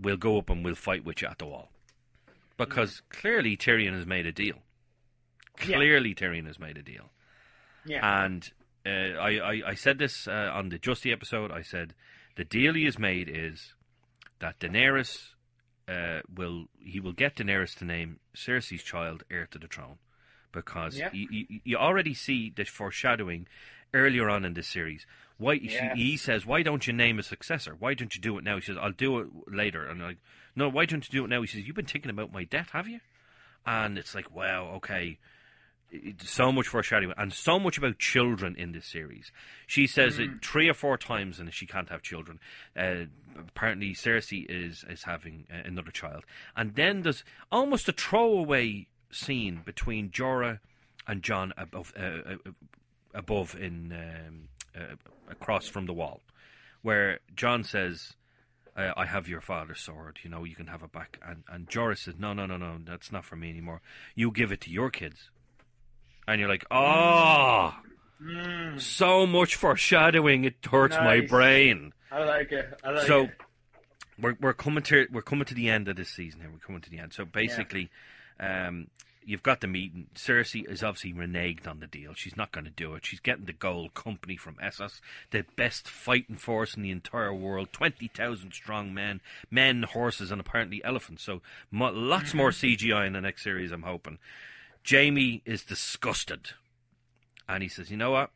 we'll go up and we'll fight with you at the wall. Because clearly Tyrion has made a deal. Clearly Tyrion has made a deal. Yeah. And I said this on the Justy episode. I said the deal he has made is that Daenerys he will get Daenerys to name Cersei's child heir to the throne, because you already see the foreshadowing earlier on in this series. He says, why don't you name a successor? Why don't you do it now? He says, I'll do it later. And I'm like, no, why don't you do it now? He says, you've been thinking about my death, have you? And it's like, wow, okay. So much foreshadowing and so much about children in this series. She says it 3 or 4 times, and she can't have children. Apparently, Cersei is having another child, and then there's almost a throwaway scene between Jorah and Jon above in across from the wall, where Jon says, I have your father's sword, you know, you can have it back. And Jorah says, no, that's not for me anymore. You give it to your kids. And you're like, oh, so much foreshadowing, it hurts my brain. I like it. So we're coming to the end of this season here. We're coming to the end. So basically, you've got the meeting. Cersei is obviously reneged on the deal. She's not going to do it. She's getting the gold company from Essos, the best fighting force in the entire world, 20,000 strong men, horses, and apparently elephants. So lots more CGI in the next series, I'm hoping. Jaime is disgusted, and he says, you know what,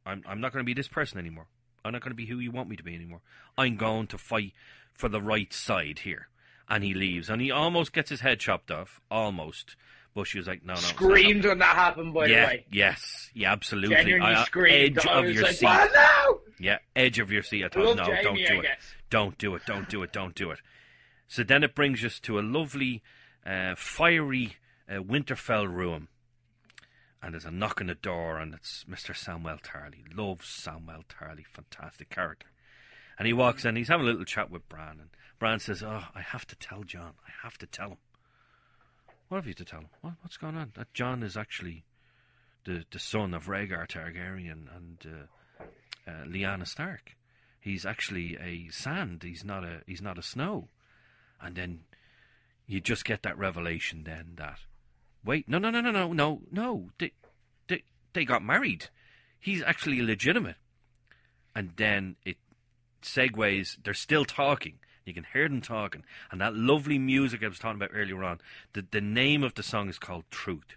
I'm not going to be this person anymore. I'm not going to be who you want me to be anymore. I'm going to fight for the right side here. And he leaves, and he almost gets his head chopped off, almost, but she was like, no. Screamed when that happened, by the way. Yes, absolutely. Genuinely screamed. Edge of your seat. What? No! Yeah, edge of your seat. I thought, no, Jaime, don't do it. So then it brings us to a lovely, fiery Winterfell room, and there's a knock on the door, and it's Mr. Samwell Tarly. Loves Samwell Tarly, fantastic character. And he walks in, he's having a little chat with Bran, and Bran says, oh, I have to tell Jon. I have to tell him. What have you to tell him? What's going on? That Jon is actually the son of Rhaegar Targaryen and Lyanna Stark. He's actually a sand. He's not a snow. And then you just get that revelation then that, wait, no. They got married. He's actually legitimate. And then it segues, they're still talking. You can hear them talking. And that lovely music I was talking about earlier on, the name of the song is called Truth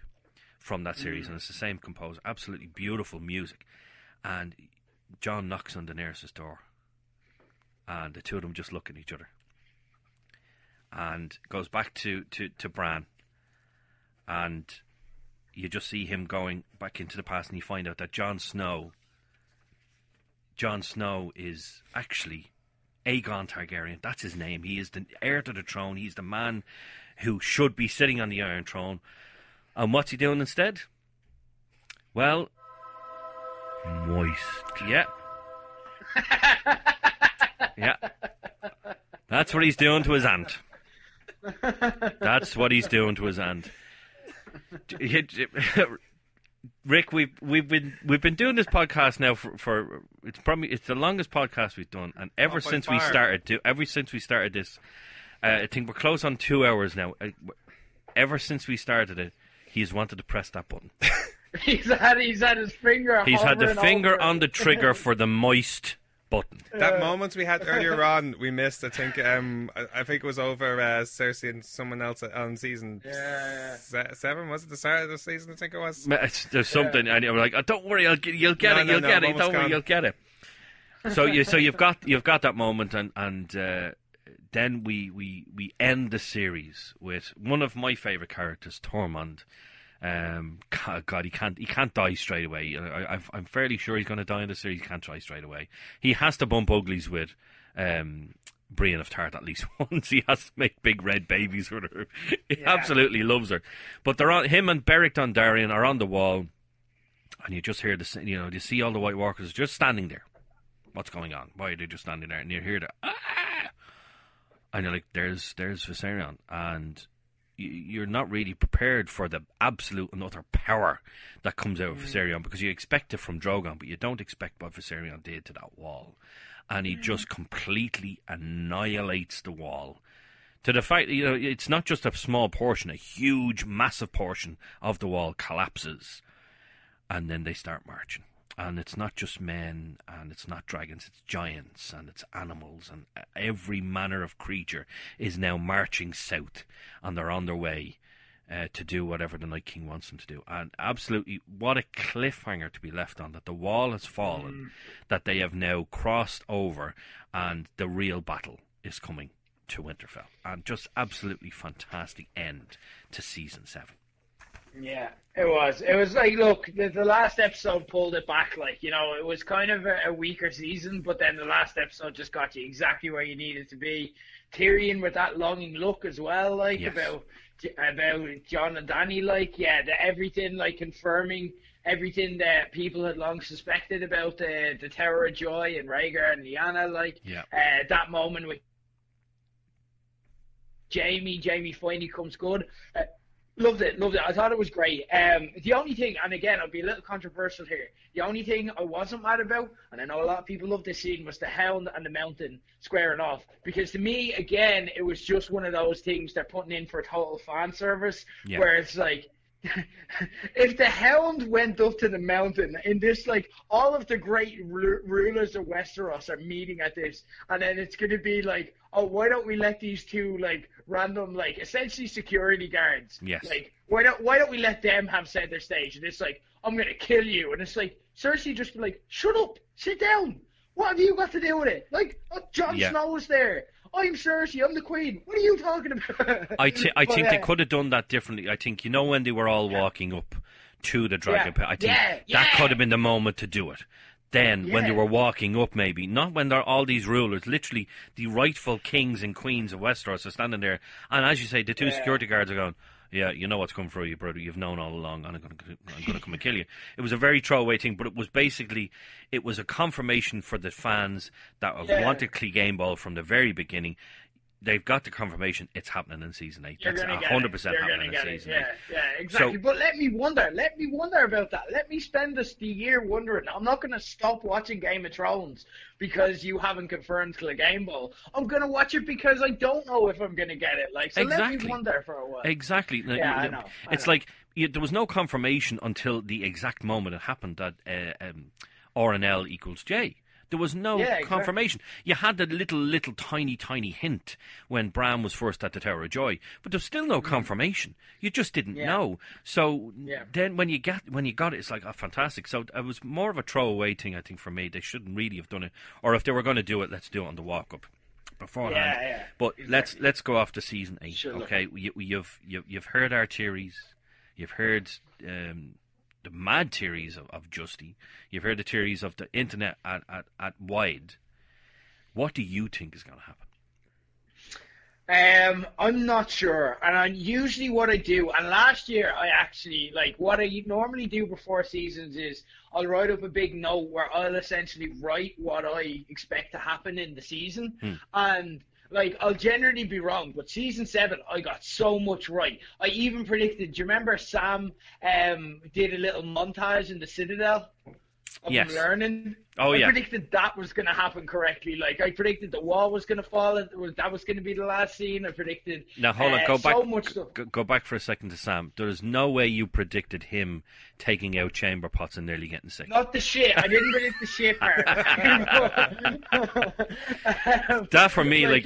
from that series, and it's the same composer. Absolutely beautiful music. And Jon knocks on Daenerys' door, and the two of them just look at each other. And goes back to Bran, and you just see him going back into the past, and you find out that Jon Snow is actually Aegon Targaryen. That's his name. He is the heir to the throne. He's the man who should be sitting on the Iron Throne. And what's he doing instead? Well, moist. Yeah. Yeah. That's what he's doing to his aunt. That's what he's doing to his aunt. Rick, we've been doing this podcast now for it's the longest podcast we've done, and ever since we started this, I think we're close on 2 hours now. Ever since we started it, he's wanted to press that button. He's had his finger. He's had the finger on the trigger for the moist button. That moment we had earlier on, we missed. I think it was over Cersei and someone else on season 7. Was it the start of the season? I think it was. There's something, and you're like, oh, "Don't worry, you'll get it. Don't worry, you'll get it." So you've got that moment, and then we end the series with one of my favourite characters, Tormund. God, he can't die straight away. I'm fairly sure he's going to die in the series. He can't die straight away. He has to bump uglies with Brienne of Tarth at least once. He has to make big red babies with her. He absolutely loves her. But him and Beric Dondarrion are on the wall, and you just hear you see all the White Walkers just standing there. What's going on? Why are they just standing there? And you hear the and you're like, there's Viserion, and you're not really prepared for the absolute and utter power that comes out of Viserion, because you expect it from Drogon, but you don't expect what Viserion did to that wall. And he just completely annihilates the wall. To the fact, it's not just a small portion, a huge, massive portion of the wall collapses. And then they start marching. And it's not just men, and it's not dragons, it's giants, and it's animals, and every manner of creature is now marching south, and they're on their way to do whatever the Night King wants them to do. And absolutely, what a cliffhanger to be left on, that the wall has fallen, that they have now crossed over, and the real battle is coming to Winterfell. And just absolutely fantastic end to Season 7. Yeah, it was. It was like, look, the last episode pulled it back. Like, it was kind of a weaker season, but then the last episode just got you exactly where you needed to be. Tyrion with that longing look as well, like, yes. about Jon and Dany, like, everything, like, confirming everything that people had long suspected about the Tower of Joy and Rhaegar and Lyanna, like, that moment with Jamie finally comes good. Loved it. I thought it was great. The only thing, and again, I'll be a little controversial here, the only thing I wasn't mad about, and I know a lot of people love this scene, was the Hound and the Mountain squaring off. Because to me, again, it was just one of those things they're putting in for total fan service, where it's like, if the Hound went up to the Mountain in this, like, all of the great rulers of Westeros are meeting at this, and then it's going to be like, oh, why don't we let these two, like, random, like, essentially security guards, like, why don't we let them have center stage? And it's like, I'm going to kill you. And it's like, Cersei just be like, shut up, sit down. What have you got to do with it? Like, Jon Snow was there. I'm Cersei, I'm the queen. What are you talking about? I think they could have done that differently. I think, when they were all walking up to the dragon pit, I think that could have been the moment to do it. Then, when they were walking up, maybe, not when they're all these rulers, literally the rightful kings and queens of Westeros are standing there, and as you say, the two security guards are going, yeah, you know what's coming for you, brother. You've known all along, and I'm going to come and kill you. It was a very throwaway thing, but it was basically, it was a confirmation for the fans that have wanted Clegane Ball from the very beginning. They've got the confirmation it's happening in Season 8. That's 100% happening in Season 8. Yeah, exactly. So, but let me wonder about that. Let me spend the year wondering. I'm not going to stop watching Game of Thrones because you haven't confirmed Clegane Ball. I'm going to watch it because I don't know if I'm going to get it. Like, so let me wonder for a while. Exactly. Yeah, I know. It's like, there was no confirmation until the exact moment it happened that RNL equals J. There was no confirmation. You had the little tiny hint when Bran was first at the Tower of Joy, but there's still no confirmation. You just didn't know. So then when you got it, it's like, oh, fantastic. So it was more of a throwaway thing, I think, for me. They shouldn't really have done it, or if they were going to do it, let's do it on the walk up beforehand. But exactly. let's go off to Season 8. Sure, okay, you've heard our theories. You've heard the mad theories of Justy. You've heard the theories of the internet at wide. What do you think is going to happen? I'm not sure. And usually what I do, and last year I actually, like, what I normally do before seasons is I'll write up a big note where I'll essentially write what I expect to happen in the season. And like, I'll generally be wrong, but Season 7, I got so much right. I even predicted, do you remember Sam did a little montage in the Citadel of him learning? I predicted that was going to happen correctly. Like, I predicted the wall was going to fall, and that was going to be the last scene. I predicted now, hold on, go back, so much stuff. Go back for a second to Sam. There is no way you predicted him taking out chamber pots and nearly getting sick. Not the shit. I didn't predict the shit part. That for me, like,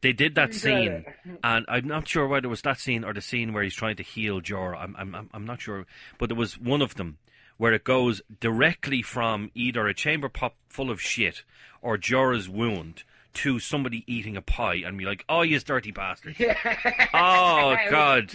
they did that scene, and I'm not sure whether it was that scene or the scene where he's trying to heal Jorah. I'm not sure, but there was one of them where it goes directly from either a chamber pot full of shit or Jorah's wound to somebody eating a pie and be like, oh, you dirty bastard. Oh, God.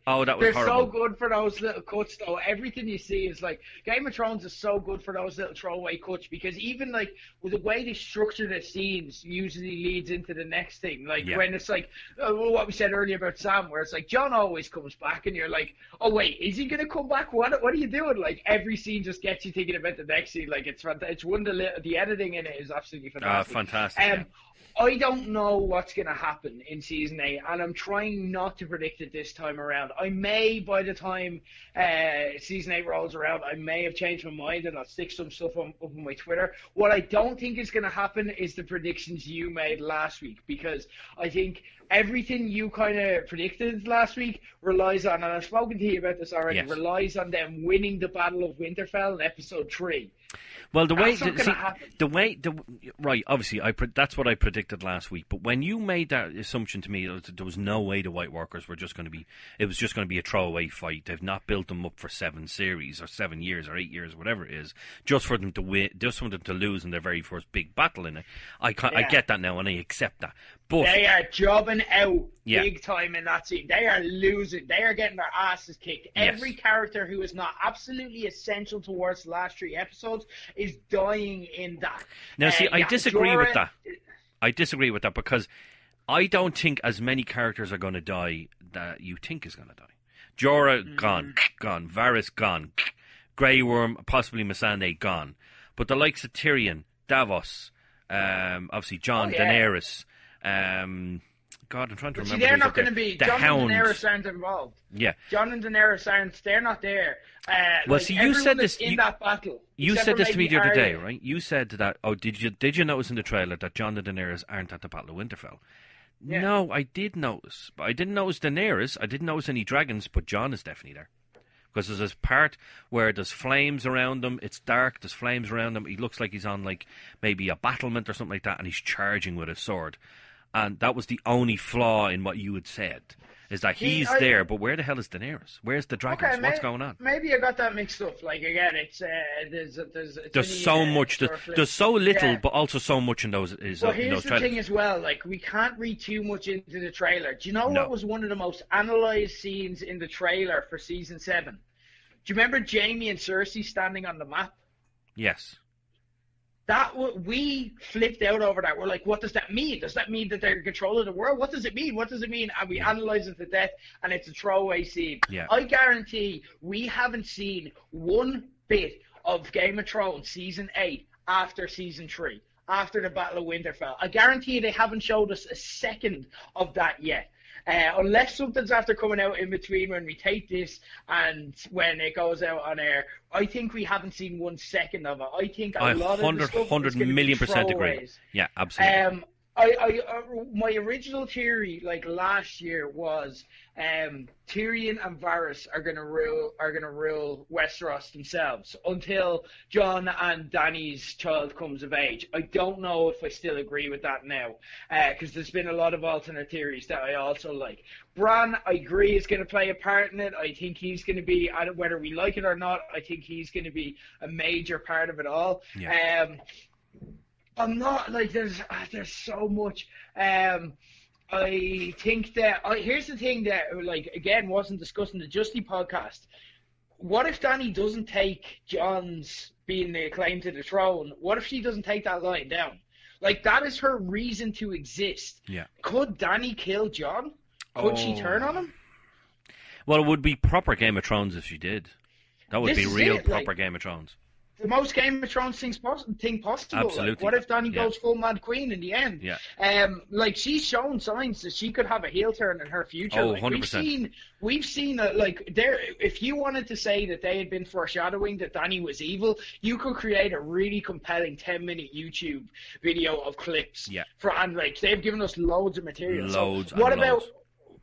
Oh, that was They're horrible. so good for those little cuts, though. Everything you see is like Game of Thrones is so good for those little throwaway cuts because even like with the way they structure the scenes usually leads into the next thing. Like when it's like what we said earlier about Sam, where it's like John always comes back, and you're like, oh wait, is he gonna come back? What are you doing? Like every scene just gets you thinking about the next scene. Like it's one of the editing in it is absolutely fantastic. Fantastic. I don't know what's going to happen in Season 8, and I'm trying not to predict it this time around. I may, by the time Season 8 rolls around, I may have changed my mind, and I'll stick some stuff up on my Twitter. What I don't think is going to happen is the predictions you made last week, because I think everything you kind of predicted last week relies on, and I've spoken to you about this already, relies on them winning the Battle of Winterfell in Episode 3. Well, obviously, that's what I predicted last week. But when you made that assumption to me, there was no way the White Walkers were just going to be. It was just going to be a throwaway fight. They've not built them up for 7 series or 7 years or 8 years, whatever it is, just for them to win, just for them to lose in their very first big battle in it. I get that now, and I accept that. But they are jobbing out big time in that scene. They are losing. They are getting their asses kicked. Every character who is not absolutely essential towards the last 3 episodes is dying in that. Now, see, I disagree with that. I disagrey with that because I don't think as many characters are going to die that you think is going to die. Jorah, gone. Varys, gone. Grey Worm, possibly Missandei, gone. But the likes of Tyrion, Davos, obviously Jon, Daenerys, God, I'm trying to remember. See, they're not going to be. Jon and Daenerys aren't involved. Yeah. Jon and Daenerys aren't. They're not there. Well, see, you said this in that battle. You said this to me the other day, right? You said that. Oh, did you notice in the trailer that Jon and Daenerys aren't at the Battle of Winterfell? Yeah. No, I did notice, but I didn't notice Daenerys. I didn't notice any dragons, but Jon is definitely there. Because there's this part where there's flames around him. It's dark. There's flames around him. He looks like he's on like maybe a battlement or something like that, and he's charging with his sword. And that was the only flaw in what you had said, is that he's there, but where the hell is Daenerys? Where's the dragons? What's going on? Maybe I got that mixed up. Like again, it's there's so much. There's so little, but also so much in those. Well, here's the thing as well. Like we can't read too much into the trailer. Do you know what was one of the most analysed scenes in the trailer for season 7? Do you remember Jaime and Cersei standing on the map? Yes. We flipped out over that. We're like, what does that mean? Does that mean that they're in control of the world? What does it mean? What does it mean? And we analyze it to death, and it's a throwaway scene. Yeah. I guarantee we haven't seen one bit of Game of Thrones season 8 after season 3, after the Battle of Winterfell. I guarantee they haven't showed us a second of that yet. Unless something's after coming out in between when we take this and when it goes out on air, I think we haven't seen 1 second of it. I think a lot of the stuff 100 million percent agree. Yeah, absolutely. My original theory, like last year, was Tyrion and Varys are gonna rule Westeros themselves until Jon and Dany's child comes of age. I don't know if I still agree with that now, because there's been a lot of alternate theories that I also like. Bran, I agree, is going to play a part in it. I think he's going to be, whether we like it or not, I think he's going to be a major part of it all. Yeah. I'm not like there's so much. I think that here's the thing that like again wasn't discussed in the Justy podcast. What if Dany doesn't take Jon's being the claim to the throne? What if she doesn't take that line down? Like that is her reason to exist. Yeah. Could Dany kill Jon? Could she turn on him? Well, it would be proper Game of Thrones if she did. That would be real proper Game of Thrones. The most Game of Thrones thing possible. Absolutely. Like, what if Dany goes full Mad Queen in the end? Yeah. Like she's shown signs that she could have a heel turn in her future. Oh, like, 100%. We've seen like there. If you wanted to say that they had been foreshadowing that Dany was evil, you could create a really compelling 10-minute YouTube video of clips. Yeah. And like they've given us loads of material. Loads. So what about?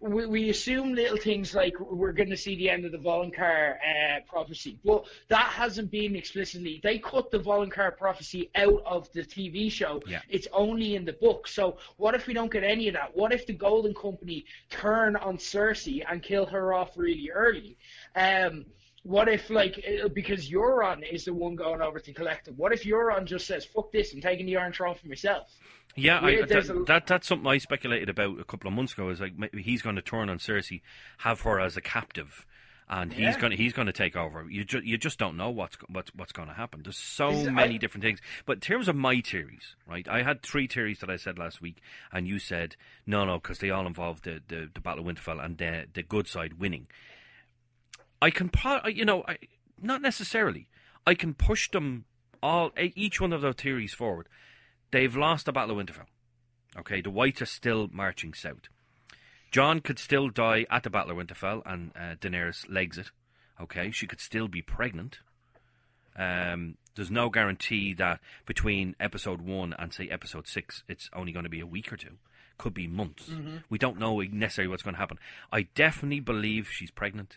We assume little things like we're going to see the end of the Voluncar prophecy. Well, that hasn't been explicitly. They cut the Voluncar prophecy out of the TV show. Yeah. It's only in the book. So what if we don't get any of that? What if the Golden Company turn on Cersei and kill her off really early? what if, like, because Euron is the one going over to collect him, what if Euron just says, fuck this, I'm taking the Iron Throne for myself? Yeah, that's something I speculated about a couple of months ago. Is like maybe he's going to turn on Cersei, have her as a captive, and he's going to take over. You just don't know what's going to happen. There's so many different things. But in terms of my theories, right? I had 3 theories that I said last week, and you said no, because they all involve the Battle of Winterfell and the good side winning. I can, not necessarily. I can push them all, each one of those theories forward. They've lost the Battle of Winterfell. Okay, the Whites are still marching south. Jon could still die at the Battle of Winterfell, and Daenerys legs it. Okay, she could still be pregnant. There's no guarantee that between episode 1 and, say, episode 6, it's only going to be a week or 2. Could be months. Mm-hmm. We don't know necessarily what's going to happen. I definitely believe she's pregnant.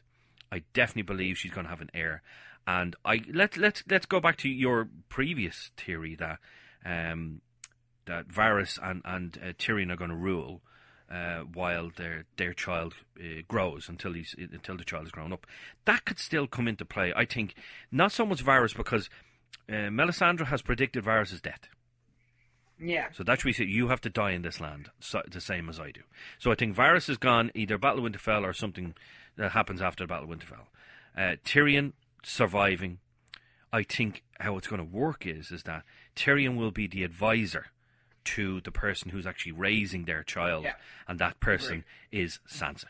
I definitely believe she's going to have an heir. And let's go back to your previous theory that Varys and Tyrion are going to rule while their child grows until the child is grown up. That could still come into play. I think not so much Varys, because Melisandre has predicted Varys' death. Yeah. So that's why you have to die in this land, the same as I do. So I think Varys is gone, either Battle of Winterfell or something that happens after the Battle of Winterfell. Tyrion surviving. I think how it's going to work is that Tyrion will be the advisor to the person who's actually raising their child, and that person is Sansa.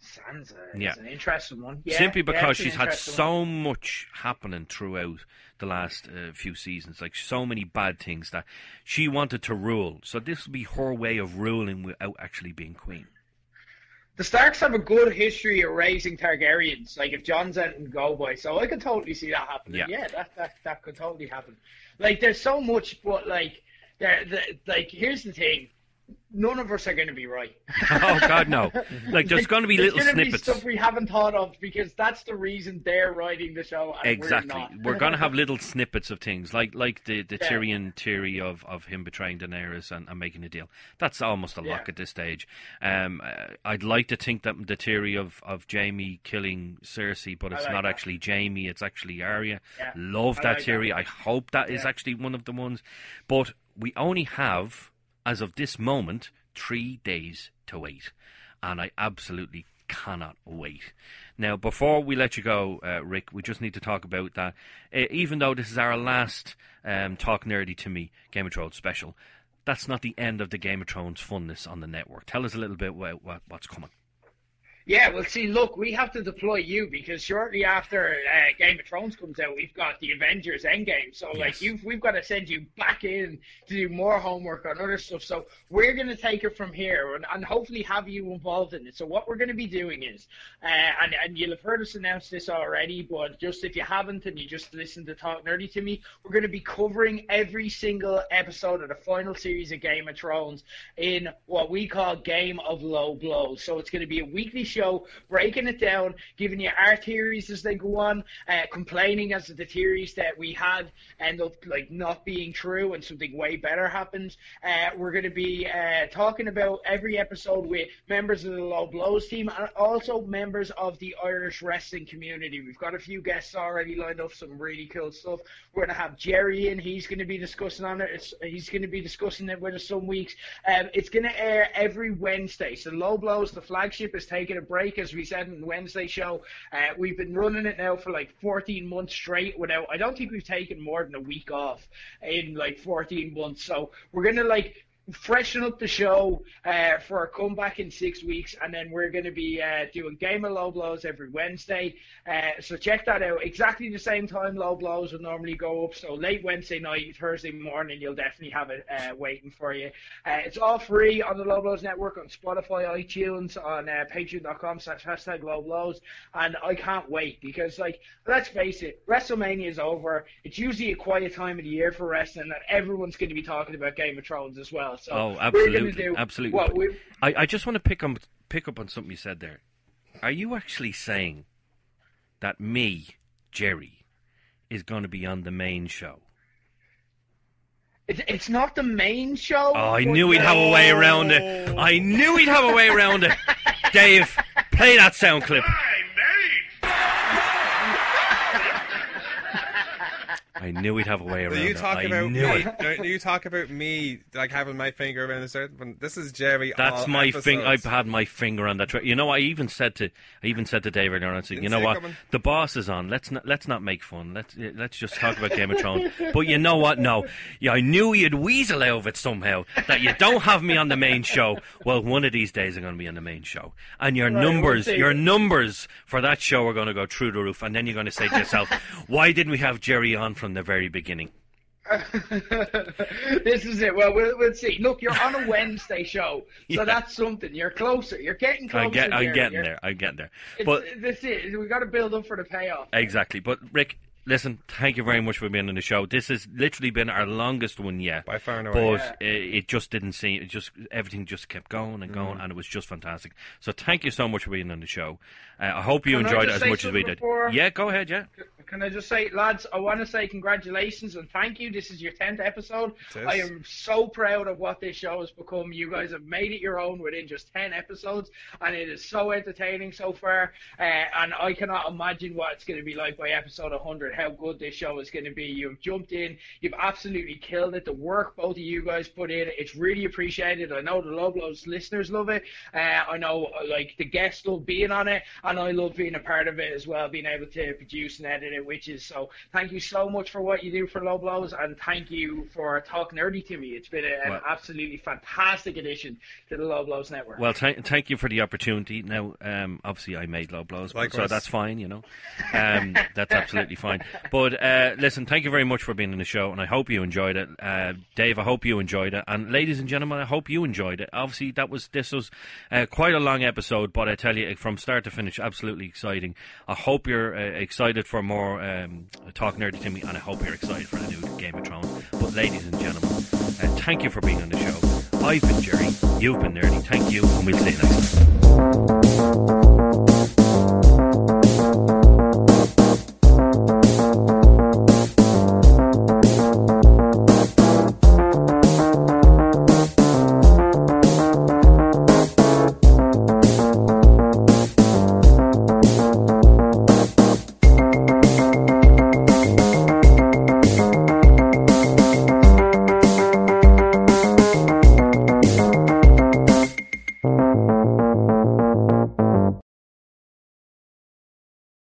Sansa is an interesting one. Yeah, simply because she's had so much happening throughout the last few seasons, like so many bad things that she wanted to rule. So this will be her way of ruling without actually being queen. The Starks have a good history of raising Targaryens, like if Jon's anything to go by, so I could totally see that happening. Yeah, that could totally happen. Like, there's so much, but like here's the thing. None of us are going to be right. Oh, God, no. Like, there's going to be little snippets. There's stuff we haven't thought of, because that's the reason they're writing the show, and exactly. we're not. We're going to have little snippets of things, like the Tyrion theory of him betraying Daenerys and making a deal. That's almost a lock at this stage. I'd like to think that the theory of Jaime killing Cersei, but it's not actually Jaime, it's actually Arya. Yeah. Love that theory. I hope that is actually one of the ones. But we only have, as of this moment, 3 days to wait. And I absolutely cannot wait. Now, before we let you go, Rick, we just need to talk about that. Even though this is our last Talk Nerdy to Me Game of Thrones special, that's not the end of the Game of Thrones funness on the network. Tell us a little bit what's coming. Yeah, well, see, look, we have to deploy you, because shortly after Game of Thrones comes out, we've got the Avengers Endgame. So, we've got to send you back in to do more homework on other stuff. So we're going to take it from here and hopefully have you involved in it. So what we're going to be doing is, and you'll have heard us announce this already, but just if you haven't and you just listened to Talk Nerdy to Me, we're going to be covering every single episode of the final series of Game of Thrones in what we call Game of Low Blows. So it's going to be a weekly show, breaking it down, giving you our theories as they go on, complaining as the theories that we had end up like not being true and something way better happens. We're going to be talking about every episode with members of the Low Blows team and also members of the Irish wrestling community. We've got a few guests already lined up, some really cool stuff. We're going to have Jerry in. He's going to be discussing on it. He's going to be discussing it with us some weeks. It's going to air every Wednesday. So Low Blows, the flagship, is taking a break, as we said in the Wednesday show. We've been running it now for like 14 months straight without, I don't think we've taken more than a week off in like 14 months. So we're going to freshen up the show for a comeback in 6 weeks, and then we're going to be doing Game of Low Blows every Wednesday. So check that out. Exactly the same time Low Blows will normally go up. So late Wednesday night, Thursday morning, you'll definitely have it waiting for you. It's all free on the Low Blows Network, on Spotify, iTunes, on patreon.com/#LowBlows. And I can't wait, because let's face it, WrestleMania is over. It's usually a quiet time of the year for wrestling, and everyone's going to be talking about Game of Thrones as well. So absolutely, absolutely. I just want to pick up on something you said there. Are you actually saying that me, Jerry, is going to be on the main show? It's not the main show. Oh, I knew he'd have a way around it. I knew he'd have a way around it. Dave, play that sound clip. Hi, mate. I knew we'd have a way around You it. talk I about knew me. it. You talk about me like having my finger around a certain one. This is Jerry. That's all my finger. I've episodes. had my finger on that. You know, I even said to Dave earlier on, I said, Didn't you know see it what, coming. the boss is on. Let's not make fun. Let's just talk about Game of Thrones. But you know what? No, yeah, I knew you'd weasel out of it somehow. That you don't have me on the main show. Well, one of these days I'm going to be on the main show, and your numbers for that show are going to go through the roof. And then you're going to say to yourself, why didn't we have Jerry on from the very beginning? This is it. Well, we'll see. Look, you're on a Wednesday show, so Yeah. that's something. You're closer. You're getting closer. I'm getting there. But That's it. We got to build up for the payoff. exactly. But Rick, listen, thank you very much for being on the show. This has literally been our longest one yet. By far and away. But it just didn't seem. Everything just kept going and going, and it was just fantastic. So thank you so much for being on the show. I hope you Can I enjoyed it just as say much as we something did. before? Yeah, go ahead. Yeah. Can I just say, lads, I want to say congratulations and thank you. This is your 10th episode. It is. I am so proud of what this show has become. You guys have made it your own within just 10 episodes, and it is so entertaining so far. And I cannot imagine what it's going to be like by episode 100, how good this show is going to be. You've jumped in. You've absolutely killed it. The work both of you guys put in, it's really appreciated. I know the Love Loves listeners love it. I know like the guests love being on it, and I love being a part of it as well, being able to produce and edit it, which is so. Thank you so much for what you do for Low Blows, and thank you for talking nerdy to me. It's been an absolutely fantastic addition to the Low Blows network. Well, thank you for the opportunity. Now, obviously, I made Low Blows, so Likewise. that's fine. You know, that's absolutely fine. But listen, thank you very much for being on the show, and I hope you enjoyed it. Dave, I hope you enjoyed it, and ladies and gentlemen, I hope you enjoyed it. Obviously, this was quite a long episode, but I tell you, from start to finish, absolutely exciting. I hope you're excited for more Talk Nerdy to Me, and I hope you're excited for the new Game of Thrones. But ladies and gentlemen, thank you for being on the show. I've been Jerry, you've been Nerdy. Thank you, and we'll see you next time.